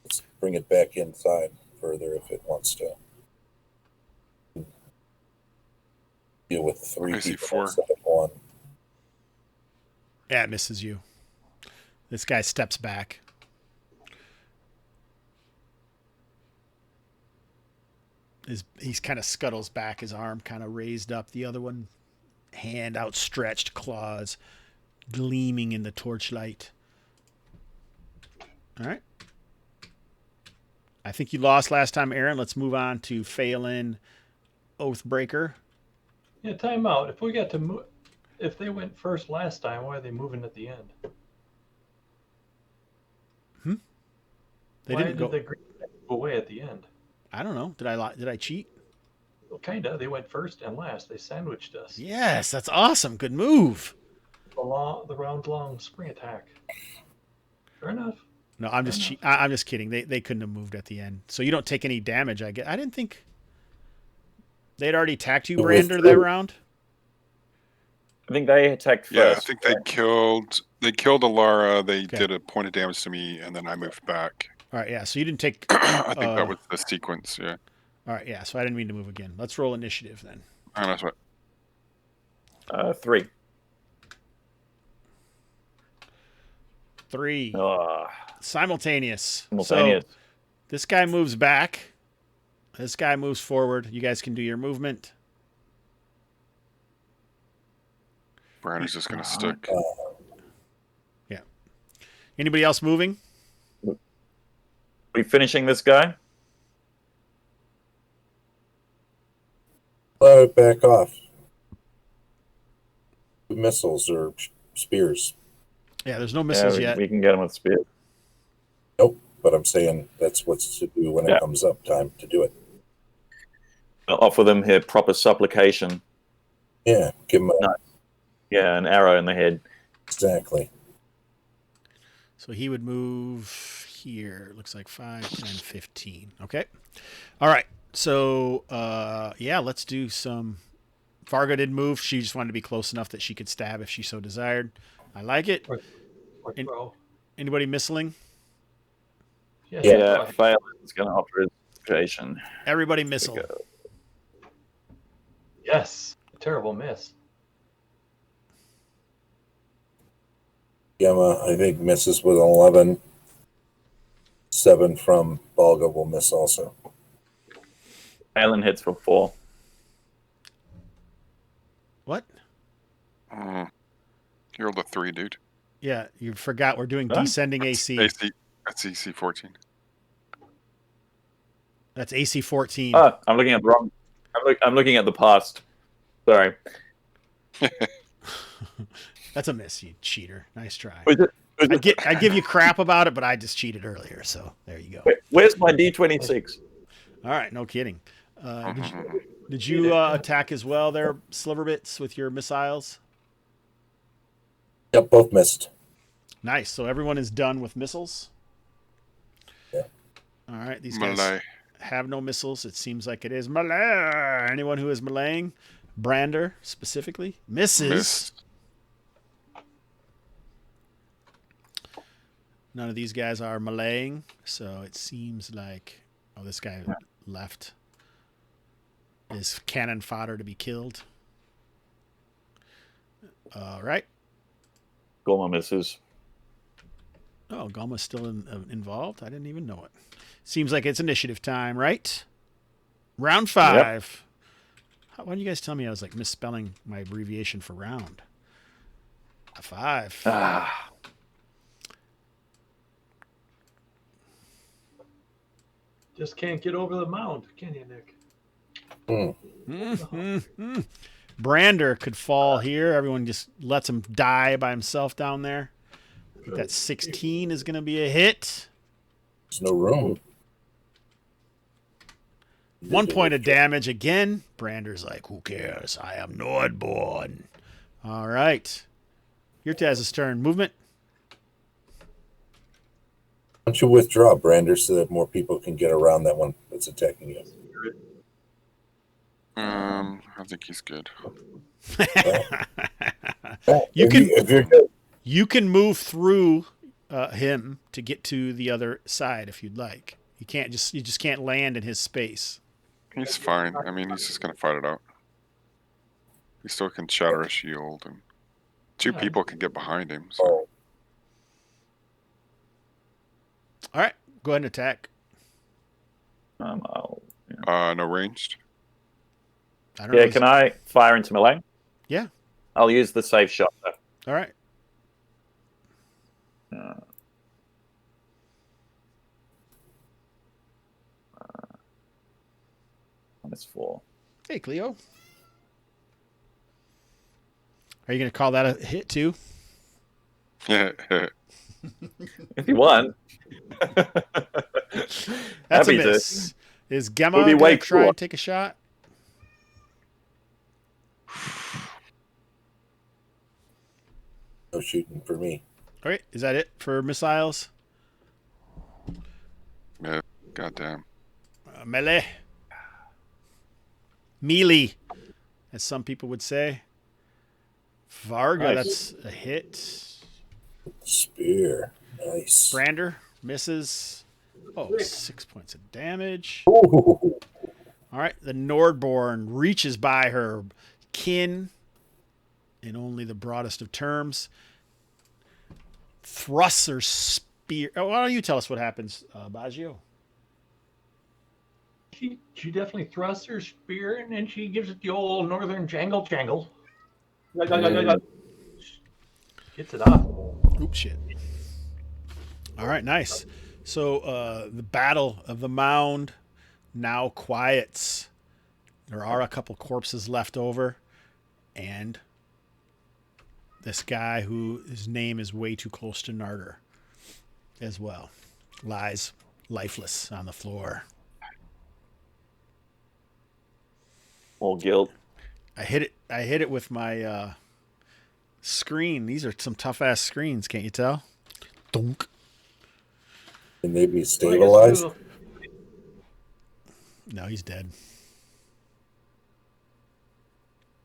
Let's bring it back inside further if it wants to. Deal with 3 I see people 4. instead of 1. Yeah, it misses you. This guy steps back. He's kind of scuttles back, his arm kind of raised up. The other one, hand outstretched, claws gleaming in the torchlight. All right. I think you lost last time, Aaron. Let's move on to Phelan, Oathbreaker. Yeah, time out. If we got to move, if they went first last time, why are they moving at the end? They Why didn't did go. the green move away at the end? I don't know. Did I cheat? Well, kinda. They went first and last. They sandwiched us. Yes, that's awesome. Good move. The round-long spring attack. Fair enough. No, I'm just kidding. They couldn't have moved at the end, so you don't take any damage. I didn't think they'd already attacked you, Brander, that round. I think they attacked first. Yeah, I think they killed Alara. They did a point of damage to me, and then I moved back. All right, yeah. So you didn't take. I think that was the sequence. Yeah. All right, yeah. So I didn't mean to move again. Let's roll initiative then. Oh, that's what. 3. 3 Oh, simultaneous. simultaneous. So this guy moves back. This guy moves forward. You guys can do your movement. Brandon's just gonna stick. Yeah. Anybody else moving? We finishing this guy? Back off. Missiles or spears. Yeah, there's no missiles yet. We can get him with spears. Nope. But I'm saying that's what's to do when it comes up time to do it. I'll offer them here proper supplication. Yeah, give them an arrow in the head. Exactly. So he would move here. Looks like 5, 10, 15. Okay. All right. So, let's do some... Varga didn't move. She just wanted to be close enough that she could stab if she so desired. I like it. Or throw. Anybody missling? Yes, Yeah, Phelan's going to offer his supplication. Everybody missile. Yes. Terrible miss. Gemma, I think, misses with an 11. 7 from Balga will miss also. Phelan hits for 4. What? You rolled a 3, dude. Yeah, you forgot we're doing descending AC. That's AC 14. That's AC 14. I'm looking at the wrong. I'm looking at the past. Sorry. That's a miss, you cheater. Nice try. I I give you crap about it, but I just cheated earlier, so there you go. Where's my D26? All right, no kidding. Did you attack as well there, Sliverbits, with your missiles? Yep, both missed. Nice. So everyone is done with missiles? Yeah. All right, these guys Malay. have no missiles. It seems like it is Malay. Anyone who is Malaying? Brander, specifically? Misses. Missed. None of these guys are Malaying, so it seems like... Oh, this guy left. Is cannon fodder to be killed. All right. Gorma misses. Oh, Galma's still involved? I didn't even know it. Seems like it's initiative time, right? Round 5. Yep. Why didn't you guys tell me I was like misspelling my abbreviation for round? A 5. Just can't get over the mound, can you, Nick? Brander could fall here. Everyone just lets him die by himself down there. I think that 16 is going to be a hit. There's no room. 1 point of damage again. Brander's like, who cares? I am Nordborn. All right. Your Taz's turn. Movement. Why don't you withdraw, Brander, so that more people can get around that one that's attacking you? I think he's good. You can move through him to get to the other side if you'd like. You just can't land in his space. He's fine. I mean, he's just gonna fight it out. He still can shatter a shield, and 2 people can get behind him. So. All right, go ahead and attack. No ranged. I don't know. Can I fire into melee? Yeah. I'll use the safe shot, though. All right. Minus 4. Hey, Cleo. Are you going to call that a hit, too? If you want. That's a miss. Is Gemma going to try and take a shot? No shooting for me. All right. Is that it for missiles? Yeah, goddamn. Melee. Melee, as some people would say. Varga, Nice. that's a hit. Spear. Nice. Brander misses. Oh, 6 points of damage. Ooh. All right. The Nordborn reaches by her kin in only the broadest of terms. Thrusts her spear. Oh, why don't you tell us what happens, Baggio? She definitely thrusts her spear and then she gives it the old northern jangle. Gets it off. Oops, shit. All right, nice. So the battle of the mound now quiets. There are a couple corpses left over, and this guy whose name is way too close to Narder as well. Lies lifeless on the floor. All guilt. I hit it with my screen. These are some tough ass screens, can't you tell? Dunk. Can they be stabilized? No, he's dead.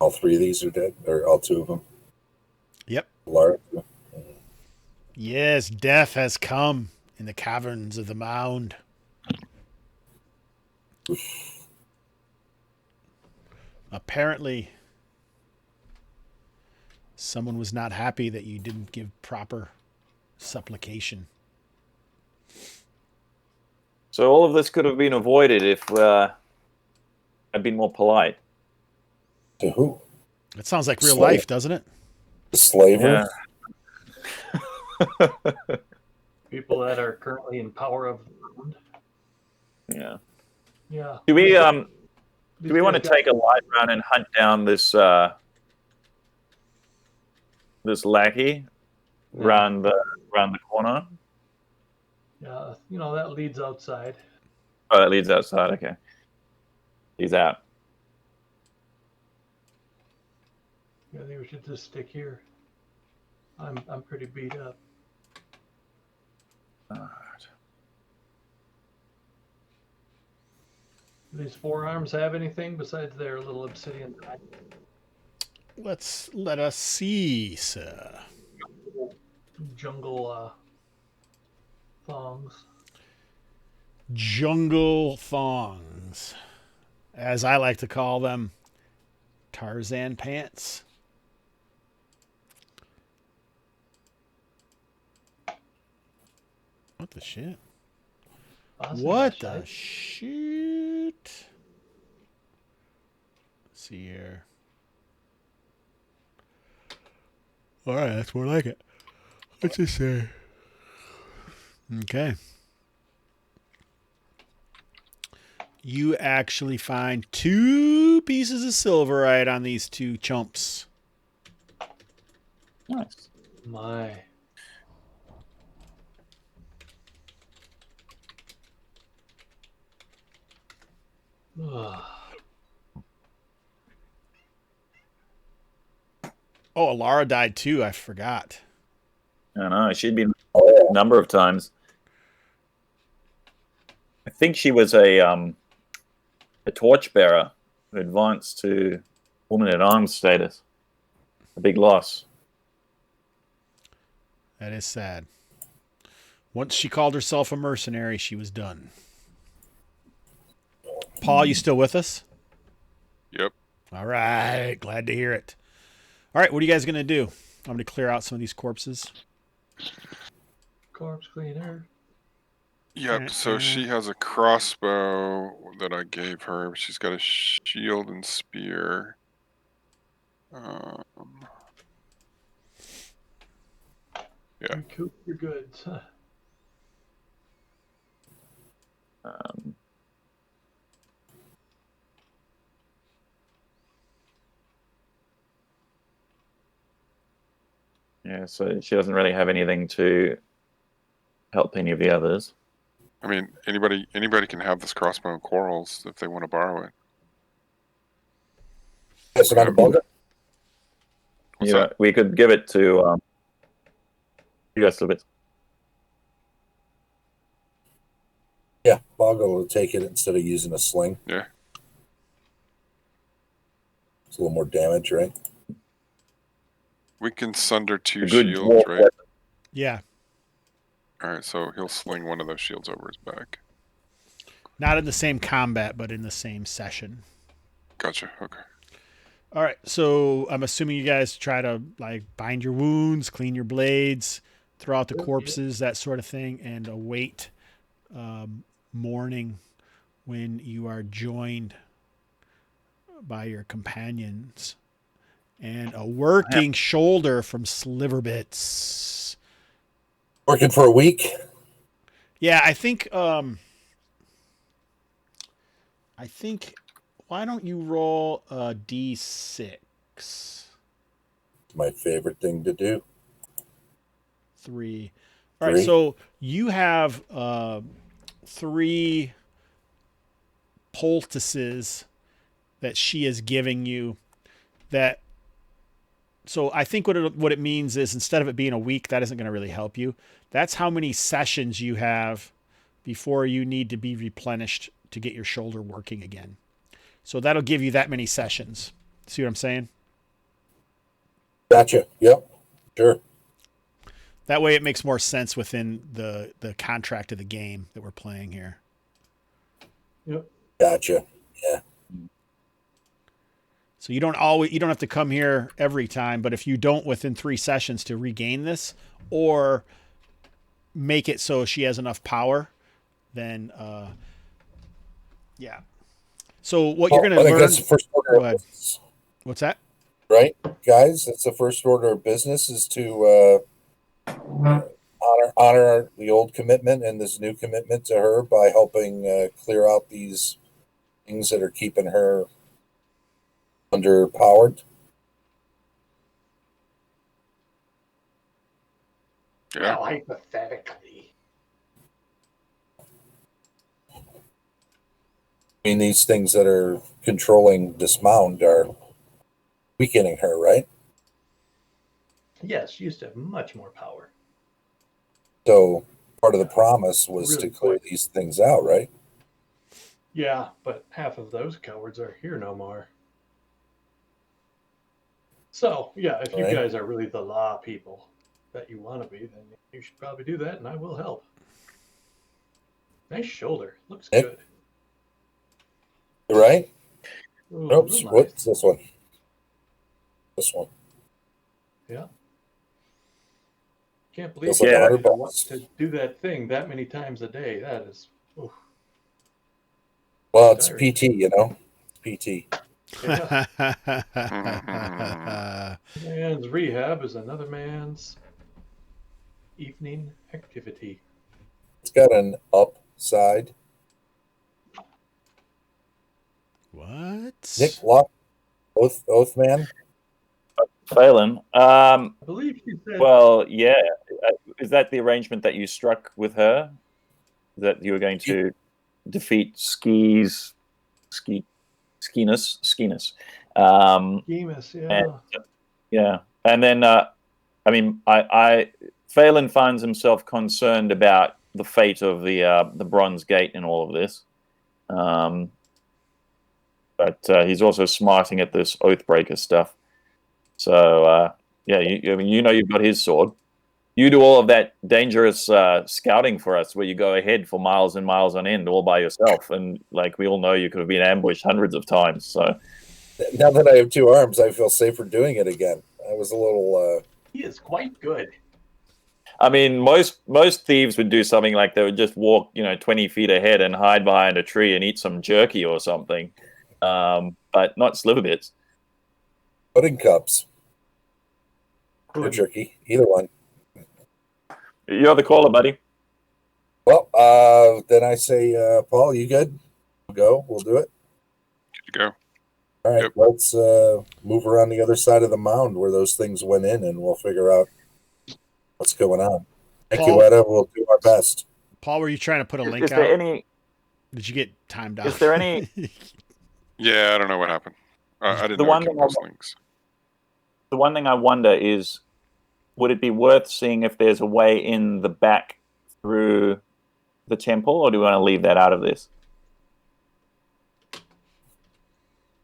All three of these are dead, or all two of them? Yep. Lara? Yes, death has come in the caverns of the Mound. Apparently, someone was not happy that you didn't give proper supplication. So all of this could have been avoided if I'd been more polite. To who? It sounds like real Slave. life, doesn't it? The slaver? Yeah. People that are currently in power of the Mound. Yeah. Yeah. Do we These do we want to guys take a light run and hunt down this this lackey round the corner? Yeah, that leads outside. Oh, that leads outside. Okay, he's out. Yeah, I think we should just stick here. I'm pretty beat up. Alright. Do these forearms have anything besides their little obsidian eye? Let us see, sir. Jungle thongs. Jungle thongs, as I like to call them, Tarzan pants. What the shit? What the shit? Let's see here. All right, that's more like it. Let's just say. Okay. You actually find 2 pieces of silverite on these 2 chumps. Nice. My. Ugh. Oh, Alara died too. I forgot. I know. She'd been a number of times. I think she was a torchbearer who advanced to woman at arms status. A big loss. That is sad. Once she called herself a mercenary, she was done. Paul, you still with us? Yep. All right. Glad to hear it. All right. What are you guys going to do? I'm going to clear out some of these corpses. Corpse cleaner. Yep. So she has a crossbow that I gave her. She's got a shield and spear. Yeah. Recoup your goods. Huh. Yeah, so she doesn't really have anything to help any of the others. I mean, anybody can have this crossbow and quarrels if they want to borrow it. That's not a bug. What's Yeah, that? we could give it to you guys a bit. Yeah, Boggle will take it instead of using a sling. Yeah. It's a little more damage, right? We can sunder 2 A good shields, dwarf right? weapon. Yeah. All right, so he'll sling one of those shields over his back. Not in the same combat, but in the same session. Gotcha. Okay. All right. So I'm assuming you guys try to bind your wounds, clean your blades, throw out the corpses, that sort of thing, and await morning when you are joined by your companions and a working shoulder from Sliverbits. Working for a week. Yeah, I think why don't you roll a d6? My favorite thing to do. 3. All right, so you have 3 poultices that she is giving you. That. So I think what it means is, instead of it being a week, that isn't going to really help you. That's how many sessions you have before you need to be replenished to get your shoulder working again. So that'll give you that many sessions. See what I'm saying? Gotcha. Yep. Sure. That way it makes more sense within the contract of the game that we're playing here. Yep. Gotcha. Yeah. So you don't have to come here every time, but if you don't within 3 sessions to regain this, or make it so she has enough power, then yeah. So what you're going to learn. That's the first order of business. What's that? Right, guys? That's the first order of business, is to honor the old commitment and this new commitment to her by helping clear out these things that are keeping her underpowered. Yeah. Well, hypothetically. I mean, these things that are controlling this mound are weakening her, right? Yes, she used to have much more power. So part of the promise was Really to clear these things out, right? Yeah, but half of those cowards are here no more. So, yeah, if you Right. guys are really the law people that you want to be, then you should probably do that, and I will help. Nice shoulder. Looks Nick? good. Right? Ooh, Oops. real nice. What's this one? This one. Yeah. Can't believe Feels like you $100. want to do that thing that many times a day. That is, oof. Well, it's Tiring. PT, you know? PT. Yeah. Man's rehab is another man's evening activity. It's got an upside. What? Nick, lock. Oath man. Phelan. I believe she said. Well, yeah. Is that the arrangement that you struck with her? That you were going to defeat Skeeus? Gemus, yeah. And, yeah. And then, I mean, Phelan finds himself concerned about the fate of the Bronze Gate in all of this. But he's also smarting at this Oathbreaker stuff. So, yeah, you know you've got his sword. You do all of that dangerous scouting for us, where you go ahead for miles and miles on end all by yourself. And, like, we all know you could have been ambushed hundreds of times. So Now that I have 2 arms, I feel safer doing it again. I was a little... He is quite good. I mean, most thieves would do something like they would just walk, 20 feet ahead and hide behind a tree and eat some jerky or something. But not Sliverbits. pudding cups. Or jerky. Either one. You're the caller, buddy. Well, then I say, Paul, you good? Go. We'll do it. Good to go. All right. Yep. Let's move around the other side of the mound where those things went in, and we'll figure out what's going on. Thank Paul? you, Etta. We'll do our best. Paul, were you trying to put a link Is out? there any? Did you get timed out? Is there any? Yeah, I don't know what happened. I didn't The know one it thing those links. The one thing I wonder is, would it be worth seeing if there's a way in the back through the temple, or do we want to leave that out of this?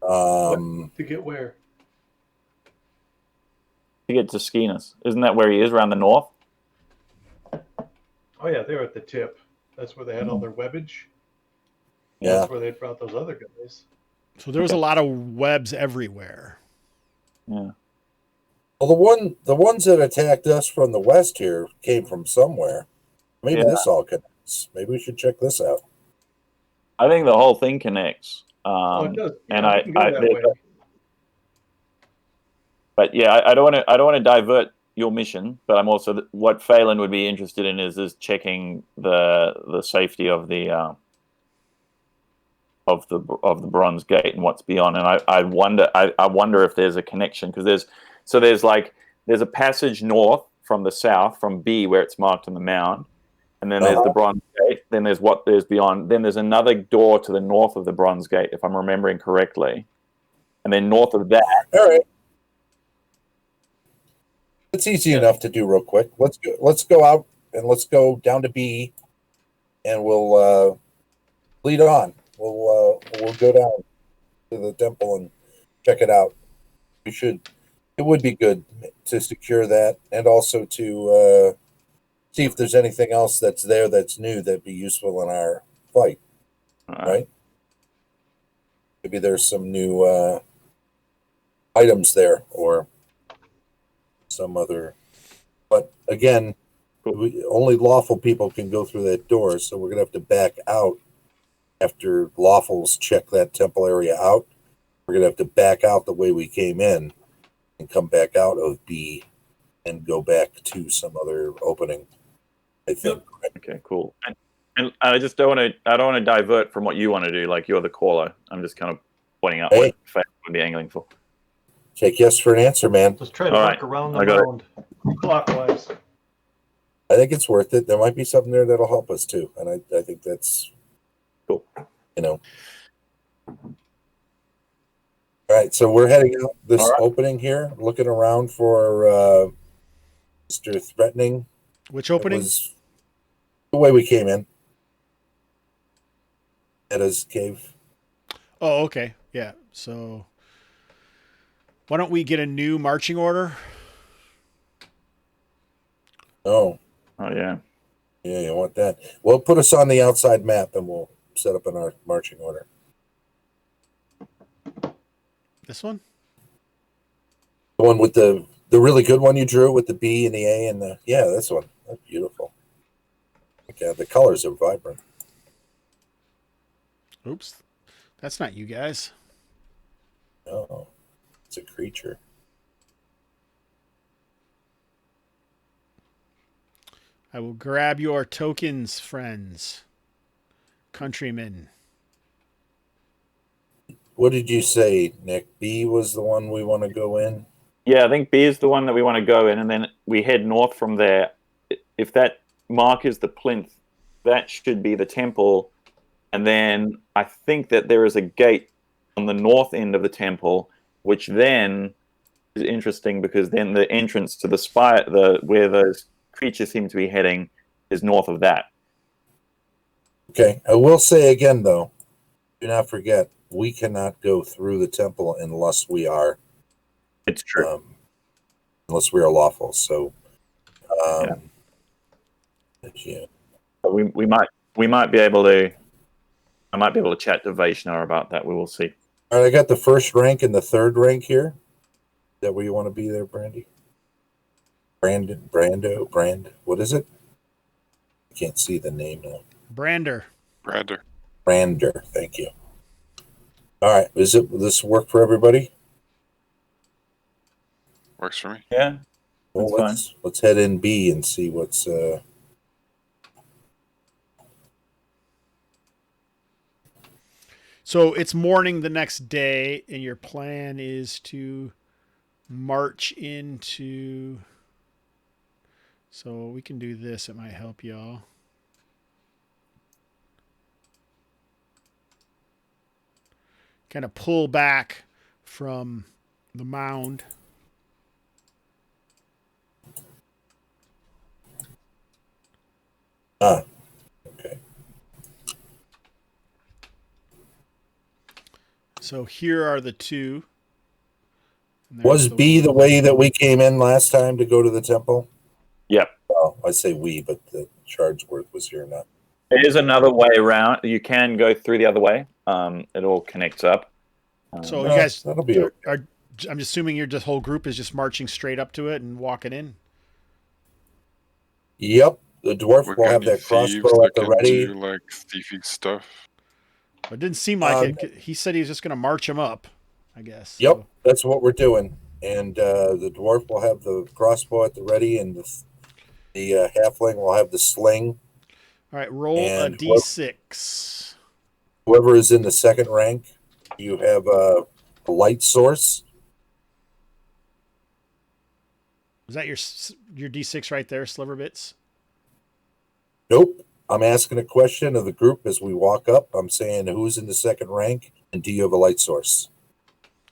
To get where? To get to Skeeus. Isn't that where he is, around the north? Oh, yeah, they're at the tip. That's where they had all their webbage. Yeah. That's where they brought those other guys. So there was a lot of webs everywhere. Yeah. Well, the ones that attacked us from the west here came from somewhere. Maybe this all connects. Maybe we should check this out. I think the whole thing connects. It does. Yeah, And we can go that way. But yeah, I don't want to divert your mission. But I'm also what Phelan would be interested in is checking the safety of the of the Bronze Gate and what's beyond. And I wonder if there's a connection, because there's a passage north from the south from B where it's marked on the mound, and then there's the Bronze Gate. Then there's what there's beyond. Then there's another door to the north of the Bronze Gate, if I'm remembering correctly. And then north of that. All right. It's easy enough to do real quick. Let's go out and let's go down to B, and we'll lead on. We'll go down to the temple and check it out. It would be good to secure that, and also to see if there's anything else that's there that's new that'd be useful in our fight. Right? Maybe there's some new items there, or some other. But again, only lawful people can go through that door, so we're gonna have to back out after lawfuls check that temple area out. We're gonna have to back out the way we came in and come back out of B and go back to some other opening, I think. Okay, cool. And I just don't want to divert from what you want to do. Like, you're the caller. I'm just kind of pointing out what Faye would be angling for. Take yes for an answer, man. Just try to walk around the mound clockwise. I think it's worth it. There might be something there that'll help us too, and I think that's cool. All right, so we're heading out this opening here, looking around for Mr. Threatening. Which opening? Was the way we came in. Etta's cave. Oh, okay. Yeah. So why don't we get a new marching order? Oh, yeah. Yeah, you want that. Well, put us on the outside map and we'll set up in our marching order. This one? The one with the really good one you drew with the B and the A and the... Yeah, this one. That's beautiful. Okay, the colors are vibrant. Oops. That's not you guys. Oh, it's a creature. I will grab your tokens, friends. Countrymen. What did you say, Nick? B was the one we want to go in? Yeah, I think B is the one that we want to go in, and then we head north from there. If that mark is the plinth, that should be the temple. And then I think that there is a gate on the north end of the temple, which then is interesting because then the entrance to the spire, where those creatures seem to be heading, is north of that. Okay, I will say again, though, do not forget, we cannot go through the temple unless we are... It's true. Unless we are lawful, so... yeah. But we might be able to... I might be able to chat to Vaishnar about that. We will see. All right, I got the first rank and the third rank here. Is that where you want to be there, Brandy? Brand. What is it? I can't see the name now. Brander. Thank you. All right, will this work for everybody? Works for me. Yeah, well, fine. Let's head in B and see what's... So it's morning the next day, and your plan is to march into... So we can do this. It might help y'all. Kind of pull back from the mound. Okay. So here are the two. Was B the way that we came in last time to go to the temple? Yep. Well, I say we, but the Chardsworth was here not. There is another way around. You can go through the other way. It all connects up. So you guys that'll be okay. I'm assuming your whole group is just marching straight up to it and walking in. Yep. The dwarf will have that crossbow at the ready. Like thiefy stuff. It didn't seem like it. He said he was just going to march him up, I guess. Yep, so. That's what we're doing. And the dwarf will have the crossbow at the ready, and the halfling will have the sling. All right, roll a d6. Whoever is in the second rank, you have a light source. Is that your D6 right there, Sliverbits? Nope. I'm asking a question of the group as we walk up. I'm saying who's in the second rank, and do you have a light source?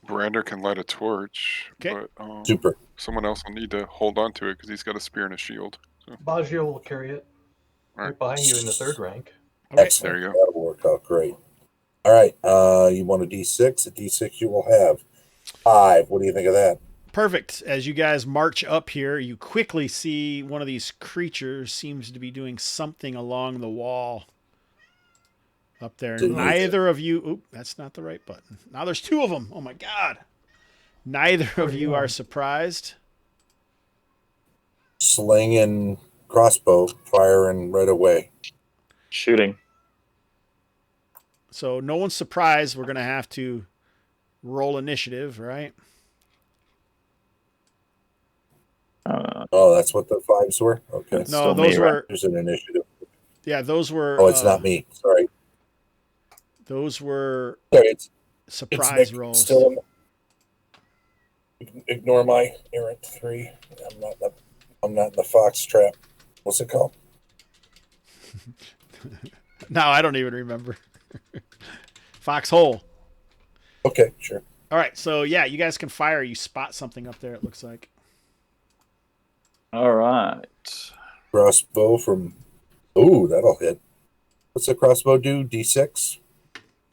Brander can light a torch, Okay. but Super. someone else will need to hold on to it because he's got a spear and a shield. So, Baggio will carry it. All right. Right behind you in the third rank. Okay. Excellent. There you go. That'll work out great. All right. You want a D6? A D6 you will have 5. What do you think of that? Perfect. As you guys march up here, you quickly see one of these creatures seems to be doing something along the wall up there. Didn't Neither of you... Oop, that's not the right button. Now there's 2 of them. Oh, my God. Neither of you are surprised. Sling and crossbow, firing right away. Shooting. So no one's surprised. We're going to have to roll initiative, right? Oh, that's what the 5s were? Okay. It's No, still those me, right? were... There's an initiative. Yeah, those were... Oh, it's not me. Sorry. Those were Sorry, it's surprise Nick. rolls. Still ignore my errant 3. I'm not in the fox trap. What's it called? No, I don't even remember. Foxhole. Okay, sure. All right, so yeah, you guys can fire. You spot something up there, it looks like. All right. Crossbow from... Ooh, that'll hit. What's the crossbow do? D6?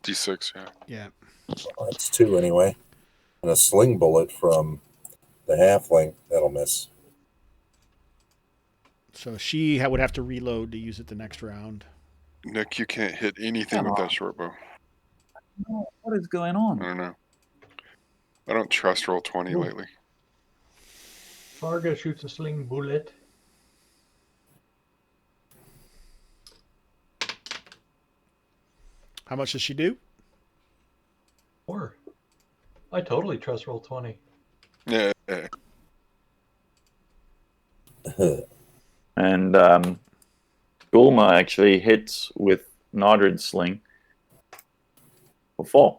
D6, yeah. Yeah. Well, that's 2 anyway. And a sling bullet from the halfling. That'll miss. So she would have to reload to use it the next round. Nick, you can't hit anything with that short bow. What is going on? I don't know. I don't trust roll 20 Ooh. lately. Farga shoots a sling bullet. How much does she do? 4. I totally trust roll 20. Yeah. And Gulma actually hits with Nardrid's sling for 4.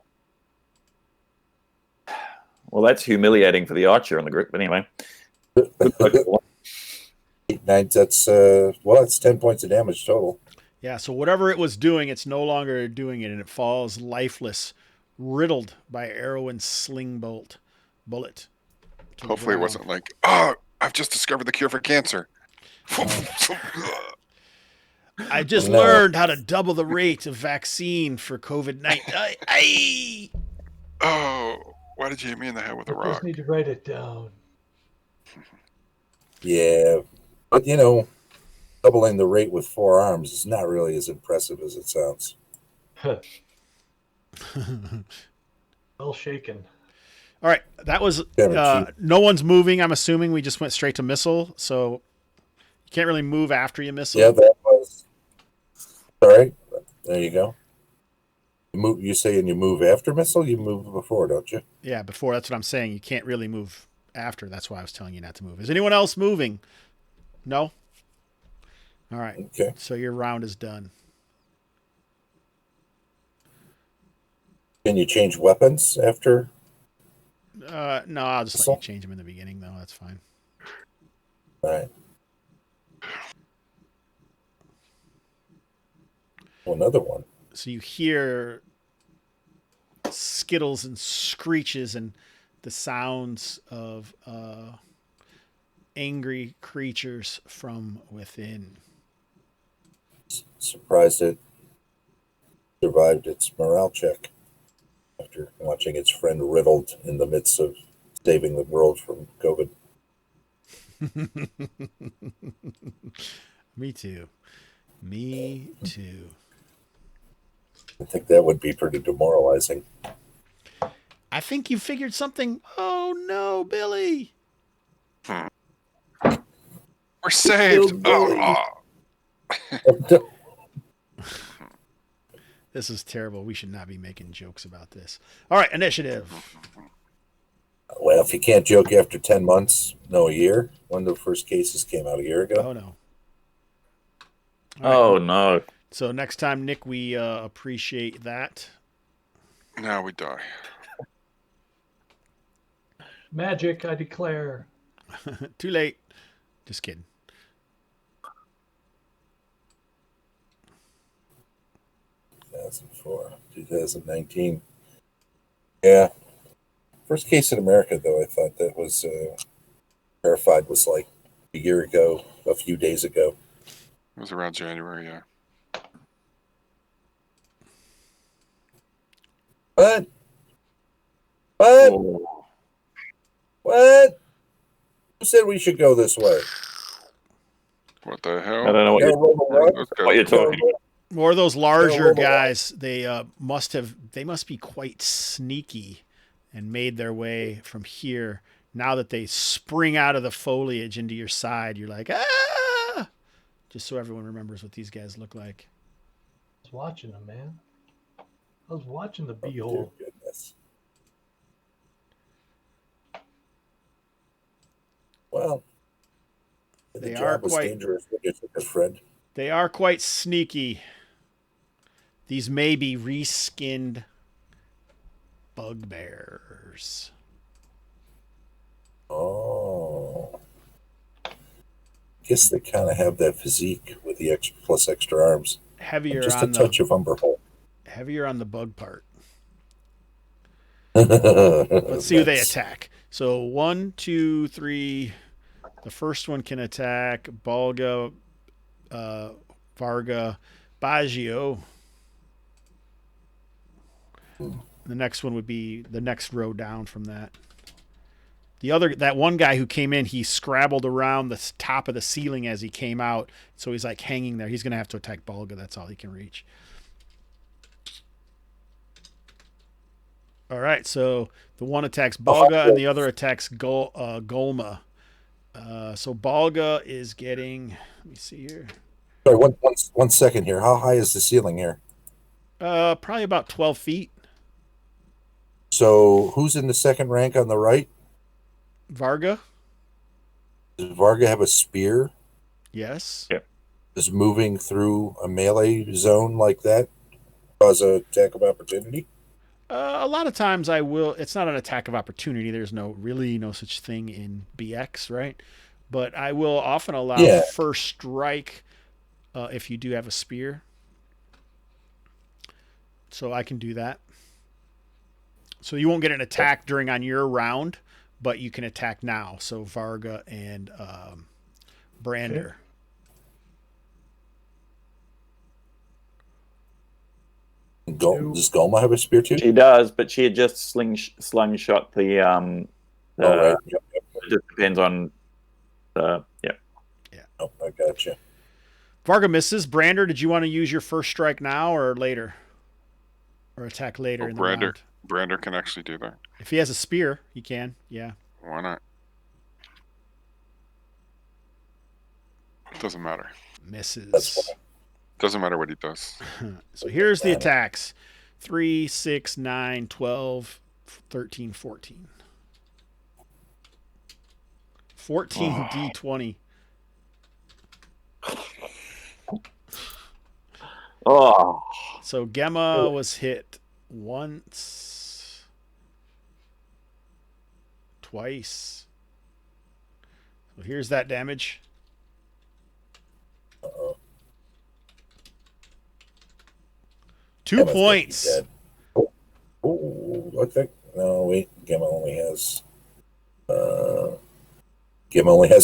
Well, that's humiliating for the archer in the group. But anyway, good luck, everyone. 8, 9, that's 10 points of damage total. Yeah, so whatever it was doing, it's no longer doing it, and it falls lifeless, riddled by arrow and sling bullet. To the Hopefully it ground. wasn't like, oh, I've just discovered the cure for cancer. I just No. learned how to double the rate of vaccine for COVID-19. Oh, why did you hit me in the head with a I rock? just need to write it down. Yeah. But, doubling the rate with 4 arms is not really as impressive as it sounds. Well shaken. All right, that was no one's moving. I'm assuming we just went straight to missile, so you can't really move after you missile. Yeah, that was... All right. There you go. You say and you move after missile? You move before, don't you? Yeah, before, that's what I'm saying. You can't really move after. That's why I was telling you not to move. Is anyone else moving? No? All right. Okay. So your round is done. Can you change weapons after? No, I'll just let you change them in the beginning, though. That's fine. All right. Oh, another one. So you hear skittles and screeches and the sounds of angry creatures from within. Surprised it survived its morale check after watching its friend riddled in the midst of saving the world from COVID. Me too. Me too. I think that would be pretty demoralizing. I think you figured something. Oh no, Billy. We're saved. Oh. This is terrible. We should not be making jokes about this. All right, initiative. Well, if you can't joke after 10 months, no, a year. When the first cases came out a year ago. Oh no. Oh, no. So next time, Nick, we appreciate that. Now we die. Magic, I declare. Too late. Just kidding. ...2004, 2019. Yeah. First case in America, though, I thought that was verified was like a year ago, a few days ago. It was around January, yeah. What? Oh. What? Who said we should go this way? What the hell? I don't know what Gotta you're, roll the what? Let's go. what you're talking about. More of those larger roll guys, they must be quite sneaky and made their way from here. Now that they spring out of the foliage into your side, you're like, ah! Just so everyone remembers what these guys look like. I was watching them, man. I was watching the Oh, beehole. dear goodness. Well, the They job are was quite- dangerous when you took a friend. They are quite sneaky. These may be reskinned bugbears. Oh. Guess they kind of have that physique with the extra arms. Heavier Just a on touch of umberhole. the bug part. Let's see who they attack. So 1, 2, 3. The first one can attack Balga, Varga, Baggio. The next one would be the next row down from that. That one guy who came in, he scrabbled around the top of the ceiling as he came out. So he's like hanging there. He's going to have to attack Balga. That's all he can reach. All right. So the one attacks Balga and the other attacks Golma. So Balga is getting, let me see here. Sorry, one second here. How high is the ceiling here? Probably about 12 feet. So who's in the second rank on the right? Varga? Does Varga have a spear? Yes. Yeah. Is moving through a melee zone like that cause an attack of opportunity? A lot of times I will. It's not an attack of opportunity. There's no such thing in BX, right? But I will often allow first strike if you do have a spear. So I can do that. So you won't get an attack on your round, but you can attack now. So Varga and Brander. Does Golma have a spear too? She does, but she had just slingshot the. Oh, right. Yep. It just depends on the. Yeah. Oh, I gotcha. Varga misses. Brander, did you want to use your first strike now or later? Or attack later in the round? Brander can actually do that. If he has a spear, he can. Yeah. Why not? It doesn't matter. Misses. That's fine. Doesn't matter what he does. So here's the attacks. 3, 6, 9, 12, 13, 14. 14 D20. Oh. So Gemma was hit once. Twice. So here's that damage. Uh-oh. 2 points. Oh, I think no. Wait, Gemma only has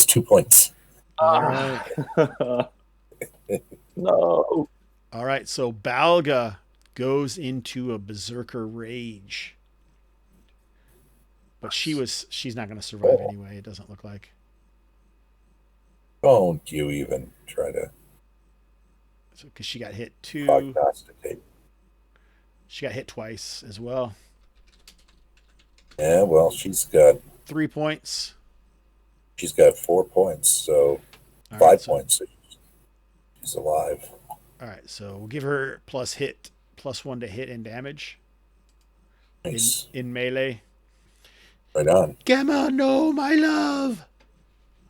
2 points. All right. No. All right. So Balga goes into a berserker rage, but she's not going to survive anyway. It doesn't look like. Don't you even try to So because she got hit 2. prognosticate. She got hit twice as well. Yeah, well, she's got 3 points. 4 points, so All 5 right, so- points. She's alive. All right, so we'll give her +1 to hit and damage Nice. in melee. Right on. Gemma, no, my love.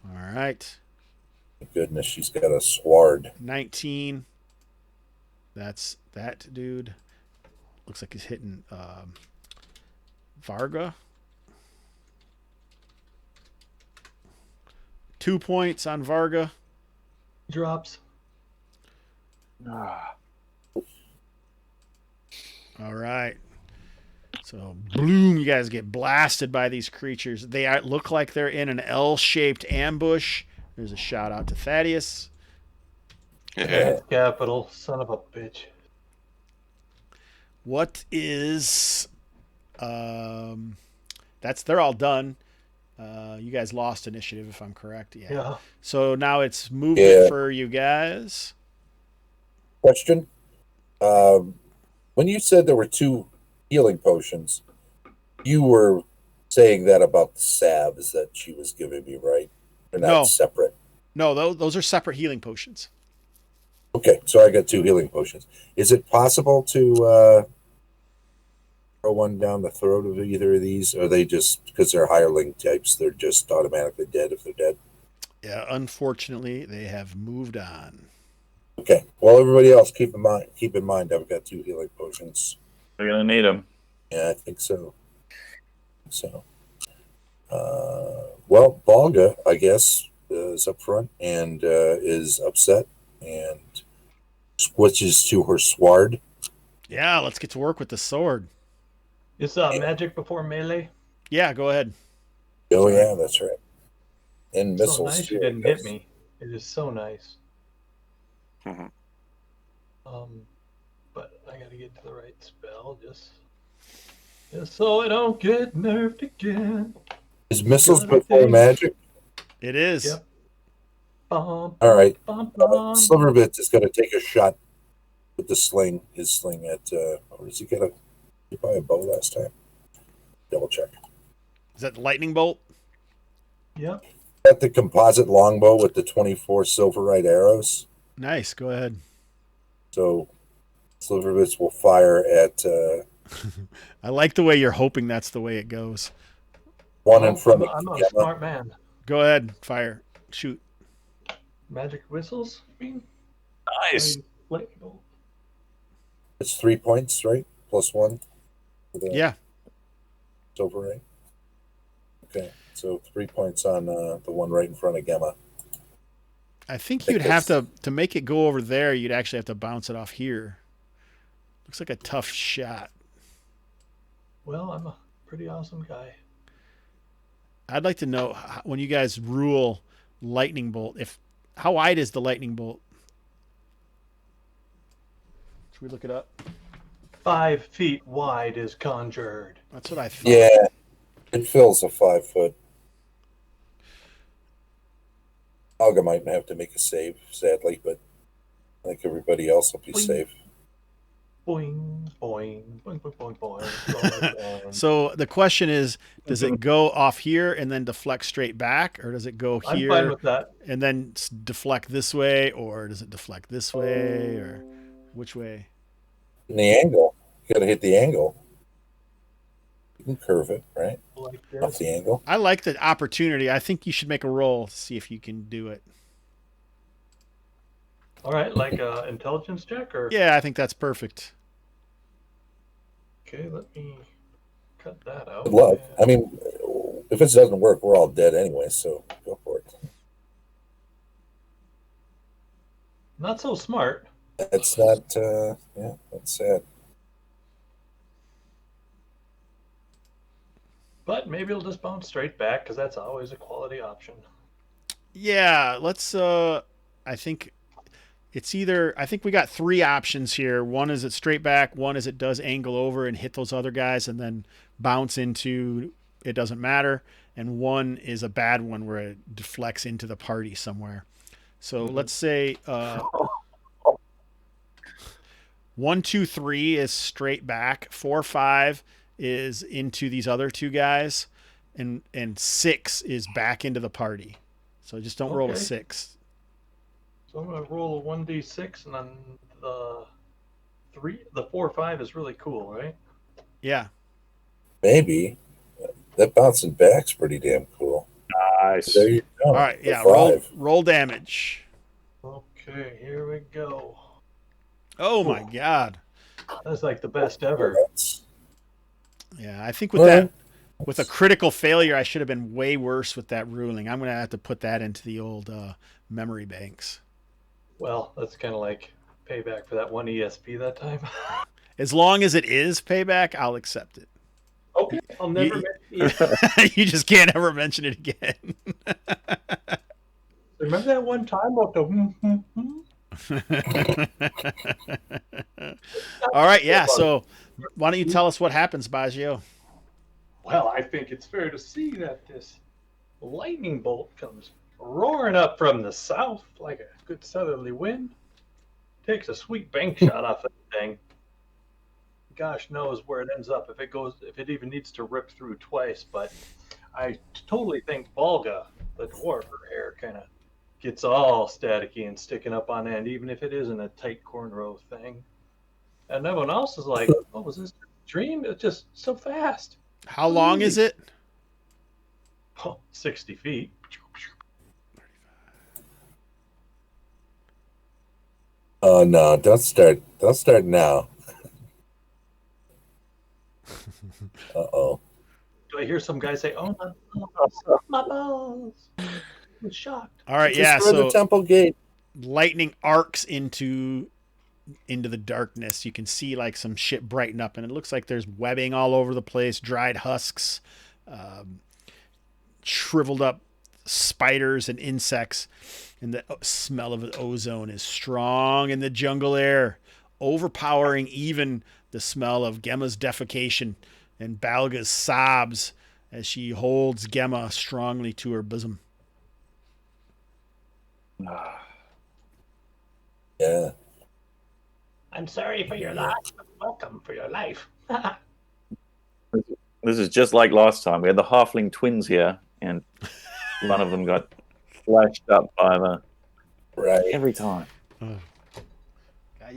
All right, Thank goodness she's got a sword. 19. That's that dude. Looks like he's hitting Varga. 2 points on Varga. Drops. All right. So, boom, you guys get blasted by these creatures. They look like they're in an L-shaped ambush. There's a shout out to Thaddeus. Yeah. Capital, son of a bitch. What is they're all done. You guys lost initiative if I'm correct. Yeah. So now it's movement for you guys. Question. When you said there were 2 healing potions, you were saying that about the salves that she was giving me, right? They're not separate. No, those are separate healing potions. Okay, so I got 2 healing potions. Is it possible to throw one down the throat of either of these? Or are they just, because they're hireling types, they're just automatically dead if they're dead? Yeah, unfortunately, they have moved on. Okay. Well, everybody else, keep in mind, I've got 2 healing potions. We're gonna need them. Yeah, I think so. Well, Balga, I guess, is up front and is upset and switches to her sword. Yeah, let's get to work with the sword. Is magic before melee? Yeah, go ahead. Oh, yeah, that's right. And missiles. So nice you didn't hit me. It is so nice. Mhm. But I gotta get to the right spell just so I don't get nerfed again. Is missiles before magic? It is. Yep. All right. Sliverbits is going to take a shot with the sling. His sling at, or does he get he buy a bow last time? Double check. Is that the lightning bolt? Yep. Got the composite longbow with the 24 silverite arrows. Nice. Go ahead. So Sliverbits will fire at... I like the way you're hoping that's the way it goes. One in front I'm a smart man. Go ahead. Fire. Shoot. Magic whistles? I mean, Nice. lightning bolt. It's 3 points, right? +1. Yeah. Silverite. Okay, so 3 points on the one right in front of Gemma. I think you'd have to make it go over there, you'd actually have to bounce it off here. Looks like a tough shot. Well, I'm a pretty awesome guy. I'd like to know when you guys rule lightning bolt, how wide is the lightning bolt? Should we look it up? 5 feet wide is conjured. That's what I thought. Yeah, it fills a 5 foot. Alga might have to make a save, sadly, but I think everybody else will be safe. Boing, boing, boing, boing, boing, boing, boing. So the question is, does it go off here and then deflect straight back, or does it go here I'm fine with that. and then deflect this way, or does it deflect this way, or which way? In the angle. You got to hit the angle. You can curve it, right? Like Off the angle. I like the opportunity. I think you should make a roll to see if you can do it. All right, like an intelligence check, or Yeah, I think that's perfect. okay, let me cut that out. Good luck. I mean, if this doesn't work, we're all dead anyway, so go for it. Not so smart. That's not, yeah, that's sad. But maybe it'll just bounce straight back because that's always a quality option. Yeah, let's I think it's either, I think we got 3 options here. One is it straight back, one is it does angle over and hit those other guys and then bounce into it doesn't matter, and one is a bad one where it deflects into the party somewhere. So let's say 1, 2, 3 is straight back, 4, 5 is into these other 2 guys, and 6 is back into the party. So just don't roll a 6. So I'm gonna roll a 1d6, and then the 4, 5 is really cool, right? Yeah. Maybe. That bouncing back's pretty damn cool. Nice. There you go. All right. The Yeah. 5. Roll damage. Okay, here we go. Oh my God. That's like the best ever. Yeah, I think with Well, that, with a critical failure, I should have been way worse with that ruling. I'm gonna have to put that into the old memory banks. Well, that's kind of like payback for that one ESP that time. As long as it is payback, I'll accept it. Okay, I'll never You- mention You just can't ever mention it again. Remember that one time with the All right, yeah. So, why don't you tell us what happens, Baggio? Well, I think it's fair to see that this lightning bolt comes roaring up from the south like a good southerly wind. Takes a sweet bank shot off that thing. Gosh knows where it ends up if it even needs to rip through twice. But I totally think Volga, the dwarf, her hair kind of gets all staticky and sticking up on end, even if it isn't a tight cornrow thing. And everyone else is like, "Oh, was this a dream? It's just so fast." How long is it? Oh, 60 feet. Oh no! Don't start. Don't start now. Uh-oh. Do I hear some guy say, "Oh, my balls, my balls"? I was shocked. All right, yeah. Destroy So the temple gate. lightning arcs into the darkness. You can see like some shit brighten up, and it looks like there's webbing all over the place, dried husks, shriveled up spiders and insects, and the smell of ozone is strong in the jungle air, overpowering even the smell of Gemma's defecation and Balga's sobs as she holds Gemma strongly to her bosom. Yeah. I'm sorry for your loss, but welcome for your life. This is just like last time. We had the halfling twins here, and one of them got flashed up by the Right. every time. You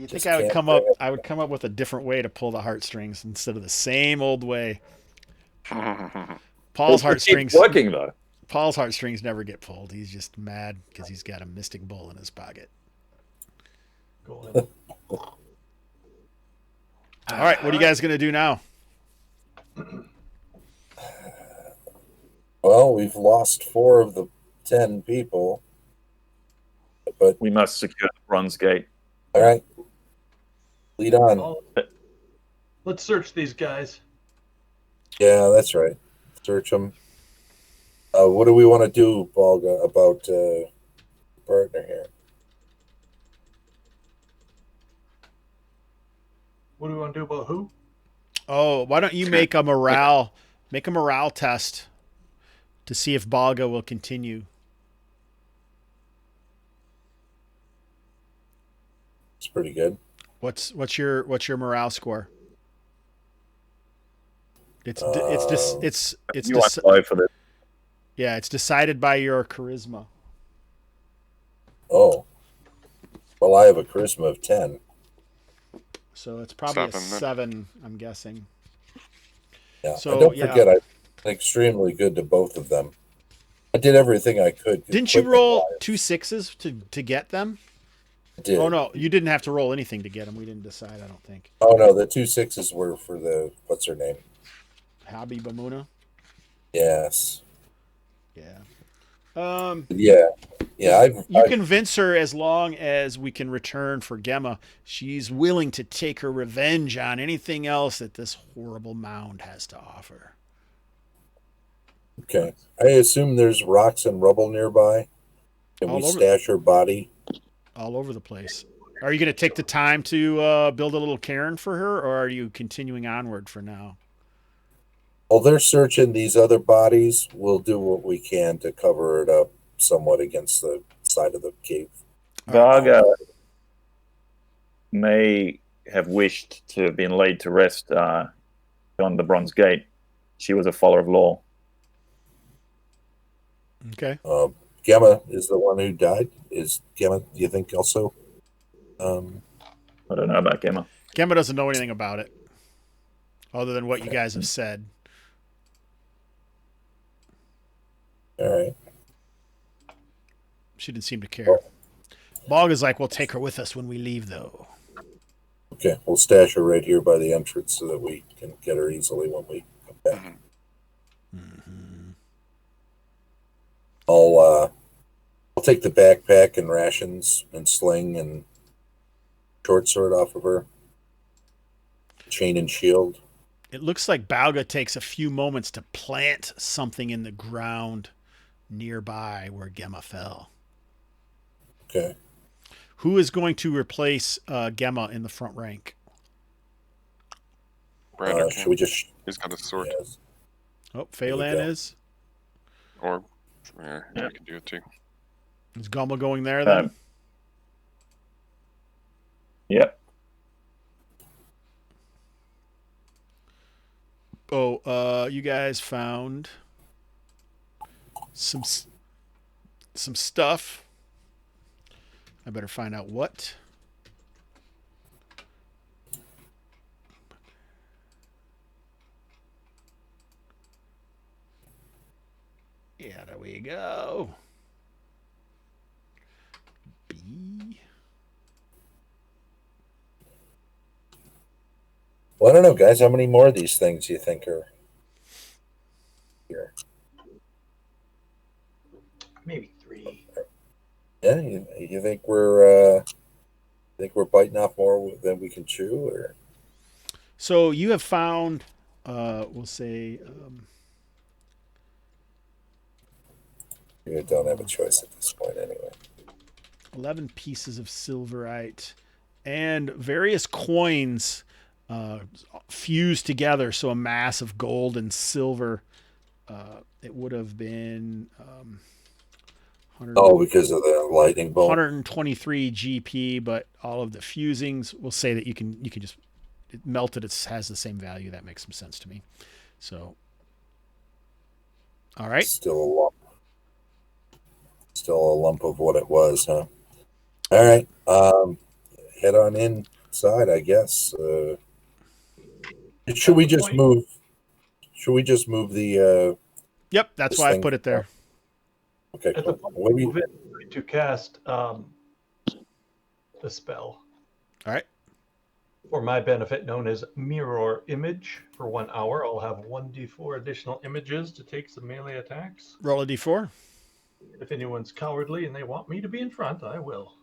think Just I would can't come up? bring it. I would come up with a different way to pull the heartstrings instead of the same old way. Paul's It's heartstrings. working though. Paul's heartstrings never get pulled. He's just mad because he's got a mystic bull in his pocket. Go ahead. All right, what are you guys gonna do now? Well, we've lost 4 of the 10 people. But We must secure the bronze gate. all right, lead on. Oh, let's search these guys. Yeah, that's right. Search them. What do we want to do, Volga, about partner here? What do we want to do about who? Oh, why don't you make a morale test to see if Balga will continue? It's pretty good. What's your morale score? It's You want low for this? yeah, it's decided by your charisma. Oh. Well, I have a charisma of 10. So it's probably a 7, then. 7, I'm guessing. Yeah. So, and don't yeah. forget, I'm extremely good to both of them. I did everything I could. Didn't you roll 2 6s to get them? I did. Oh no, you didn't have to roll anything to get them. We didn't decide, I don't think. Oh, no, the 2 6s were for the, what's her name? Habib Amuna? Yes. Yeah. Yeah. Yeah, You I've convince her as long as we can return for Gemma. She's willing to take her revenge on anything else that this horrible mound has to offer. okay. I assume there's rocks and rubble nearby. Can All we over. stash her body? All over the place. Are you going to take the time to build a little cairn for her, or are you continuing onward for now? While they're searching these other bodies, we'll do what we can to cover it up somewhat against the side of the cave. Varga may have wished to have been laid to rest beyond the bronze gate. She was a follower of law. Okay. Gemma is the one who died. Is Gemma, do you think, also? I don't know about Gemma. Gemma doesn't know anything about it, other than what you guys have said. All right. She didn't seem to care. Bog is like, we'll take her with us when we leave, though. Okay, we'll stash her right here by the entrance so that we can get her easily when we come back. Mm-hmm. I'll take the backpack and rations and sling and short sword off of her. Chain and shield. It looks like Balga takes a few moments to plant something in the ground nearby where Gemma fell. Okay. Who is going to replace Gemma in the front rank? Brandon Should we just? He's got a sword. Yes. Oh, we Phelan go. is. Or yeah, you can do it too. Is Gemma going there then? Yep. Oh, you guys found some stuff. I better find out what. Yeah, there we go. B. Well, I don't know, guys. How many more of these things do you think are here? Maybe 3. Yeah, you think we're biting off more than we can chew, or? So you have found, we'll say, You don't have a choice at this point, anyway. 11 pieces of silverite and various coins fused together. So a mass of gold and silver. It would have been Because of the lightning bolt. 123 GP, but all of the fusings will say that you can just melt it. It has the same value. That makes some sense to me. So, all right. Still a lump of what it was, huh? All right. Head on inside, I guess. Should we just move the? Yep, that's why I put it there. Okay, At the cool. point move it to cast the spell. All right. For my benefit, known as Mirror Image. For 1 hour, I'll have 1d4 additional images to take some melee attacks. Roll a d4. If anyone's cowardly and they want me to be in front, I will.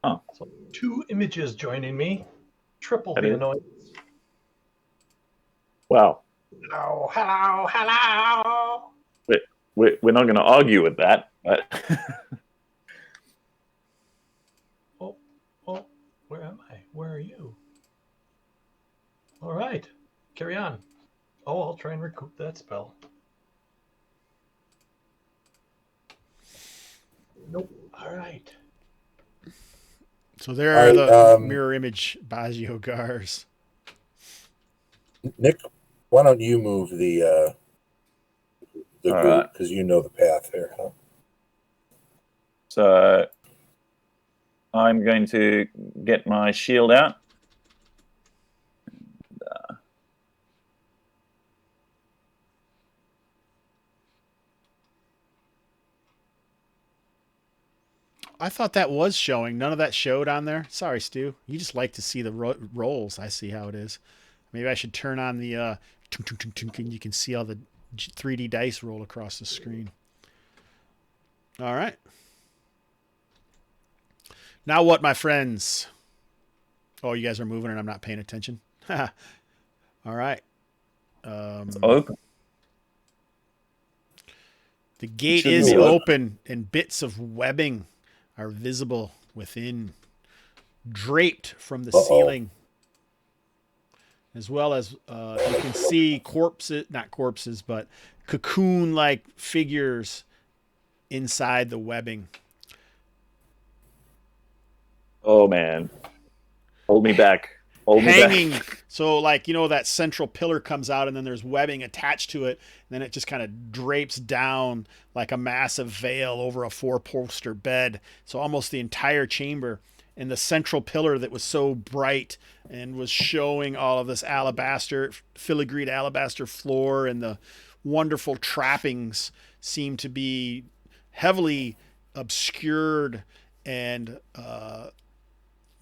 Oh. So 2 images joining me. Triple That the is- annoyance. Wow. Hello, hello, hello. We're not going to argue with that. But Oh, where am I? Where are you? All right, carry on. Oh, I'll try and recoup that spell. Nope. All right. So there are the right, mirror image Baggio Gars. Nick, why don't you move the All group, right. because you know the path here, huh? So I'm going to get my shield out. I thought that was showing. None of that showed on there. Sorry, Stu. You just like to see the rolls. I see how it is. Maybe I should turn on the and you can see all the 3D dice roll across the screen. All right. Now what, my friends? Oh, you guys are moving and I'm not paying attention. All right. It's open. The gate should is be open. open and bits of webbing are visible within, draped from the ceiling, as well as you can see not corpses, but cocoon-like figures inside the webbing. Oh, man. Hold me back. Hold me Hanging. back. So, like, that central pillar comes out and then there's webbing attached to it. And then it just kind of drapes down like a massive veil over a 4-poster bed. So almost the entire chamber. And the central pillar that was so bright and was showing all of this filigreed alabaster floor and the wonderful trappings seem to be heavily obscured, and the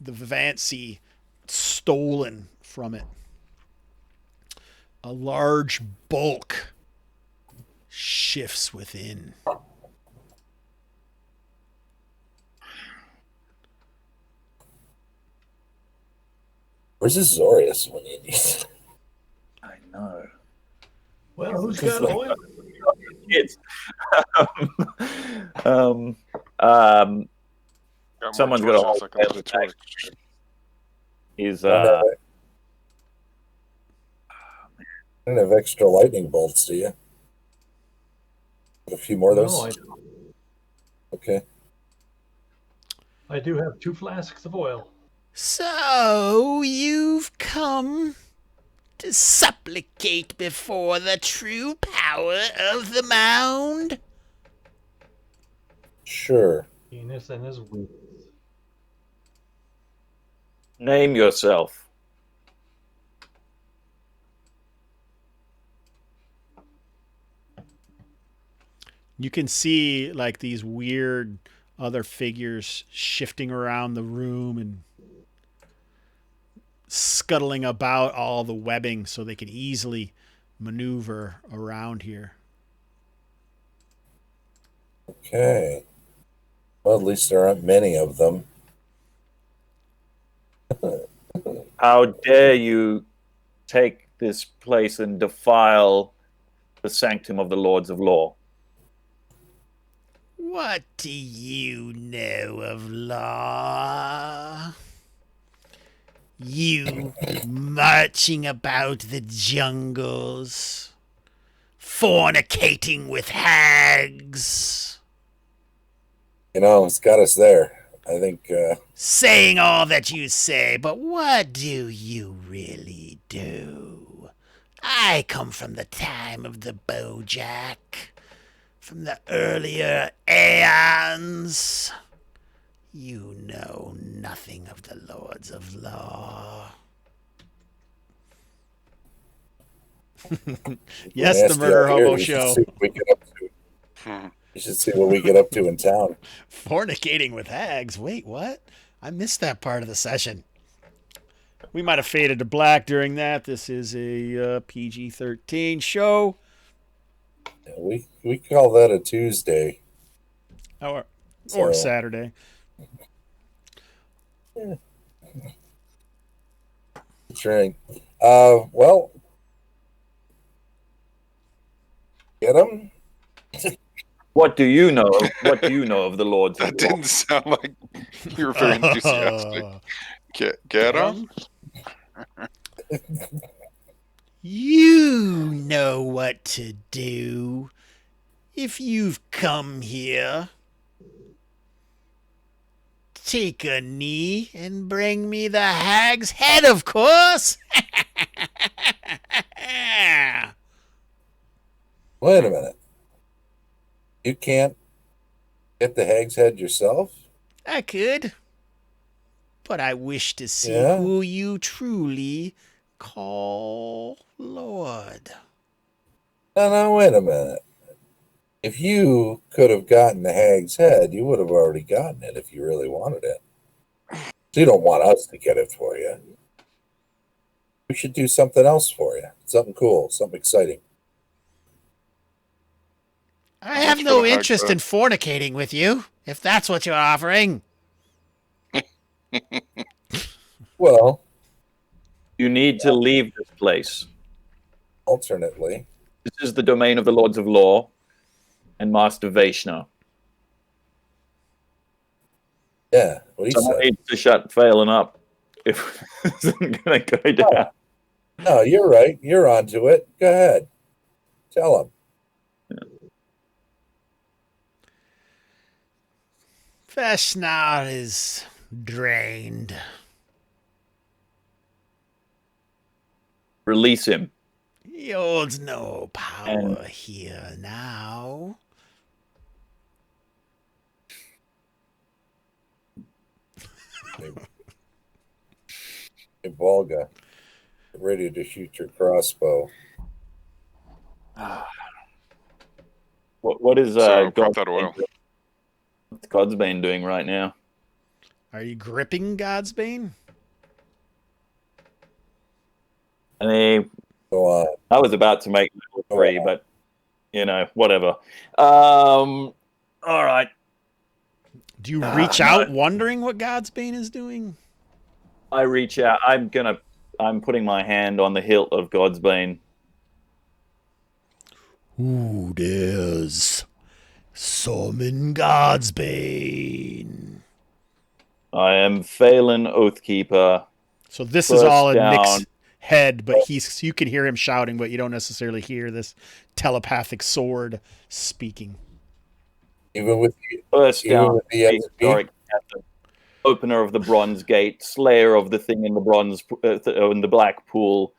Vivancy stolen from it. A large bulk shifts within. Where's this Zorius when you need it? I know. Well, who's got oil? Kids. Got Someone's more got a torches, whole I can light a bag. torch. Is I don't have extra lightning bolts, do you? A few more of those? No, I don't. Okay. I do have 2 flasks of oil. So you've come to supplicate before the true power of the Mound? Sure. Penis and his wings. name yourself. You can see like these weird other figures shifting around the room and scuttling about all the webbing so they can easily maneuver around here. Okay. Well, at least there aren't many of them. How dare you take this place and defile the sanctum of the Lords of Law? What do you know of law? You marching about the jungles, fornicating with hags, You know, it's got us there. I think, saying all that you say, but what do you really do? I come from the time of the Bojack, from the earlier aeons. You know nothing of the Lords of Law. Yes, the nasty Murder out here. Hobo You should Show. see what we get up to. You should see what we get up to in town. Fornicating with hags. Wait, what? I missed that part of the session. We might have faded to black during that. This is a PG-13 show. Yeah, we call that a Tuesday. Or So- Saturday. That's right. Well, get them. What do you know? What do you know of the Lords of That Law? didn't sound like you were very enthusiastic. Get him? You know what to do. If you've come here, take a knee and bring me the hag's head, of course. Wait a minute. You can't get the hag's head yourself? I could, but I wish to see Yeah? who you truly call Lord. No, wait a minute. If you could have gotten the hag's head, you would have already gotten it if you really wanted it. So you don't want us to get it for you. We should do something else for you. Something cool, something exciting. I have much no for the hag's interest head? in fornicating with you, if that's what you're offering. Well, You need to leave this place. alternately, This is the domain of the Lords of Law and Master Vaishna. yeah, what he Someone said. needs to shut Phelan up if this isn't going to go down. No, you're right. You're onto it. Go ahead. Tell him. Vashnar is drained. Release him. He holds no power And- here now. Hey, Volga, get ready to shoot your crossbow. What is So, pop that oil. What's Godsbane doing right now? Are you gripping God's Bane? And So, I was about to make level 3, but whatever. All right. Do you reach out wondering what Godsbane is doing? I reach out. I'm putting my hand on the hilt of Godsbane. Who dares summon Godsbane? I am Phelan Oathkeeper. So this is all in down. Nick's head, but you can hear him shouting, but you don't necessarily hear this telepathic sword speaking. even with First even down, with the XP? historic captain, opener of the Bronze Gate, slayer of the thing in the Black Pool.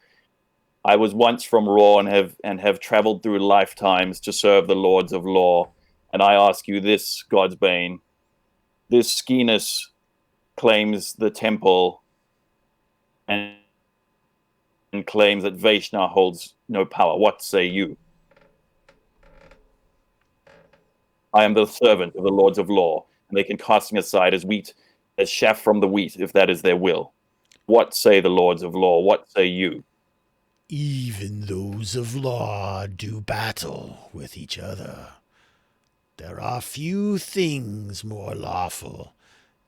I was once from Raw and have traveled through lifetimes to serve the Lords of Law. And I ask you this, Godsbane. This Skeenness claims the temple and claims that Vaishna holds no power. What say you? I am the servant of the Lords of Law, and they can cast me aside as chaff from the wheat, if that is their will. What say the Lords of Law? What say you? Even those of law do battle with each other. There are few things more lawful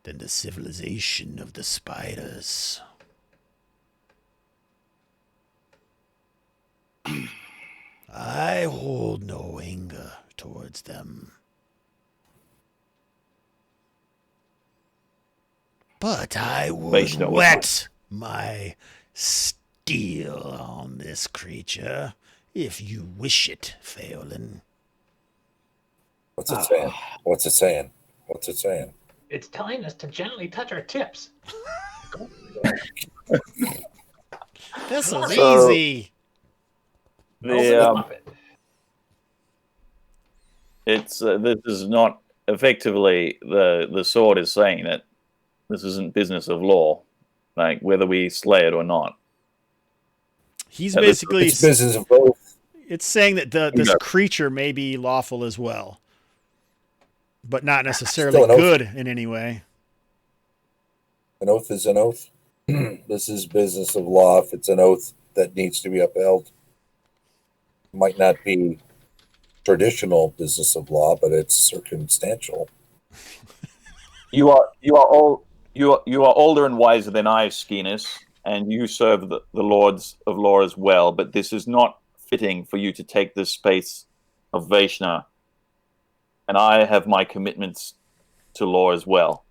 than the civilization of the spiders. I hold no anger towards them. But I would whet my steel on this creature, if you wish it, Phelan. What's it saying? What's it saying? What's it saying? It's telling us to gently touch our tips. This is easy. This is not effectively the sword is saying that this isn't business of law, like whether we slay it or not. He's basically it's business of both. It's saying that this creature may be lawful as well, but not necessarily good in any way. An oath is an oath. This is business of law. If it's an oath that needs to be upheld, might not be traditional business of law, but it's circumstantial. You are older and wiser than I, Skeenness, and you serve the Lords of Law as well. But this is not fitting for you to take this space of Vaishna, and I have my commitments to law as well.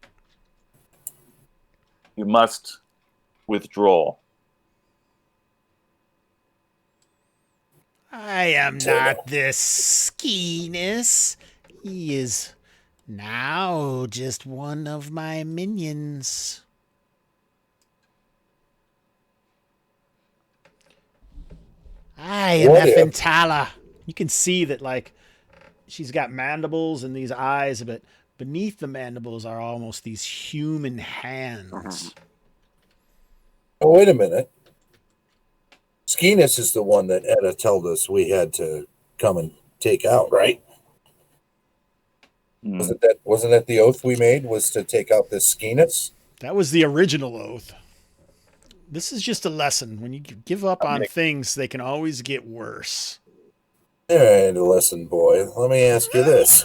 You must withdraw. I am not this Skeenness. He is now just one of my minions. I am Ephantala. You can see that, like, she's got mandibles and these eyes, but beneath the mandibles are almost these human hands. Oh, wait a minute. Skeenness is the one that Ettra told us we had to come and take out, right? Wasn't that the oath we made, was to take out this Skeenness? That was the original oath. This is just a lesson. When you give up on things, they can always get worse. All right, a lesson, boy. Let me ask you this.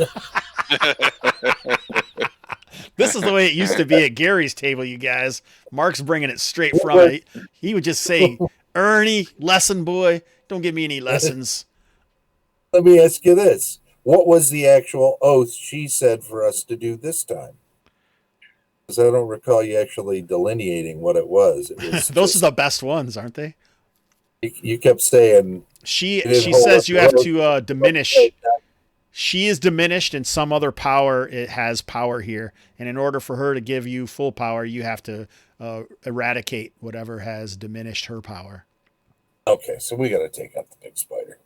This is the way it used to be at Gary's table, you guys. Mark's bringing it straight from it. He would just say, Ernie, lesson boy, don't give me any lessons. Let me ask you this. What was the actual oath she said for us to do this time? Because I don't recall you actually delineating what it was. Those are the best ones, aren't they? You kept saying... She says you have to diminish. She is diminished, and some other power it has power here. And in order for her to give you full power, you have to eradicate whatever has diminished her power. Okay, so we got to take out the big spider.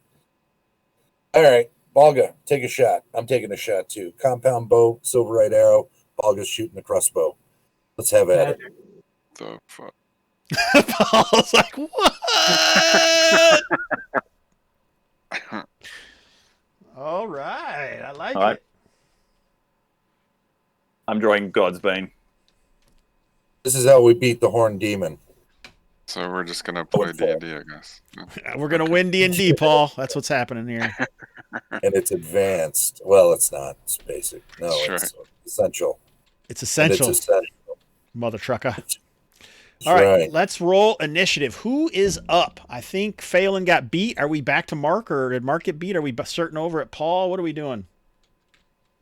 All right, Balga, take a shot. I'm taking a shot too. Compound bow, silverite arrow. Balga's shooting the crossbow. Let's have at it. The fuck? Paul's like, what? All right, I like it. I'm drawing Godsbane. This is how we beat the Horned Demon. So we're just gonna play D&D, I guess. We're gonna win D&D, Paul. That's what's happening here. And it's advanced. Well, it's not. It's basic. No, That's it's essential. It's And essential, it's essential. mother trucker. That's All right, right. let's roll initiative. Who is up? I think Phelan got beat. Are we back to Mark, or did Mark get beat? Are we starting over at Paul? What are we doing?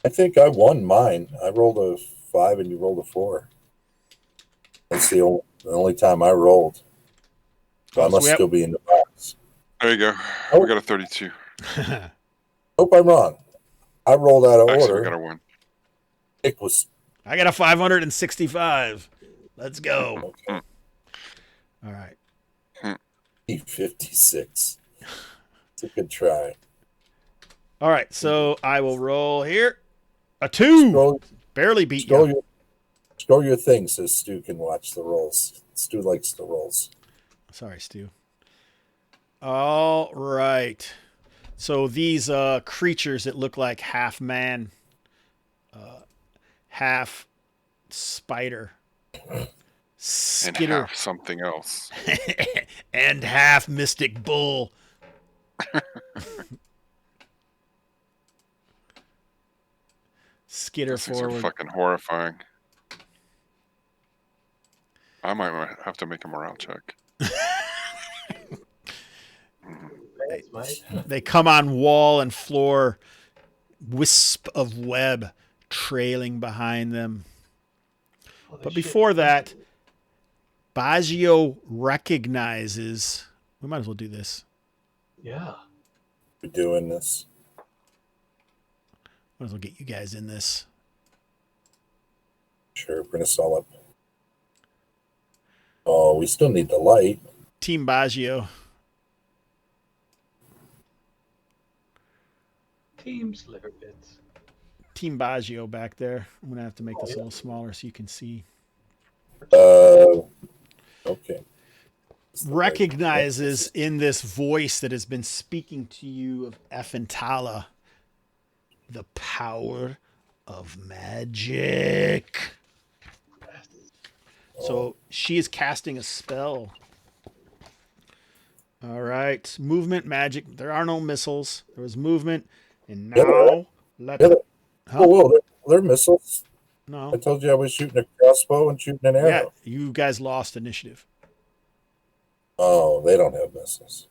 I think I won mine. I rolled a 5 and you rolled a 4. That's the only time I rolled. So I must still be in the box. There you go. Oh. We got a 32. Hope I'm wrong. I rolled out of Actually, we order. got a 1. It was I got a 565. Let's go. okay. All right. 56. It's a good try. All right, so I will roll here. A 2. Scroll, Barely beat scroll you. your thing so Stu can watch the rolls. Stu likes the rolls. Sorry, Stu. All right. So these creatures that look like half man, half spider, And skitter, half something else. and half mystic bull. Skitter Those things are forward. fucking horrifying. I might have to make a morale check. Thanks, Mike. They come on wall and floor, wisp of web trailing behind them. Holy But shit. before that, Baggio recognizes. We might as well do this. Yeah. We're doing this. Might as well get you guys in this. Sure, bring us all up. Oh, we still need the light. Team Baggio. Team Sliverbits. Team Baggio back there. I'm going to have to make this a little smaller so you can see. Okay. Recognizes in this voice that has been speaking to you of Effentala the power of magic. So she is casting a spell. All right. Movement, magic. There are no missiles. There was movement. And now, Oh, they're missiles. No. I told you I was shooting a crossbow and shooting an Yeah, arrow. you guys lost initiative. Oh, they don't have missiles.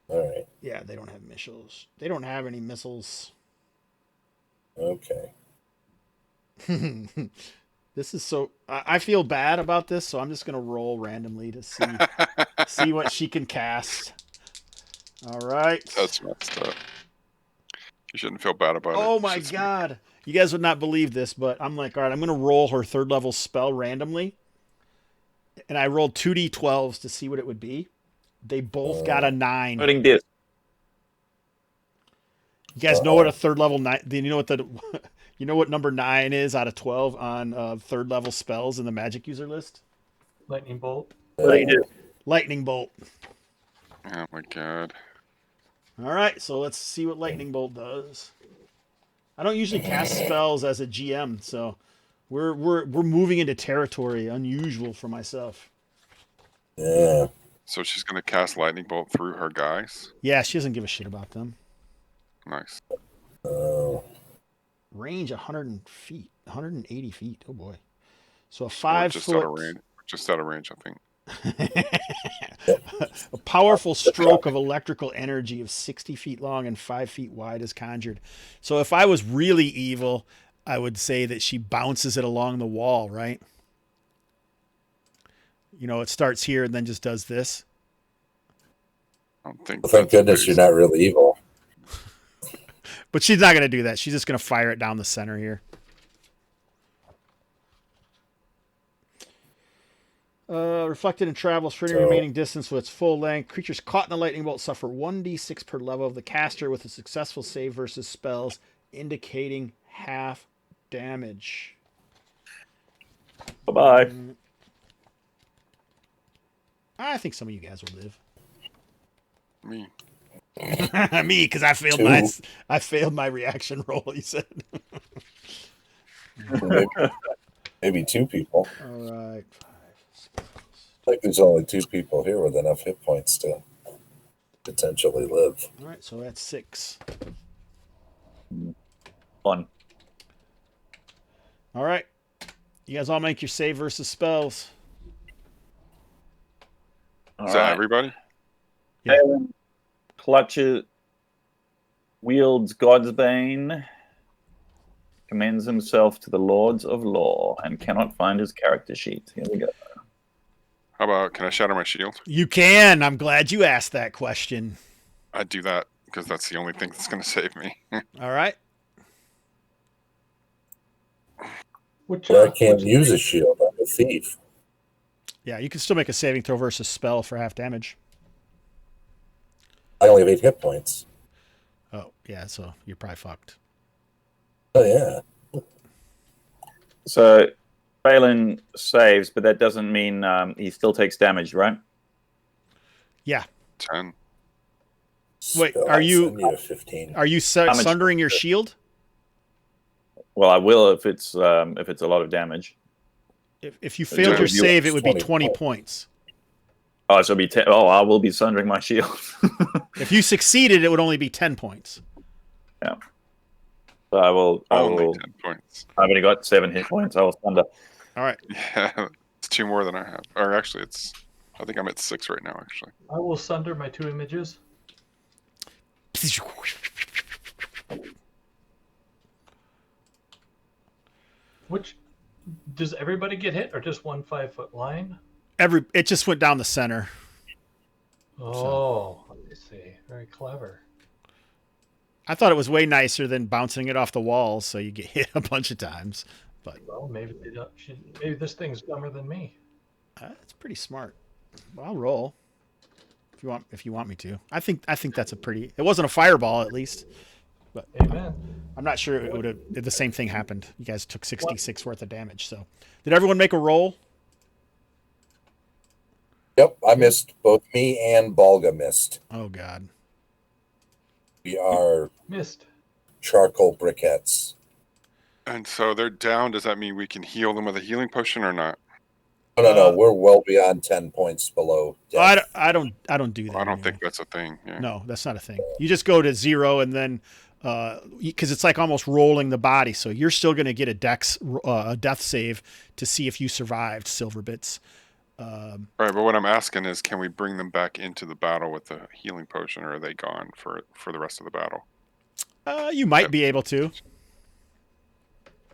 All right. Yeah, they don't have missiles. They don't have any missiles. Okay. This is so. I feel bad about this, so I'm just gonna roll randomly to see what she can cast. All right. That's messed up. You shouldn't feel bad about it. Oh You my should god! You guys would not believe this, but I'm like, all right, I'm gonna roll her 3rd level spell randomly, and I rolled 2d12s to see what it would be. They both got a 9. Putting this. You guys know what a 3rd level 9? Do you know what you know what number 9 is out of 12 on 3rd level spells in the magic user list? Lightning bolt. What do you do? Lightning bolt. Oh my god. All right, so let's see what lightning bolt does. I don't usually cast spells as a GM, so we're moving into territory unusual for myself. Yeah. So she's gonna cast lightning bolt through her guys. Yeah, she doesn't give a shit about them. Nice. Range 180 feet. Oh boy. So a Or 5 just foot. out of range. Just out of range, I think. A powerful stroke of electrical energy of 60 feet long and 5 feet wide is conjured. So if I was really evil, I would say that she bounces it along the wall, right? You know, it starts here and then just does this. I don't think. Well, thank that's goodness very- you're not really evil. But she's not going to do that. She's just going to fire it down the center here. Reflected and travels for any remaining distance with its full length. Creatures caught in the lightning bolt suffer 1d6 per level of the caster with a successful save versus spells, indicating half damage. Bye-bye. I think some of you guys will live. Me. Me, because I failed my reaction roll. He said. Maybe 2 people. All right. 5 spells. Like there's only 2 people here with enough hit points to potentially live. All right, so that's 6. 1. All right. You guys all make your save versus spells. All Is that right. everybody? Yeah. Phelan clutches, wields God's Bane, commends himself to the Lords of Law, and cannot find his character sheet. Here we go. How about, can I shatter my shield? You can. I'm glad you asked that question. I'd do that because that's the only thing that's going to save me. All right. Which, But I can't which- use a shield. I'm a thief. Yeah, you can still make a saving throw versus spell for half damage. I only have 8 hit points. Oh, yeah, so you're probably fucked. Oh, yeah. So Phelan saves, but that doesn't mean he still takes damage, right? Yeah. 10. Wait, Spells, are you- I need a 15. Are you much- sundering your shield? Well, I will if it's a lot of damage. If you failed Yeah, your you- save, it would be 20 20 points. Oh, so it'll be 10. Oh, I will be sundering my shield. If you succeeded, it would only be 10 points. So I will. Only 10 points. I've only got 7 hit points. I will sunder. All right. Yeah, it's 2 more than I have. Or actually, I think I'm at 6 right now, actually. I will sunder my 2 images. Which, does everybody get hit or just one 5-foot line? It just went down the center. Oh, I see. Very clever. I thought it was way nicer than bouncing it off the walls, so you get hit a bunch of times. But Well, maybe maybe this thing's dumber than me. it's pretty smart. Well, I'll roll if you want me to. I think that's a pretty. It wasn't a fireball, at least. But Amen. I'm not sure it would have. The same thing happened. You guys took 66 worth of damage. So, did everyone make a roll? Yep, I missed. Both me and Balga missed. Oh God. We are Missed. charcoal briquettes. And so they're down. Does that mean we can heal them with a healing potion or not? No, we're well beyond 10 points below death. I don't do that. Well, I don't anyway. think that's a thing. Yeah. No, that's not a thing. You just go to 0 and then because it's like almost rolling the body, so you're still going to get a death save to see if you survived, Sliverbits. All right, but what I'm asking is, can we bring them back into the battle with the healing potion, or are they gone for the rest of the battle? You might be able to.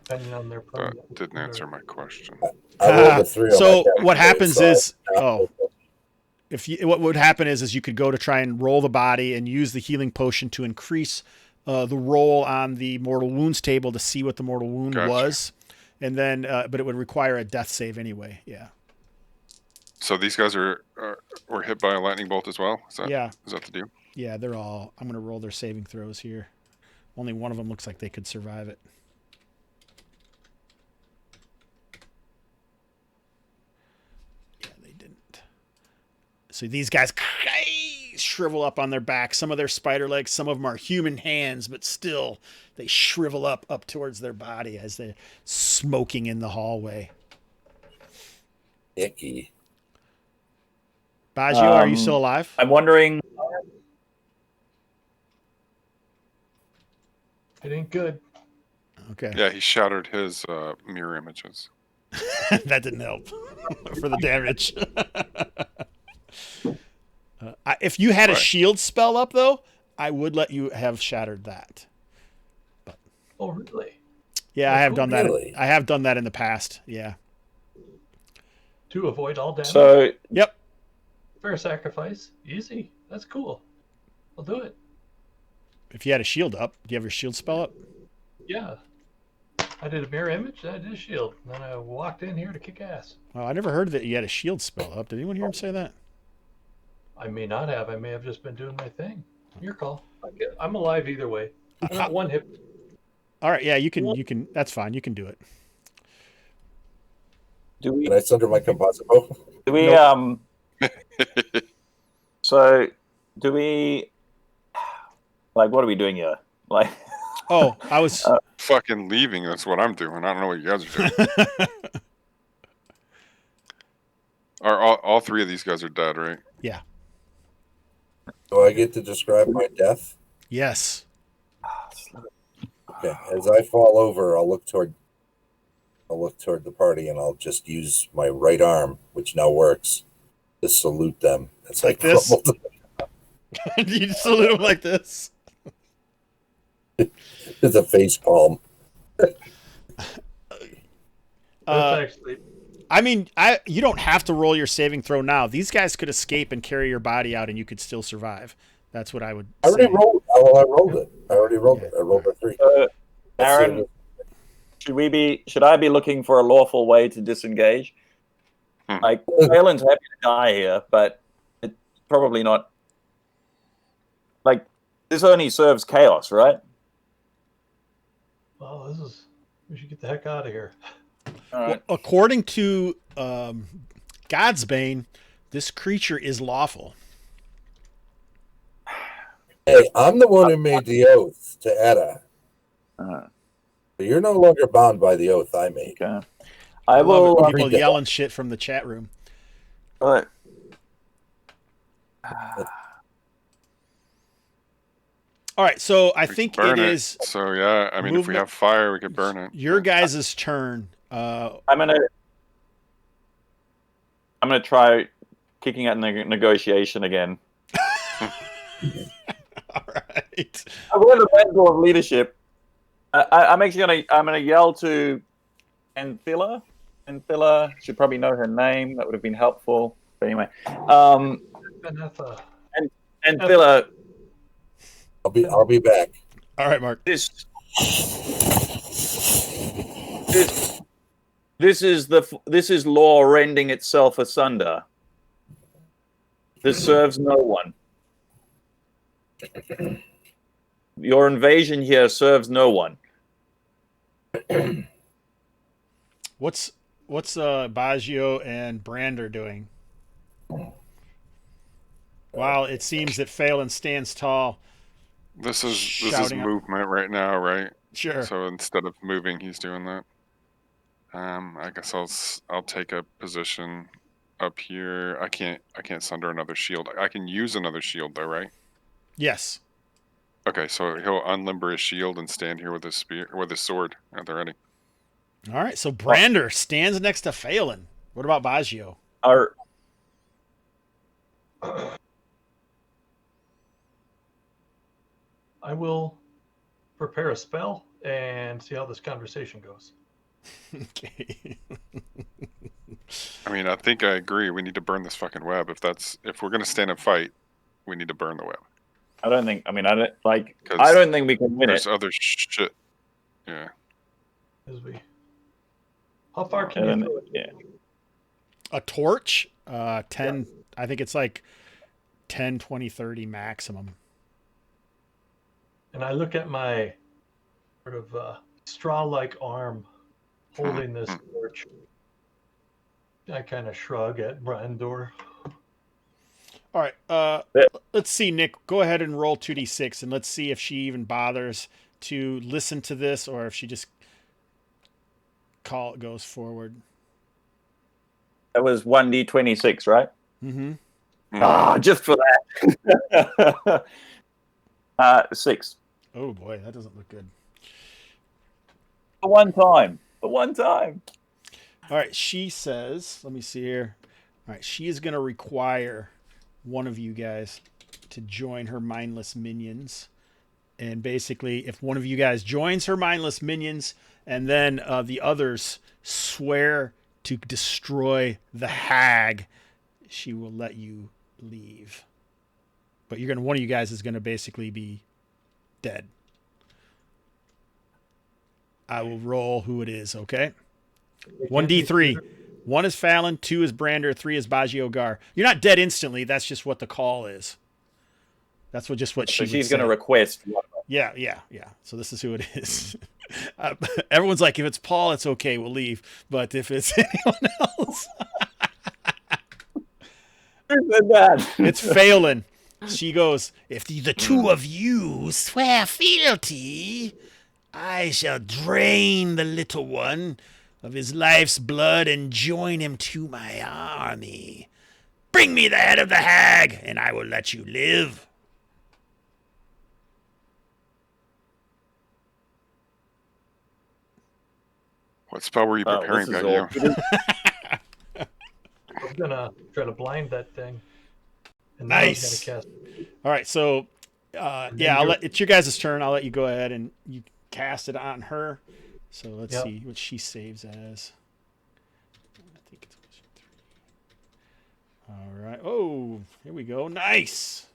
Depending on their That didn't answer my question. I rolled a 3 on So my death what save, happens so is, I- what would happen is you could go to try and roll the body and use the healing potion to increase the roll on the mortal wounds table to see what the mortal wound Gotcha. was, and then but it would require a death save anyway. Yeah. So these guys were hit by a lightning bolt as well? Is that the deal? Yeah, they're all. I'm going to roll their saving throws here. Only one of them looks like they could survive it. Yeah, they didn't. So these guys shrivel up on their back. Some of their spider legs, some of them are human hands, but still they shrivel up towards their body as they're smoking in the hallway. Icky. Baggio, are you still alive? I'm wondering. It ain't good. Okay. Yeah, he shattered his mirror images. That didn't help for the damage. If you had a shield spell up, though, I would let you have shattered that. Oh, really? Yeah, I have cool. done that. Really? I have done that in the past. Yeah. To avoid all damage. So Yep. Fair sacrifice. Easy. That's cool. I'll do it. If you had a shield up, do you have your shield spell up? Yeah. I did a mirror image, then I did a shield. And then I walked in here to kick ass. Well, I never heard that you had a shield spell up. Did anyone hear him say that? I may not have. I may have just been doing my thing. Your call. I'm alive either way. I got one hit. All right. Yeah, you can. That's fine. You can do it. do we? Can I sunder my composite bow? Do we? So do we? Like, what are we doing here? Like, Oh, I was. Fucking leaving. That's what I'm doing. I don't know what you guys are doing. Are all three of these guys are dead, right? Yeah. Do I get to describe my death? Yes. Okay. As I fall over, I'll look toward the party, and I'll just use my right arm, which now works, to salute them. It's like this? You salute them like this? It's a face palm. Actually, I mean, you don't have to roll your saving throw now. These guys could escape and carry your body out, and you could still survive. That's what I would I already say. rolled. Well, I rolled it. I already rolled it. I rolled a 3. Aaron, should I be looking for a lawful way to disengage? Like, Phelan's happy to die here, but it's probably not. Like, this only serves chaos, right? well, we should get the heck out of here. All right. Well, according to God's Bane, this creature is lawful. Hey, I'm the one who made the oath to Ettra. But you're no longer bound by the oath I made. Okay. I will. love it. People yelling shit from the chat room. All right. All right, so I think Burn it is So yeah, I mean, if we movement- have fire, we could burn it. your guys' turn. I'm gonna try kicking out negotiation again. All right. I wear the mantle of leadership. I'm actually gonna yell to Anthilla. Anthilla should probably know her name. That would have been helpful. But anyway, Anthilla. I'll be back. All right, Mark. This is law rending itself asunder. This serves no one. Your invasion here serves no one. What's Baggio and Brander doing? Wow, it seems that Phelan stands tall. This is Shouting up. movement right now, right? Sure. So instead of moving, he's doing that. I guess I'll take a position up here. I can't sunder another shield. I can use another shield though, right? Yes. Okay, so he'll unlimber his shield and stand here with his spear, with his sword at the ready. All right, so Brander stands next to Phelan. What about Baggio? I will prepare a spell and see how this conversation goes. Okay. I mean, I think I agree. We need to burn this fucking web. If we're gonna stand and fight, we need to burn the web. I don't think we can win There's it. other shit. Yeah. How far can you throw it? Yeah. A torch? 10, I think it's like 10, 20, 30 maximum. And I look at my sort of straw-like arm holding this torch. I kind of shrug at Brandor. All right, let's see, Nick. Go ahead and roll 2d6, and let's see if she bothers to listen to this or if she just goes forward. That was 1d26, right? Mm-hmm. Ah, just for that. 6. Oh boy, that doesn't look good. For one time. All right, she says, let me see here. All right, she is going to require one of you guys to join her mindless minions. And basically, if one of you guys joins her mindless minions and then the others swear to destroy the hag, she will let you leave. But one of you guys is going to basically be dead. I will roll who it is, okay? 1d3. 1 is Fallon, 2 is Brander, 3 is Baggio Gar. You're not dead instantly. That's just what the call is. That's what she's going to request. Yeah. So this is who it is. Everyone's like, if it's Paul, it's okay. We'll leave. But if it's anyone else, it's Phelan. She goes, if the two of you swear fealty, I shall drain the little one of his life's blood and join him to my army. Bring me the head of the hag, and I will let you live. What spell were you preparing, this is Baggio? I'm gonna try to blind that thing. And Nice. then I was gonna cast. All right, so it's your guys' turn. I'll let you go ahead and you cast it on her. So let's Yep. see what she saves as. I think it's +3. All right. Oh, here we go. Nice.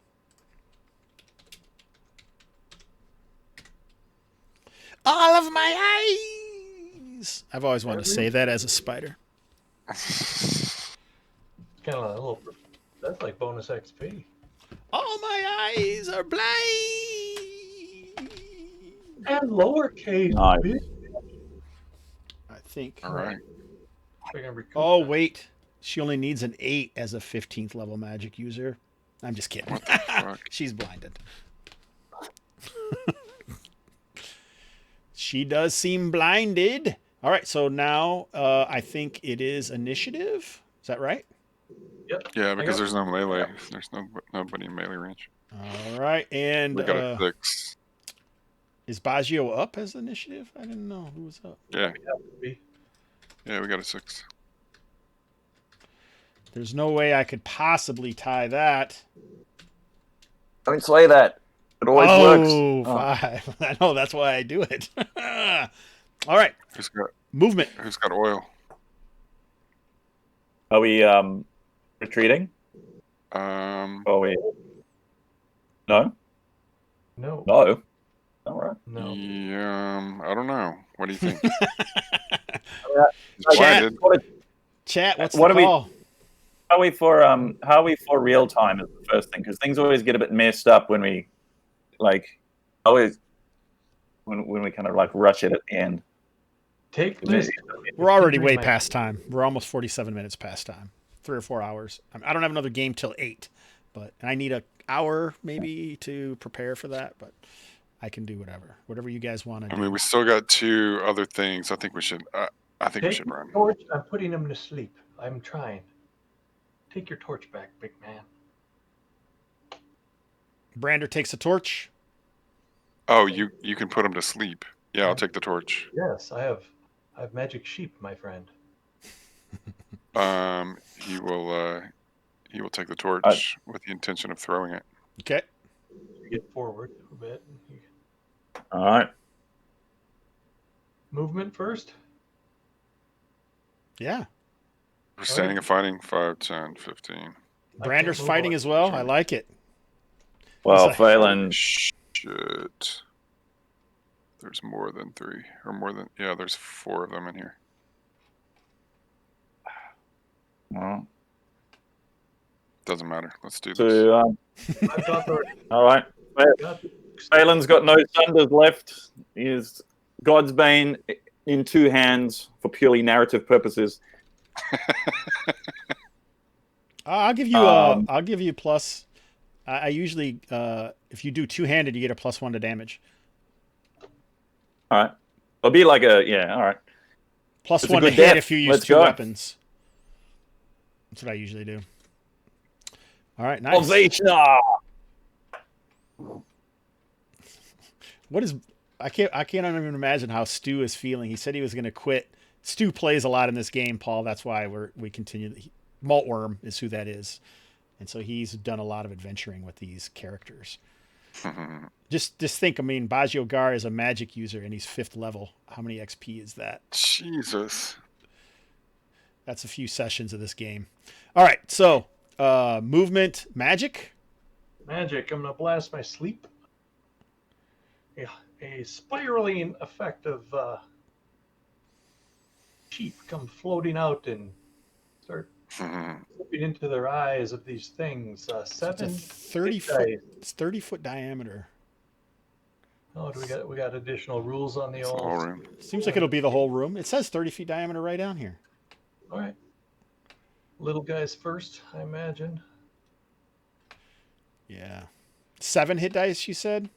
All of my eyes. I've always wanted to say that as a spider. Kind of a little. That's like bonus XP. All my eyes are blind. And lowercase. Nice. bitch. I think. All right. We're gonna recoup Oh, that. wait. She only needs an 8 as a 15th level magic user. I'm just kidding. Fuck. She's blinded. She does seem blinded. All right, so now I think it is initiative. Is that right? Yep. Yeah, because got- there's no melee. There's nobody in melee range. All right, and We got a 6. is Baggio up as initiative? I didn't know who was up. Yeah, Be- yeah, we got a 6. There's no way I could possibly tie that. Don't say that. It always works. Oh, Oh. 5. I know, that's why I do it. All right, Who's got movement. oil? Are we retreating? Oh, Are we? No? No. No. All right. No. yeah, I don't know. What do you think? Chat. Blinded. Chat, what's What the do we- call? How are we for real time is the first thing, because things always get a bit messed up when we when we kind of like rush it at the end. Take Is this. We're already way My- past time. We're almost 47 minutes past time. 3 or 4 hours. I don't have another game till 8, but I need an hour maybe to prepare for that, but I can do whatever you guys want to I do. mean, we still got 2 other things. I think we should. I think we Take should your run. torch. I'm putting him to sleep. I'm trying. Take your torch back, big man. Brander takes a torch. Oh, you can put him to sleep. Yeah, I'll take the torch. Yes, I have magic sheep, my friend. He will take the torch with the intention of throwing it. Okay. Get forward a bit. All right. Movement first. Yeah. We're standing and fighting 5, 10, 15. Brander's move fighting on. as well. I like it. Well, It's like- Phelan, Shit. There's more than 3. Or more than. Yeah, there's 4 of them in here. well, Doesn't matter. Let's do this. so, I've got the. all right. got the- Phelan's got no thunders left. He is God's Bane in 2 hands for purely narrative purposes. I'll give you plus. I usually, if you do 2-handed, you get a +1 to damage. All right. It'll be like all right. Plus It's a 1 to good hit death. if you use Let's 2 go. weapons. That's what I usually do. All right, nice. Salvation! What is? I can't even imagine how Stu is feeling. He said he was going to quit. Stu plays a lot in this game, Paul. That's why we continue. Maltworm is who that is, and so he's done a lot of adventuring with these characters. Just think. I mean, Baggio Gar is a magic user, and he's 5th level. How many XP is that? Jesus. That's a few sessions of this game. All right, so movement, magic. Magic. I'm gonna blast my sleep. A spiraling effect of sheep come floating out and start slipping into their eyes of these things. It's 7 a 30 big foot. dice. It's 30-foot diameter. Oh, we got additional rules on the It's the whole old. room. Seems like it'll be the whole room. It says 30 feet diameter right down here. All right. Little guys first, I imagine. Yeah. 7 hit dice, you said?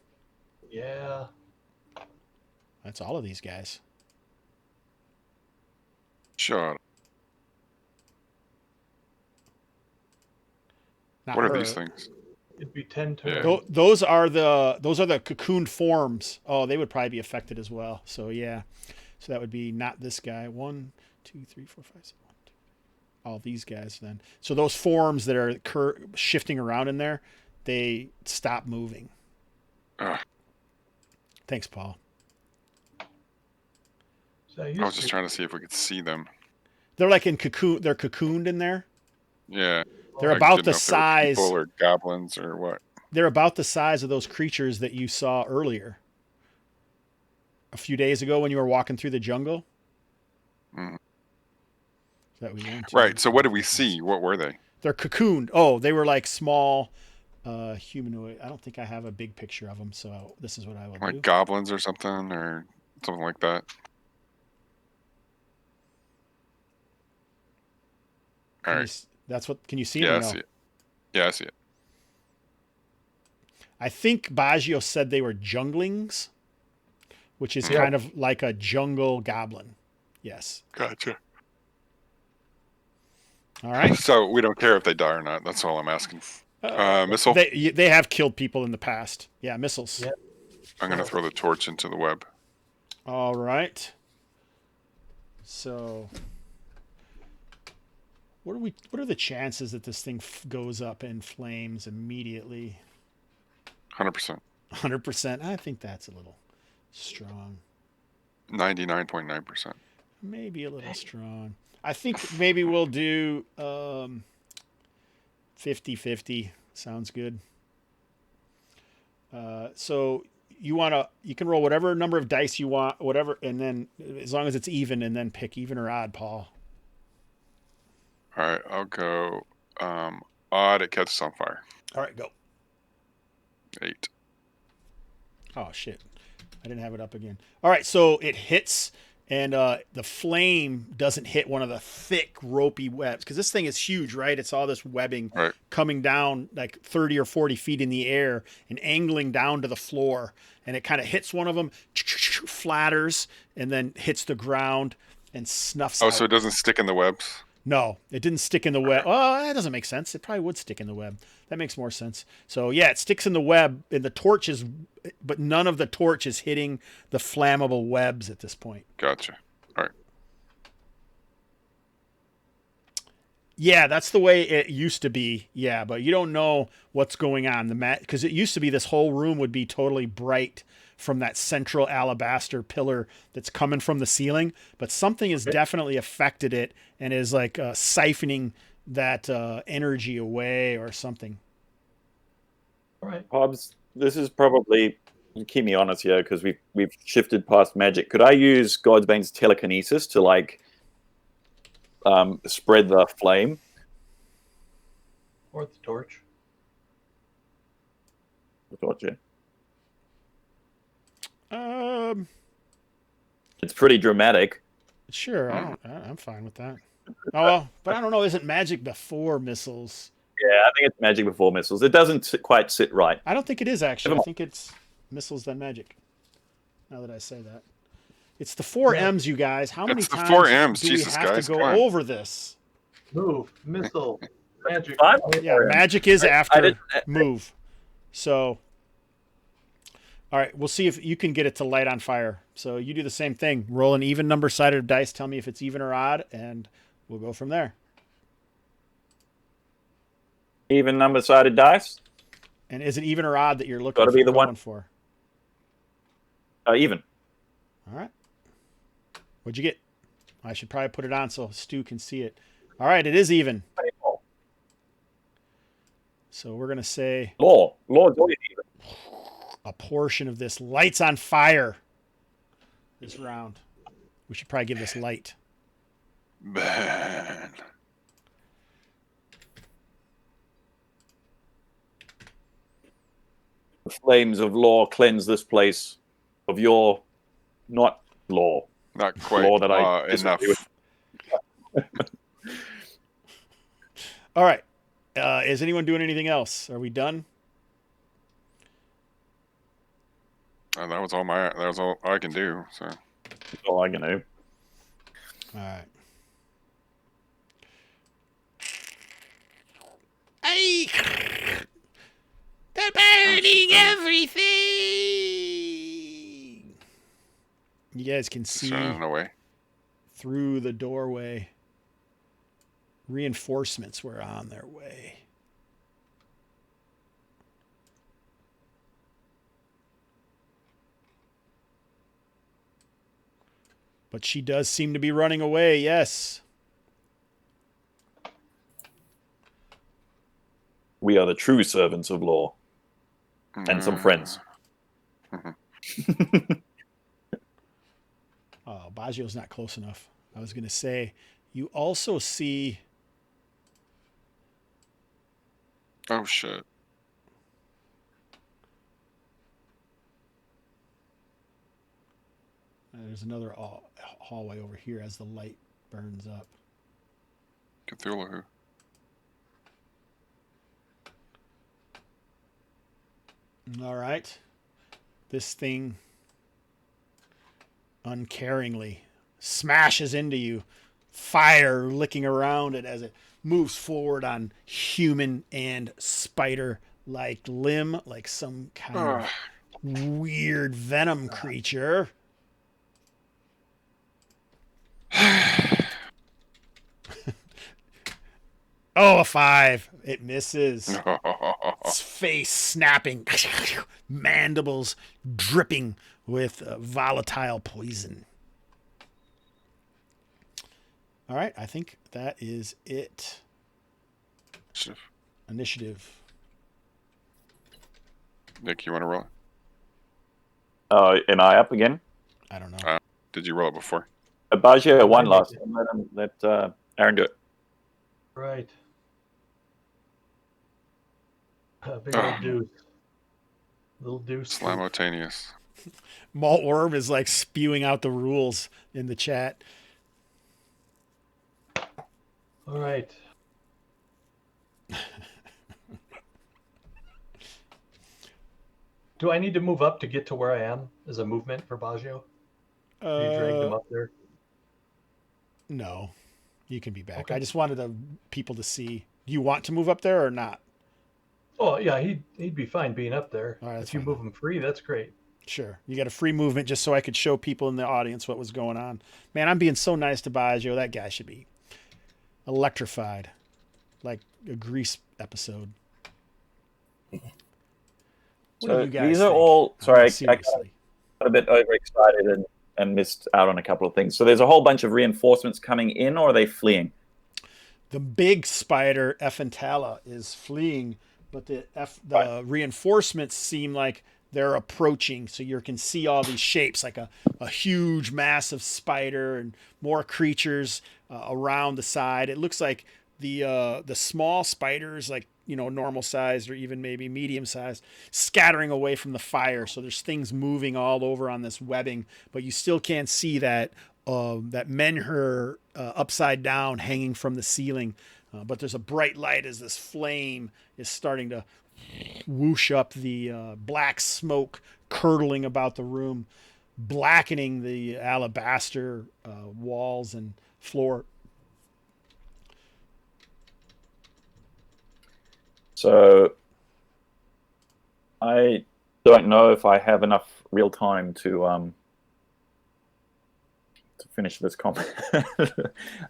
Yeah. That's all of these guys. Shut up. Not What are her. these things? It'd be 10 Yeah. turns. Those are the cocooned forms. Oh, they would probably be affected as well. So yeah, so that would be not this guy. 1, 2, 3, 4, 5, 6, 1, 2, 3. All these guys then. So those forms that are shifting around in there, they stop moving. Ugh. Thanks, Paul. So I was just trying to see if we could see them. They're like in cocoon. They're cocooned in there. Yeah. They're I about didn't the know if they were size. people or goblins or what. They're about the size of those creatures that you saw earlier. A few days ago when you were walking through the jungle. Mhm. That we went to. Right. So what did we see? What were they? They're cocooned. Oh, they were like small humanoid. I don't think I have a big picture of them, so this is what I will Like do. goblins or something like that. All right. Can you see Yeah, it I or no? see it. Yeah, I see it. I think Baggio said they were junglings, which is kind of like a jungle goblin. Yes. Gotcha. All right. So we don't care if they die or not. That's all I'm asking. Missile. They have killed people in the past. Yeah, missiles. Yeah. I'm going to throw the torch into the web. All right. So, what are the chances that this thing goes up in flames immediately? 100%. 100%. I think that's a little strong. 99.9%. Maybe a little strong. I think maybe we'll do 50-50. Sounds good. So you can roll whatever number of dice you want, whatever, and then as long as it's even, and then pick even or odd, Paul. All right, I'll go odd. It catches on fire. All right, go. 8. Oh shit, I didn't have it up again. All right, so it hits, and the flame doesn't hit one of the thick ropey webs because this thing is huge, right? It's all this webbing Right. coming down like 30 or 40 feet in the air and angling down to the floor, and it kind of hits one of them, flatters, and then hits the ground and snuffs Oh, out. so it doesn't stick in the webs? No, it didn't stick in the web. Oh, that doesn't make sense. It probably would stick in the web. That makes more sense. So yeah, it sticks in the web, and the torch is, but none of the torch is hitting the flammable webs at this point. Gotcha. All right. Yeah, that's the way it used to be. Yeah, but you don't know what's going on. Because it used to be this whole room would be totally bright from that central alabaster pillar that's coming from the ceiling, but something has definitely affected it and is like siphoning that energy away or something. All right. Hobbs, this is probably, keep me honest here because we've shifted past magic. Could I use God'sbane's telekinesis to like spread the flame? Or the torch. Gotcha. It's pretty dramatic. Sure, I'm fine with that. Oh, well, but I don't know. Isn't magic before missiles? Yeah, I think it's magic before missiles. It doesn't quite sit right. I don't think it is actually. I think it's missiles then magic. Now that I say that, it's the 4 M's, you guys. How many It's the times 4 M's. do Jesus, we have guys, to go come on. over this? Move. Missile. Magic. Yeah, magic is after didn't- move. So, all right, we'll see if you can get it to light on fire. So you do the same thing. Roll an even number sided dice. Tell me if it's even or odd, and we'll go from there. Even number-sided dice? And is it even or odd that you're looking Gotta be the going one. for? Even. All right. What'd you get? I should probably put it on so Stu can see it. All right, it is even. So we're going to say Lord's always even. a portion of this lights on fire this round. We should probably give this light. Man. The flames of law cleanse this place of your not law. Not quite Law that I enough. disagree with. All right. Is anyone doing anything else? Are we done? That was all I can do. So That's all I can do. All right. They're burning everything. You guys can see Running away. through the doorway. Reinforcements were on their way. But she does seem to be running away, yes. We are the true servants of law. And some friends. Oh, Baggio's not close enough. I was going to say, you also see... Oh, shit. There's another hallway over here as the light burns up. Cthulhu. All right. This thing uncaringly smashes into you, fire licking around it as it moves forward on human and spider-like limb, like some kind of weird venom creature. Oh, a 5. It misses. Its face snapping, mandibles dripping with volatile poison. All right, I think that is it. Initiative. Nick, you want to roll it? Am I up again? I don't know. Did you roll it before? Baggio won last time. Let Aaron do it. Right. Big old deuce. Little deuce. Simultaneous. Malt Worm is like spewing out the rules in the chat. All right. Do I need to move up to get to where I am as a movement for Baggio? You dragged him up there? No, you can be back. Okay. I just wanted people to see. Do you want to move up there or not? Oh, yeah, he'd be fine being up there. All right, that's if you fine. move him free, that's great. Sure. You got a free movement just so I could show people in the audience what was going on. Man, I'm being so nice to Baggio. That guy should be electrified. Like a Grease episode. What do you guys these are think? all... I Sorry, mean, I seriously. got a bit overexcited and missed out on a couple of things. So there's a whole bunch of reinforcements coming in, or are they fleeing? The big spider, Ephantala, is fleeing, but the reinforcements seem like they're approaching. So you can see all these shapes, like a huge, massive spider and more creatures around the side. It looks like the small spiders, like, you know, normal size or even maybe medium size, scattering away from the fire. So there's things moving all over on this webbing, but you still can't see that menhir upside down hanging from the ceiling. But there's a bright light as this flame is starting to whoosh up, the black smoke curdling about the room, blackening the alabaster walls and floor. So I don't know if I have enough real time to finish this combat.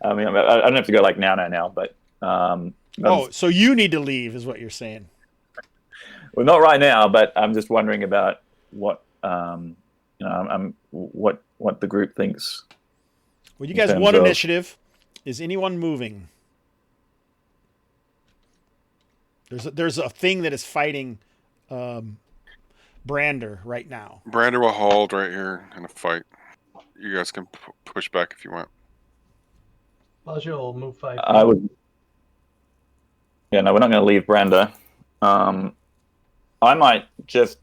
I mean, I don't have to go like now, but so you need to leave, is what you're saying. Well, not right now, but I'm just wondering about what what the group thinks. Well, you guys won initiative. Is anyone moving? There's a thing that is fighting Brander right now. Brander will hold right here in a fight. You guys can push back if you want. Baggio will move 5 feet. I would. Yeah, no, we're not going to leave Brander. I might just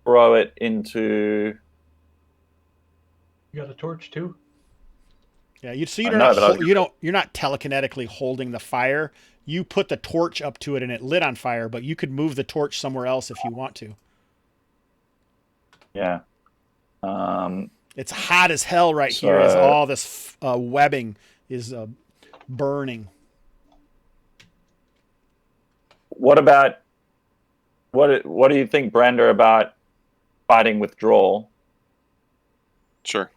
throw it into. You got a torch too? Yeah, you're not telekinetically holding the fire. You put the torch up to it and it lit on fire, but you could move the torch somewhere else if you want to. Yeah. It's hot as hell right here as all this webbing is burning. What about what do you think, Brander, about fighting withdrawal? Sure.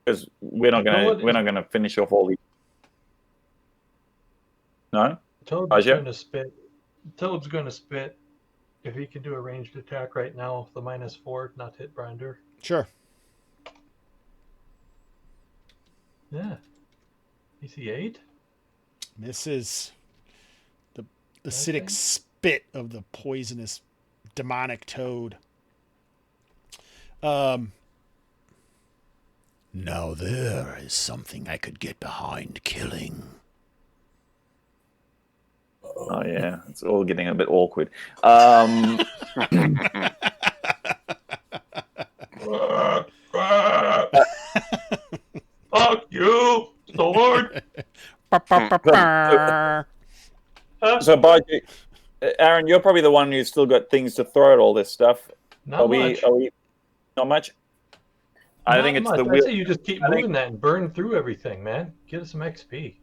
Because we're not gonna finish off all these. No? Toad's Baggio? going to spit. Toad's going to spit. If he can do a ranged attack right now, the -4, not hit Brander. Sure. Yeah. DC 8? Misses. The acidic spit of the poisonous demonic toad. Now there is something I could get behind killing. Oh yeah, it's all getting a bit awkward. Fuck you, sword! So, Baggio, Aaron, you're probably the one who's still got things to throw at all this stuff. Not much. Are we? Not much. I think it's much. the I wheel. say you just keep moving that and burn through everything, man. Get us some XP.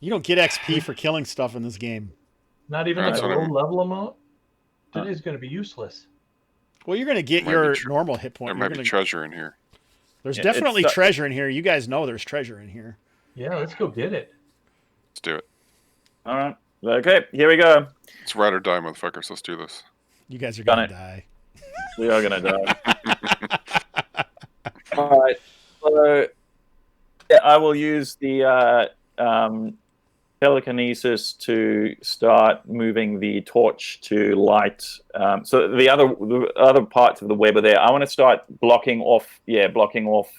You don't get XP for killing stuff in this game. Not even That's like a what I'm- low level amount? Today's going to be useless. Well, you're going to get Might your be normal hit point. There You're might be gonna- treasure in here. There's Yeah, definitely it's- treasure in here. You guys know there's treasure in here. Yeah, let's go get it. Let's do it. All right. Okay, here we go. It's ride or die, motherfuckers. Let's do this. You guys are Done going to it. die. We are gonna die. All right. So, yeah, I will use the telekinesis to start moving the torch to light. So the other parts of the web are there. I want to start blocking off. Yeah, blocking off.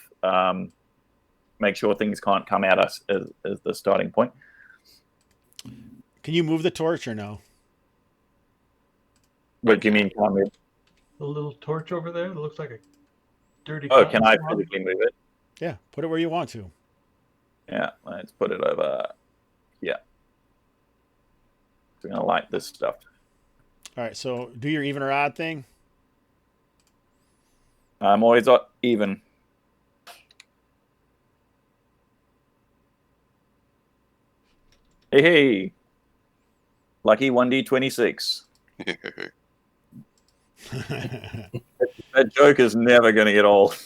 Make sure things can't come at us as the starting point. Can you move the torch or no? What do you mean? Can't move? The little torch over there that looks like a dirty. Oh, can I cotton swab. physically move it? Yeah, put it where you want to. Yeah, let's put it over. Yeah. We're gonna light this stuff. All right, so do your even or odd thing. I'm always even. Hey. Lucky 1d26. That joke is never going to get old.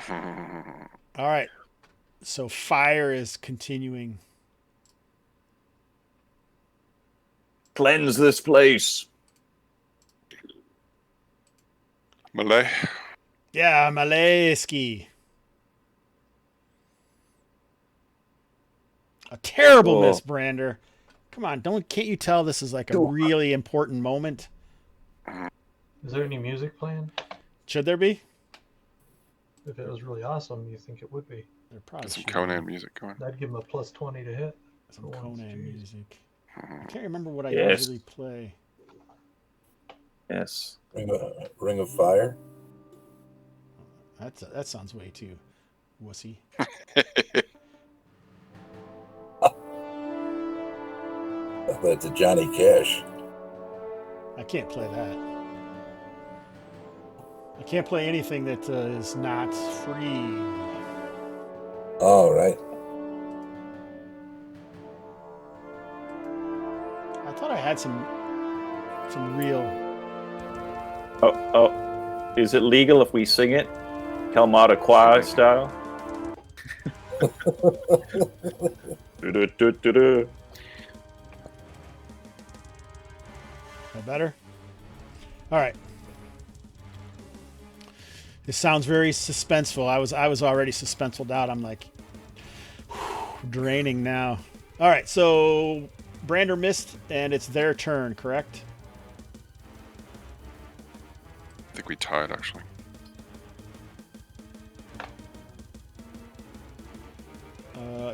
All right, so fire is continuing. Cleanse this place. Malay. Yeah, Malayski. A terrible Oh. miss, Brander. Come on, can't you tell this is like a really important moment? Is there any music playing? Should there be? If it was really awesome, you think it would be. There probably Get some should Conan music going. I'd give him a +20 to hit. be some for once, Conan jeez. music. I can't remember what I Yes. usually play. Yes. Ring of Fire. That sounds way too wussy. That's a Johnny Cash. I can't play that. I can't play anything that is not free. All right. I thought I had some real. Oh. Is it legal if we sing it? Kalmatta choir style? Do-do-do-do-do. No better? All right. This sounds very suspenseful. I was already suspenseful out. I'm like draining now. All right, so Brander missed, and it's their turn, correct? I think we tied, actually.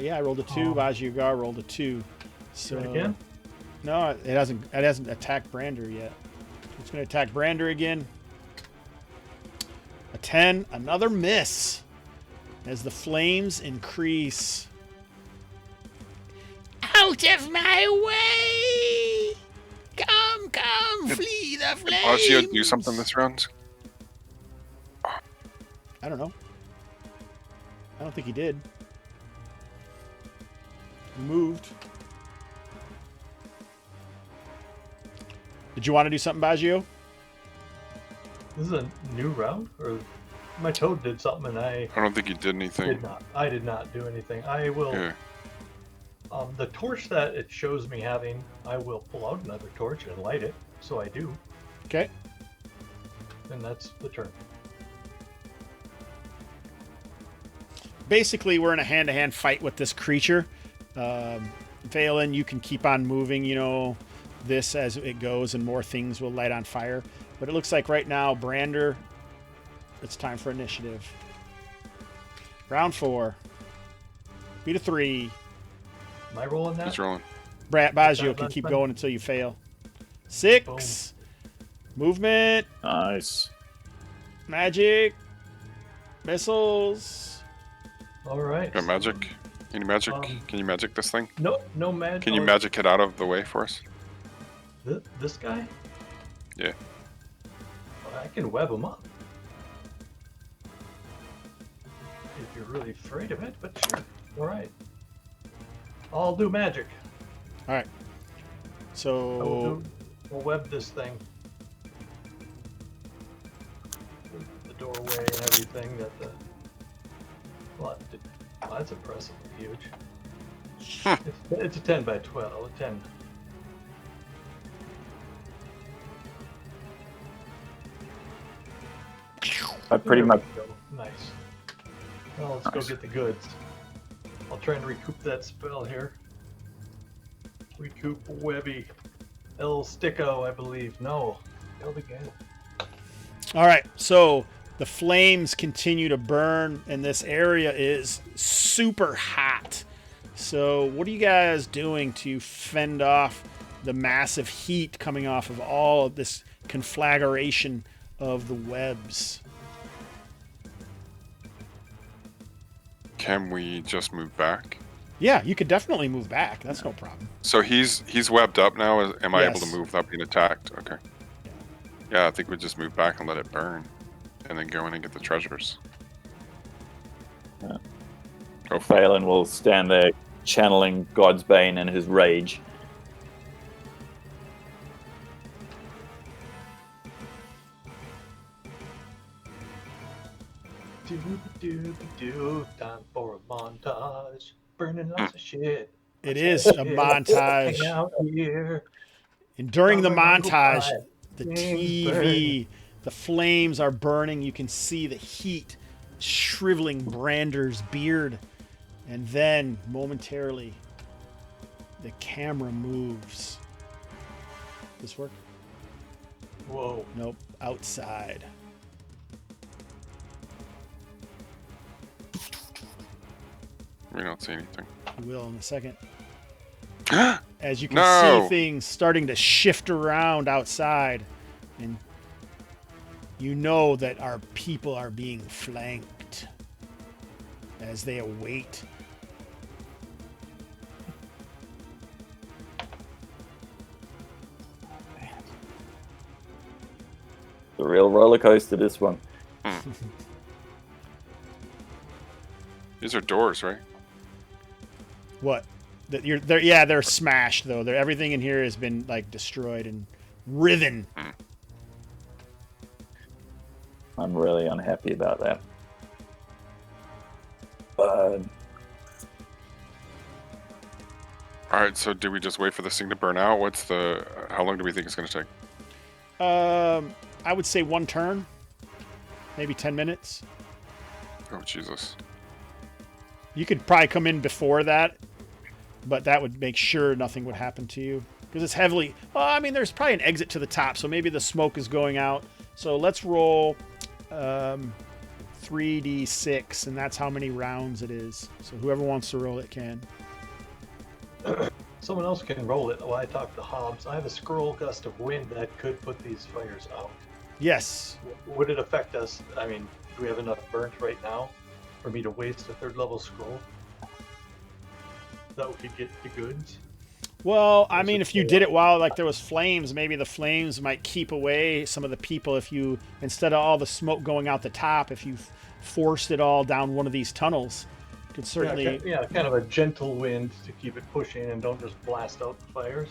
Yeah, I rolled a 2. Baggio Gar rolled a 2. So Do it again? No, it hasn't attacked Brander yet. It's going to attack Brander again. A 10, another miss. As the flames increase. Out of my way! Come, flee the Did flames! Baggio do something this round? I don't know. I don't think he did. moved. Did you want to do something, Baggio? This is a new round, or my toad did something and I I don't think you did anything. did not. I did not do anything. I will. Yeah. The torch that it shows me having, I will pull out another torch and light it. So I do, Okay. and that's the turn. Basically, we're in a hand-to-hand fight with this creature. Valen, you can keep on moving, this as it goes, and more things will light on fire. But it looks like right now, Brander, it's time for initiative. Round 4. Beat a 3. Am I rolling that? He's rolling. Baggio can keep going until you fail. 6. Movement. Nice. Magic. Missiles. All right. Got magic? Can you magic? Um, Can you magic this thing? No magic. Can you magic it out of the way for us? This guy? Yeah. Well, I can web him up. If you're really afraid of it, but sure. All right. I'll do magic. All right. So We'll web this thing. The doorway and everything that the. Well, that's impressively huge. It's a 10 by 12. A 10. I pretty There much. we go. Nice. Well, let's go get the goods. I'll try and recoup that spell here. Recoup Webby. El Sticko, I believe. No. Failed again. all right. So the flames continue to burn, and this area is super hot. So what are you guys doing to fend off the massive heat coming off of all of this conflagration of the webs? Can we just move back? Yeah, you could definitely move back. That's no problem. So he's webbed up now. Am I able Yes. to move without being attacked? Okay. Yeah, I think we just move back and let it burn, and then go in and get the treasures. Yeah. Go for it. Phelan will stand there channeling God's Bane and his rage. Time for a montage. Burning lots of shit. It is a Hang montage. out here. And during the Summer Uncle montage, Pie. the Things TV, the flames are burning. You can see the heat shriveling Brander's beard. And then, momentarily, the camera moves. This work? Whoa. Nope. Outside. We don't see anything. We will in a second. No! As you can see things starting to shift around outside. And you know that our people are being flanked as they await. The real roller coaster, this one. These are doors, right? What? They're smashed though. Everything in here has been like destroyed and riven. I'm really unhappy about that. All right. So do we just wait for this thing to burn out? How long do we think it's going to take? I would say one turn, maybe 10 minutes. Oh Jesus! You could probably come in before that, but that would make sure nothing would happen to you because it's heavily. Well, I mean, there's probably an exit to the top, so maybe the smoke is going out. So let's roll 3d6, and that's how many rounds it is. So whoever wants to roll it can. Someone else can roll it while I talk to Hobbs. I have a scroll gust of wind that could put these fires out. Yes. Would it affect us? I mean, do we have enough burnt right now for me to waste a third level scroll? That we could get the goods? Well, I mean, if you did it while like there was flames, maybe the flames might keep away some of the people if you, instead of all the smoke going out the top, if you forced it all down one of these tunnels, Could certainly. Kind of a gentle wind to keep it pushing and don't just blast out the fires.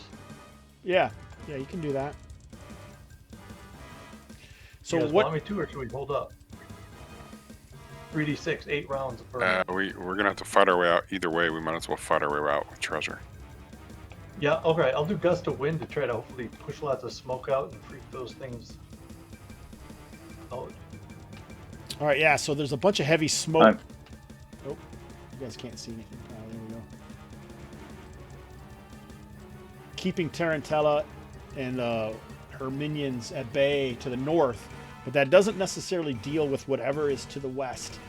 Yeah, you can do that. So you guys what? Want me to, or should we hold up? 3d6, 8 rounds of burn. We're gonna have to fight our way out. Either way, we might as well fight our way out with treasure. Yeah, okay. I'll do gust of wind to try to hopefully push lots of smoke out and freak those things out. All right, yeah. So there's a bunch of heavy smoke. Oh, you guys can't see anything. Oh, there we go. Keeping Tarantella and her minions at bay to the north, but that doesn't necessarily deal with whatever is to the west.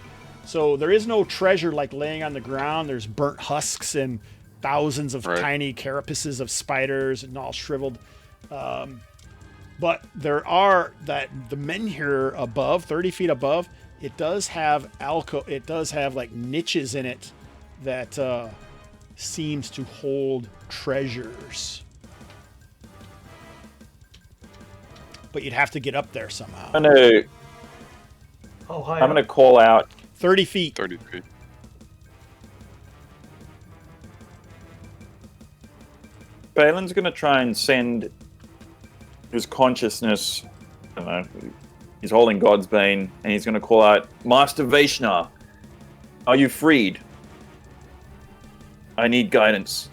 So there is no treasure like laying on the ground. There's burnt husks and thousands of tiny carapaces of spiders and all shriveled. But there are the men here above, 30 feet above, it does have like niches in it that seems to hold treasures. But you'd have to get up there somehow. I'm How high? going to call out 30 feet. 30 feet. Balin's going to try and send his consciousness, I don't know, he's holding God's Bane, and he's going to call out, Master Vaishna, are you freed? I need guidance.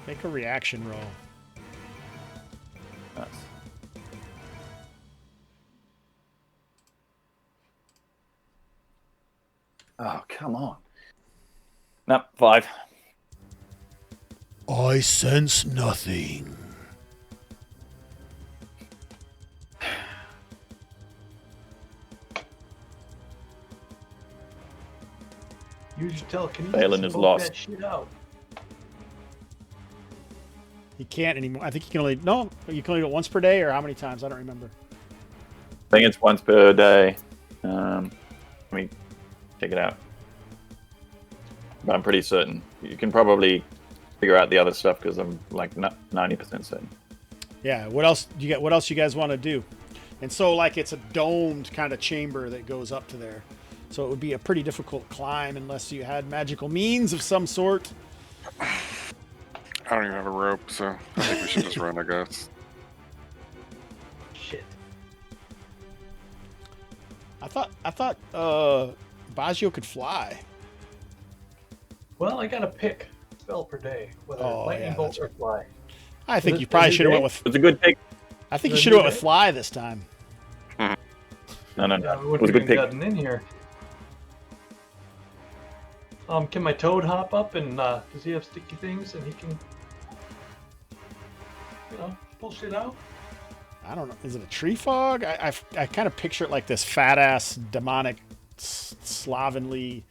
Make a reaction roll. Nice. Oh, come on. No, 5. I sense nothing. Use your telekinesis. Balin is to poke lost. that shit out. He can't anymore. I think you can only do it once per day, or how many times? I don't remember. I think it's once per day. Let me check it out. But I'm pretty certain. You can probably figure out the other stuff because I'm like 90% certain. Yeah. What else you guys want to do? And so, like, it's a domed kind of chamber that goes up to there. So it would be a pretty difficult climb unless you had magical means of some sort. I don't even have a rope, so I think we should just run, I guess. Shit. I thought Baggio could fly. Well, I got to pick spell per day, whether lightning bolts or fly. I think you probably should have went with. It's a good pick. I think you should have went with fly this time. No. Yeah, we It was a good pick. gotten in here. Can my toad hop up and does he have sticky things and he can, pull shit out? I don't know. Is it a tree fog? I kind of picture it like this fat ass demonic, slovenly,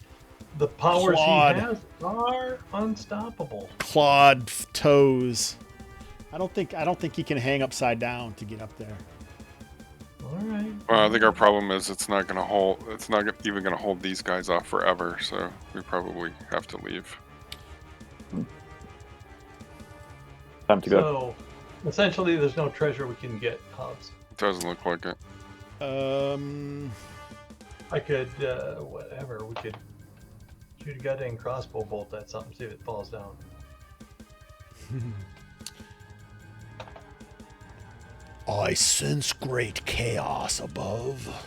The powers clawed. he has are unstoppable. clawed toes. I don't think he can hang upside down to get up there. All right. Well, I think our problem is it's not even gonna hold these guys off forever, so we probably have to leave. Time to go. So, essentially, there's no treasure we can get, Hobbs. It doesn't look like it. I could, whatever, we could shoot a goddamn crossbow bolt at something, see if it falls down. I sense great chaos above.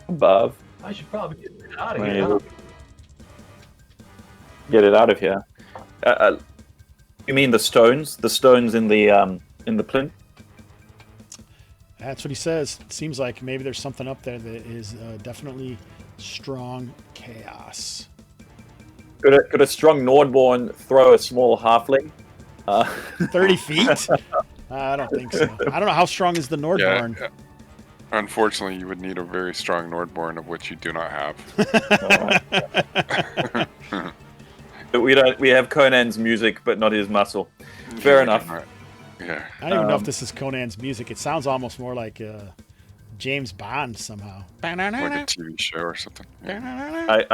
Above. I should probably get it out of Maybe. here. Get it out of here. You mean the stones? The stones in the plinth? That's what he says. It seems like maybe there's something up there that is definitely strong chaos. Could a strong Nordborn throw a small halfling? 30 feet? I don't think so. I don't know how strong is the Nordborn. Yeah. Unfortunately, you would need a very strong Nordborn, of which you do not have. We have Conan's music, but not his muscle. Fair enough. Yeah. I don't even know if this is Conan's music. It sounds almost more like James Bond somehow. Like a TV show or something. Yeah.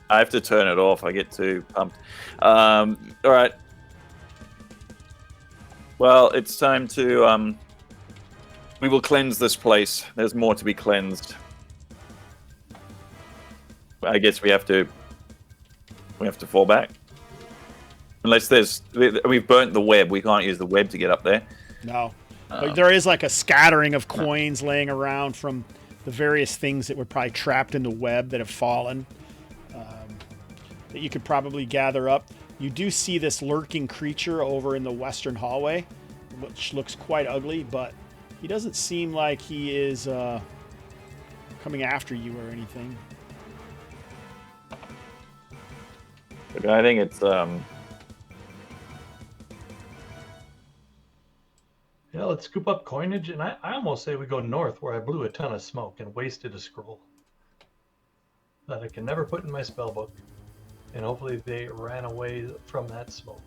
I have to turn it off. I get too pumped. All right. Well, it's time to We will cleanse this place. There's more to be cleansed. I guess we have to fall back. Unless we've burnt the web. We can't use the web to get up there. No. But there is like a scattering of coins laying around from the various things that were probably trapped in the web that have fallen that you could probably gather up. You do see this lurking creature over in the western hallway, which looks quite ugly, but he doesn't seem like he is coming after you or anything. Okay, I think it's Yeah, let's scoop up coinage, and I almost say we go north where I blew a ton of smoke and wasted a scroll that I can never put in my spell book. And hopefully they ran away from that smoke.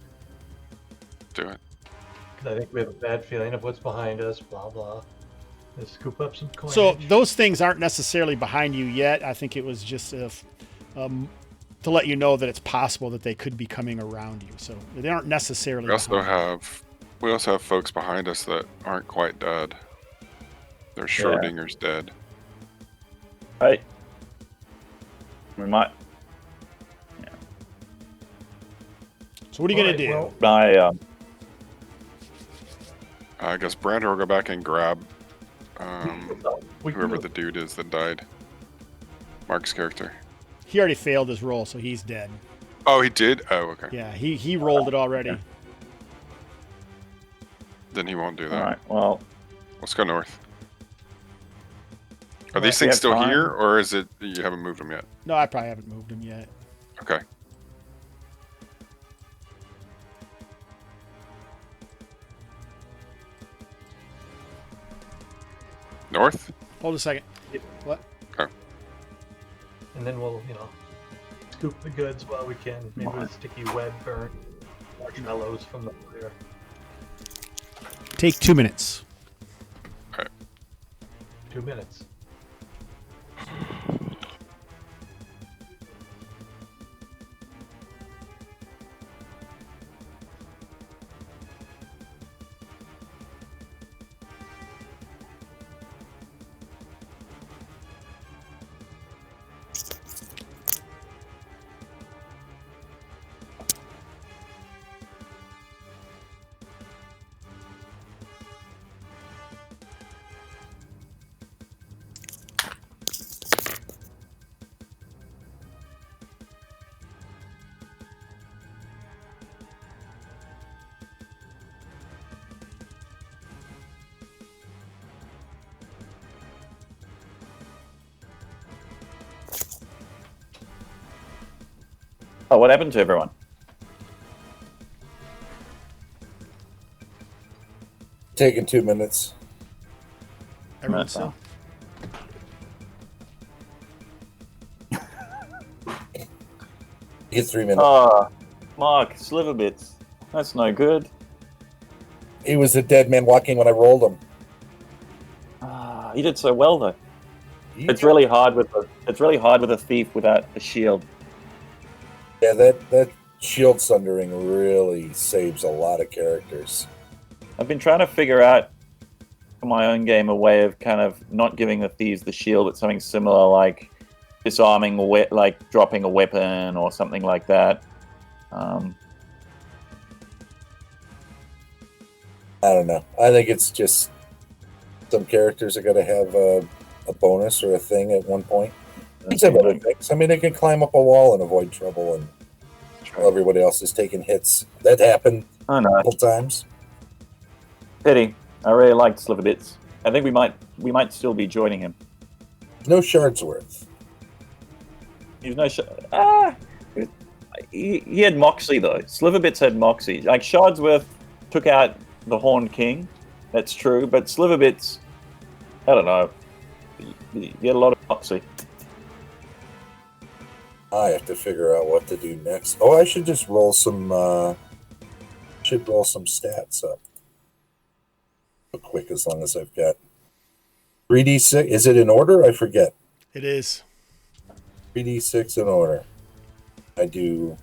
Do it. Because I think we have a bad feeling of what's behind us, blah, blah. Let's scoop up some coinage. So those things aren't necessarily behind you yet. I think it was just to let you know that it's possible that they could be coming around you. So they aren't necessarily We also behind have folks behind us that aren't quite dead. They're Schrodinger's dead. right. We might. So what are you going to do? Well, I guess Brander will go back and grab we whoever can the dude is that died. Mark's character. He already failed his roll, so he's dead. Oh, he did? Oh, okay. Yeah, he rolled it already. Okay. Then he won't do that. All right. Well, Let's go north. Are Well, these we things have still time. here, or is it you haven't moved them yet? No, I probably haven't moved him yet. Okay. North? Hold a second. What? and then we'll, scoop the goods while we can. Maybe with sticky web or marshmallows from the fire. Take 2 minutes. 2 minutes. oh, what happened to everyone? Taking 2 minutes. Everyone That's still? You get 3 minutes. Oh, Mark, Sliverbits. That's no good. He was a dead man walking when I rolled him. Ah, you did so well though. It's really hard with a thief without a shield. Yeah, that shield sundering really saves a lot of characters. I've been trying to figure out for my own game a way of kind of not giving the thieves the shield, but something similar like disarming, like dropping a weapon or something like that. I don't know. I think it's just some characters are going to have a bonus or a thing at one point. These have other things. I mean, they can climb up a wall and avoid trouble, and while everybody else is taking hits. That happened I a know. couple times. Pity. I really liked Sliverbits. I think we might still be joining him. No shards worth. He's no he had Moxie though. Sliverbits had Moxie. Like Shardsworth took out the Horned King. That's true, but Sliverbits, I don't know. He had a lot of Moxie. I have to figure out what to do next. Oh, I should just roll some. Roll some stats up. Real quick, as long as I've got 3d6. Is it in order? I forget. It is. 3d6 in order. I do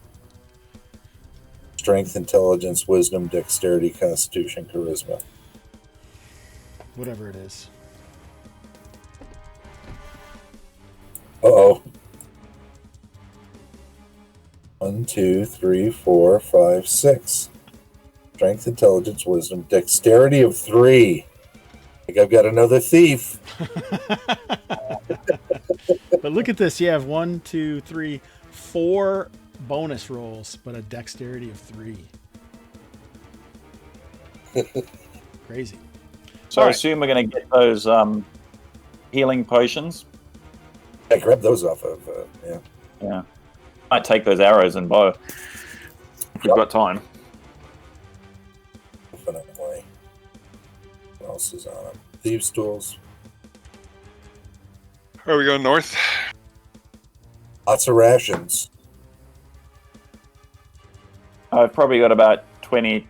strength, intelligence, wisdom, dexterity, constitution, charisma. Whatever it is. Uh-oh. 1, 2, 3, 4, 5, 6. Strength, intelligence, wisdom, dexterity of 3. I think I've got another thief. But look at this. You have 1, 2, 3, 4 bonus rolls, but a dexterity of 3. Crazy. So I assume we're going to get those healing potions. I grabbed those off of, yeah. Yeah. Might take those arrows and bow. If we've got time. Definitely. What else is on them? Thieves' tools. Are we going north? Lots of rations. I've probably got about 20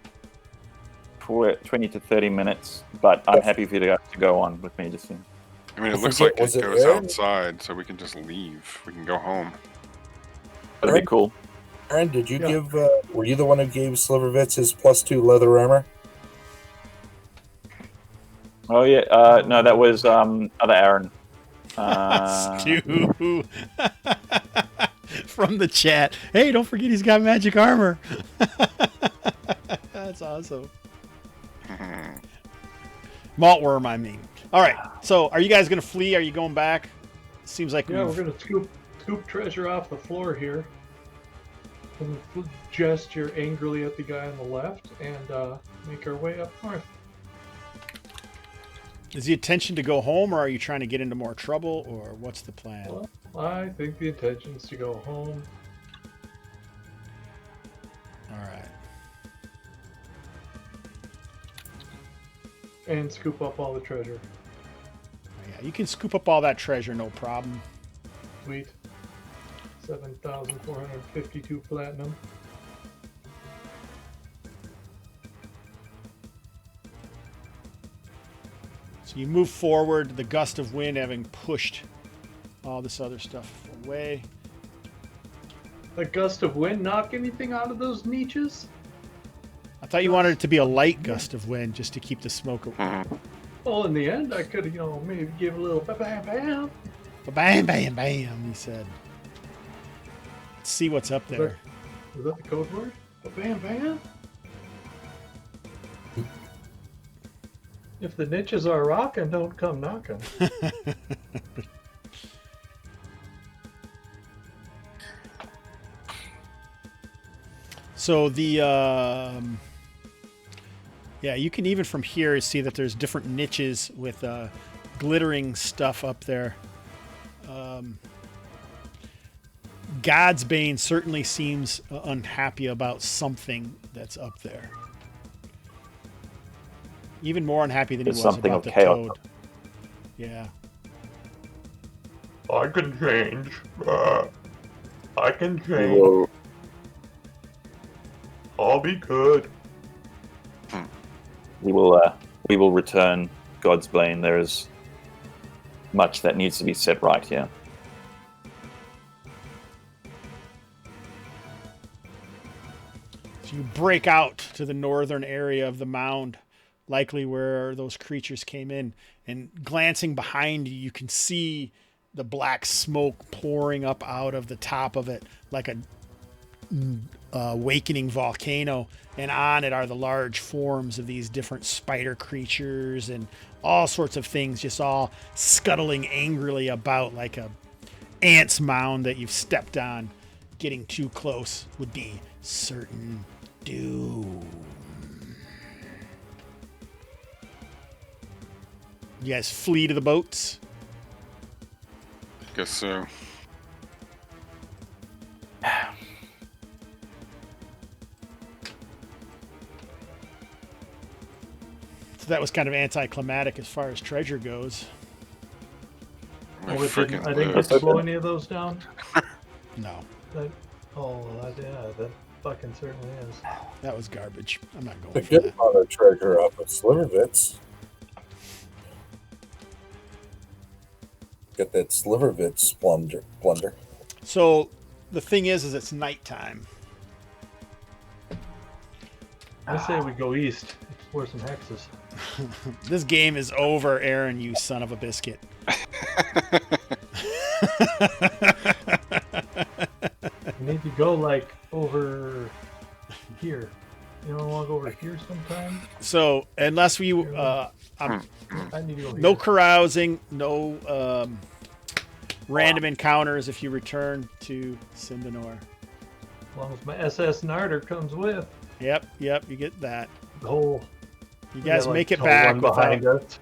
to 30 minutes, but I'm happy for you to go on with me just soon. I mean, it I looks forget, like was it it goes Aaron? outside, so we can just leave. We can go home. That'd be cool. Aaron, did you Yeah. give, were you the one who gave Sliverbits his +2 leather armor? Oh, yeah. No, that was other Aaron. Skew. From the chat. Hey, don't forget he's got magic armor. That's awesome. Maltworm, I mean. All right. So, are you guys going to flee? Are you going back? Seems like Yeah, we've... we're gonna scoop treasure off the floor here. And gesture angrily at the guy on the left and make our way up north. Is the intention to go home, or are you trying to get into more trouble, or what's the plan? Well, I think the intention is to go home. All right. And scoop up all the treasure. Yeah, you can scoop up all that treasure, no problem. Sweet. 7,452 platinum. So you move forward, the gust of wind having pushed all this other stuff away. A gust of wind knock anything out of those niches? I thought you wanted it to be a light gust of wind just to keep the smoke away. Well, in the end, I could, maybe give a little bam bam. Bam, bam, bam, he said. Let's see what's up there. Is that the code word? Bam bam? If the niches are rocking, don't come knocking. So the yeah, you can even from here see that there's different niches with glittering stuff up there. God's Bane certainly seems unhappy about something that's up there. Even more unhappy than he There's was something about of the chaos. toad. Yeah. I can change. I can change. Whoa. I'll be good. We will return God's Bane. There is much that needs to be set right here. So you break out to the northern area of the mound, likely where those creatures came in, and glancing behind you, you can see the black smoke pouring up out of the top of it like a awakening volcano, and on it are the large forms of these different spider creatures and all sorts of things just all scuttling angrily about like a ant's mound that you've stepped on. Getting too close would be certain doom. You guys flee to the boats. Guess so. So that was kind of anticlimactic as far as treasure goes. I I didn't freaking get to blow any of those down. No, That, yeah, that fucking certainly is. that was garbage. I'm not A going for good that. amount of treasure off of Sliverbits. Get that Sliverbits plunder. So the thing is it's nighttime. I say we go east, explore some hexes. This game is over, Aaron, you son of a biscuit. You need to go like over here. You don't want to go over here sometime? So, unless we, I need to go here. no carousing, no random encounters if you return to Sindanor. As long as my SS Narder comes with. Yep, you get that. The whole... You guys like, make it whole back one behind without, us.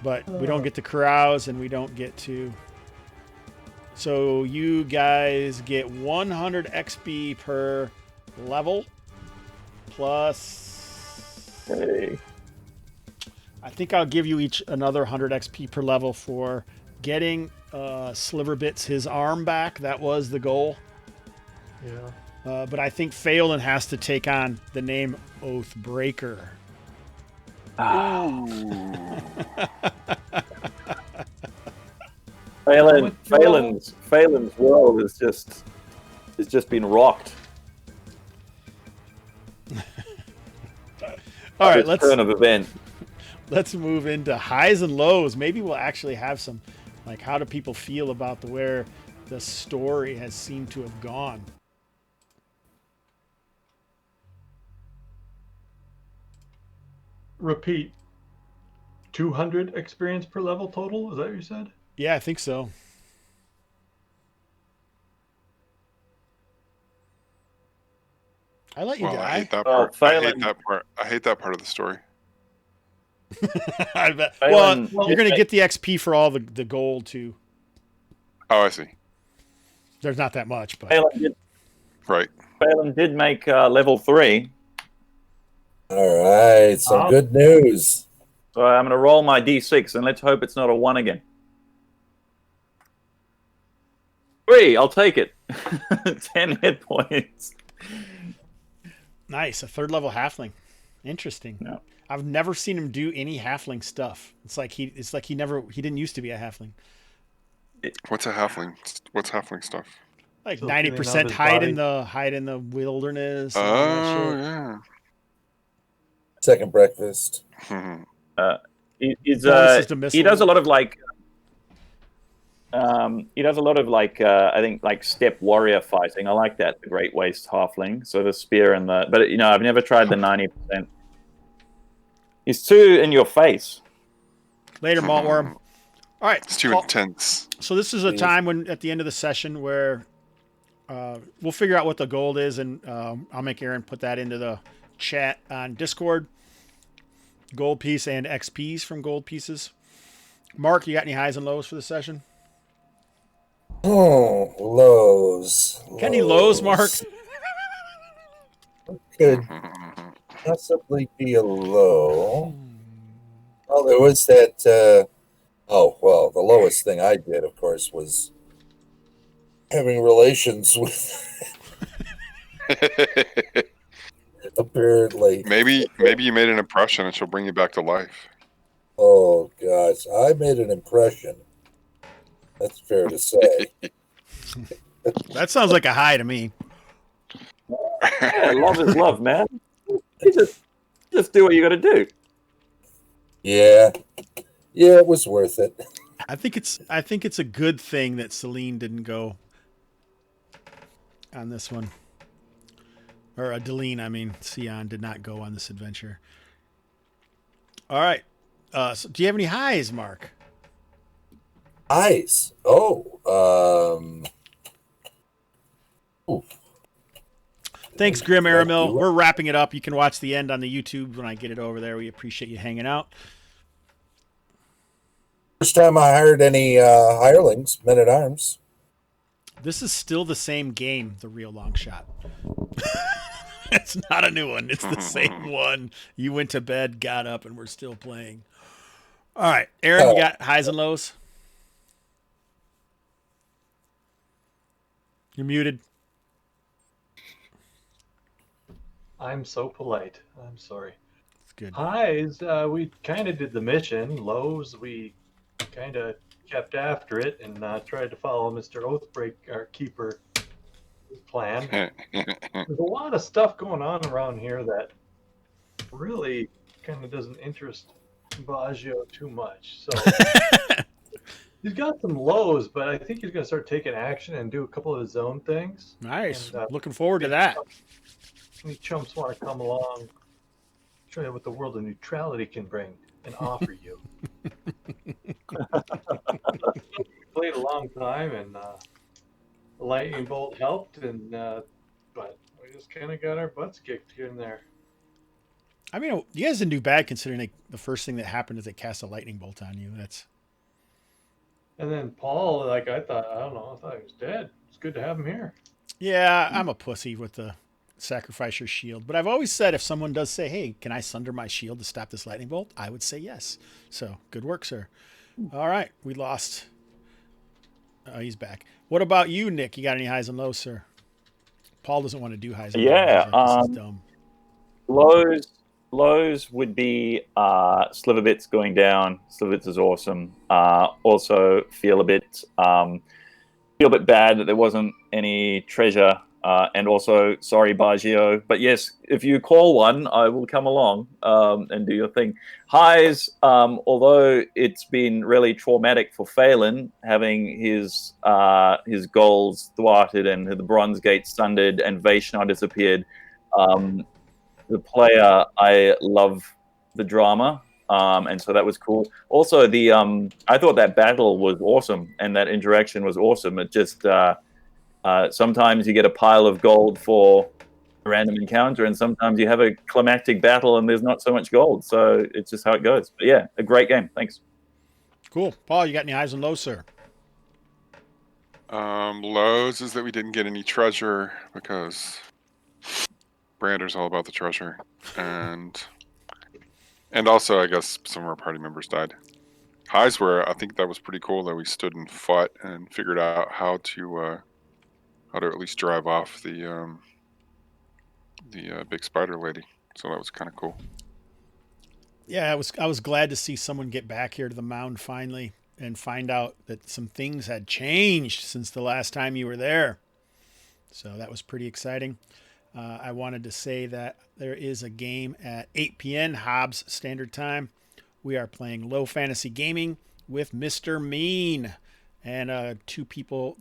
but we don't get to carouse and we don't get to. So you guys get 100 XP per level plus. Hey. I think I'll give you each another 100 XP per level for getting Sliverbits his arm back. That was the goal. Yeah. But I think Phelan has to take on the name Oathbreaker. Phelan's world has just been rocked. All right, This turn of event. let's move into highs and lows. Maybe we'll actually have some, like, how do people feel about where the story has seemed to have gone. Repeat. 200 experience per level total? Is that what you said? Yeah, I think so. I let you Well, I die. hate that part. Phelan- I hate that part of the story. I bet. Phelan- Well, you're going to get the XP for all the gold, too. Oh, I see. There's not that much, but Right. Phelan did make level 3. All right, some good news. So I'm going to roll my d6 and let's hope it's not a 1 again. 3, I'll take it. 10 hit points. nice. A third level halfling. Interesting. Yeah. I've never seen him do any halfling stuff. It's like he didn't used to be a halfling. What's a halfling? What's halfling stuff? Like So 90% cleaning out hide in the wilderness. And all that Oh, shit. yeah. Second breakfast. He's, Bonus to missile. he does a lot of like I think like step warrior fighting. I like that, the great waist halfling. So the spear and the, but I've never tried the 90%. He's too in your face. Later, Maltworm. All right. It's too Paul- intense. So this is a time when, at the end of the session, where we'll figure out what the gold is, and I'll make Aaron put that into the chat on Discord. Gold piece and XPs from gold pieces. Mark, you got any highs and lows for the session? Oh, lows. Got any lows, Mark? Could possibly be a low. Oh, there was that. The lowest thing I did, of course, was having relations with. Apparently. Maybe you made an impression and she'll bring you back to life. Oh gosh, I made an impression. That's fair to say. That sounds like a high to me. Yeah, love is love, man. You just do what you got to do. Yeah, it was worth it. I think it's a good thing that Celine didn't go on this one. Or Deline, I mean, Sion did not go on this adventure. All right. So do you have any highs, Mark? Eyes. Oh. Thanks, Grim Aramil. We're wrapping it up. You can watch the end on the YouTube when I get it over there. We appreciate you hanging out. First time I hired any hirelings, men at arms. This is still the same game, The Real Long Shot. It's not a new one. It's the same one. You went to bed, got up, and we're still playing. All right. Aaron, you got highs and lows? You're muted. I'm so polite. I'm sorry. It's good. Highs, we kind of did the mission. Lows, we kind of kept after it and tried to follow Mr. Oathbreak, our keeper, plan. There's a lot of stuff going on around here that really kind of doesn't interest Baggio too much. So he's got some lows, but I think he's going to start taking action and do a couple of his own things. Nice. And, Looking forward to that. Any chumps want to come along, show you what the world of neutrality can bring and offer you. Played a long time, and the lightning bolt helped, and but we just kind of got our butts kicked here and there. I mean, you guys didn't do bad considering the first thing that happened is they cast a lightning bolt on you. That's. And then Paul, like I thought he was dead. It's good to have him here. Yeah, I'm a pussy with the sacrifice your shield, but I've always said if someone does say, "Hey, can I sunder my shield to stop this lightning bolt?" I would say yes. So good work, sir. All right, we lost. Oh, he's back. What about you, Nick? You got any highs and lows, sir? Paul doesn't want to do highs and lows. Yeah, This is dumb. Lows would be Sliverbits going down. Sliverbits is awesome. Also feel a bit bad that there wasn't any treasure. And also, sorry, Baggio. But yes, if you call one, I will come along and do your thing. Highs, although it's been really traumatic for Phelan, having his goals thwarted and the Bronze Gate sundered and Vaishnar disappeared. The player, I love the drama, and so that was cool. Also, I thought that battle was awesome, and that interaction was awesome. It just sometimes you get a pile of gold for a random encounter, and sometimes you have a climactic battle and there's not so much gold. So it's just how it goes. But yeah, a great game. Thanks. Cool. Paul, you got any highs and lows, sir? Lows is that we didn't get any treasure because Brander's all about the treasure, and also I guess some of our party members died. Highs were, I think that was pretty cool that we stood and fought and figured out how to at least drive off the big spider lady. So that was kind of cool. Yeah, I was glad to see someone get back here to the Mound finally and find out that some things had changed since the last time you were there. So that was pretty exciting. I wanted to say that there is a game at 8 p.m. Hobbs Standard Time. We are playing Low Fantasy Gaming with Mr. Mean and the two people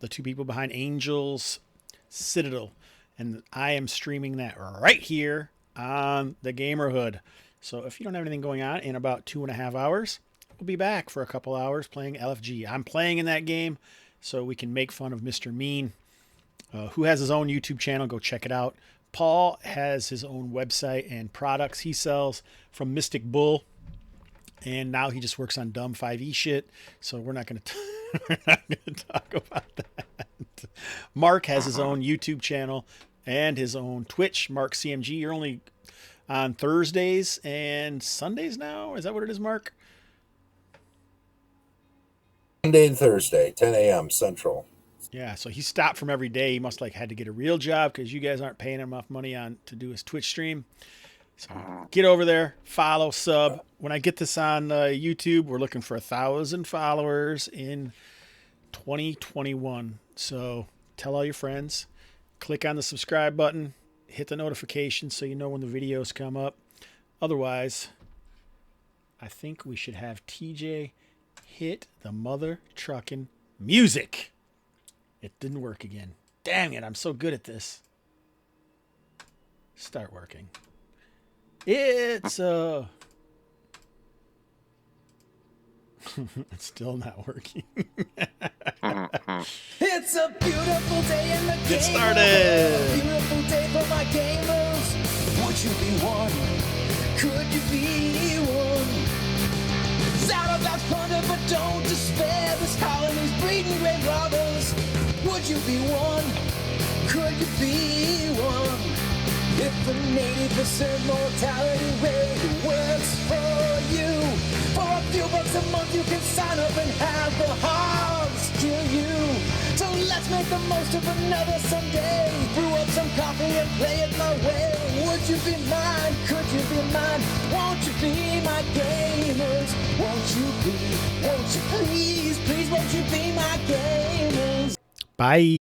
behind Angels Citadel. And I am streaming that right here on the Gamerhood. So if you don't have anything going on in about 2.5 hours, we'll be back for a couple hours playing LFG. I'm playing in that game so we can make fun of Mr. Mean, who has his own YouTube channel. Go check it out. Paul has his own website and products he sells from Mystic Bull. And now he just works on dumb 5e shit. So we're not going to talk about that. Mark has his own YouTube channel and his own Twitch, Mark CMG. You're only on Thursdays and Sundays now. Is that what it is, Mark? Monday and Thursday, 10 a.m. Central. Yeah, so he stopped from every day. He must had to get a real job because you guys aren't paying him enough money to do his Twitch stream. So get over there, follow, sub. When I get this on YouTube, we're looking for 1,000 followers in 2021. So tell all your friends, click on the subscribe button, hit the notification so you know when the videos come up. Otherwise, I think we should have TJ hit the mother trucking music. It didn't work again. Dang it, I'm so good at this. Start working. It's it's still not working. It's a beautiful day in the game. Get started. A beautiful day for my gamers. Would you be one? Could you be one? Zadabad's plunder, but don't despair. This colony's breeding great robbers. Would you be one? Could you be one? If the 80% mortality rate works for you, for a few bucks a month you can sign up and have the Hobbs kill you. So let's make the most of another Sunday. Brew up some coffee and play it my way. Would you be mine? Could you be mine? Won't you be my gamers? Won't you be? Won't you please, please won't you be my gamers? Bye.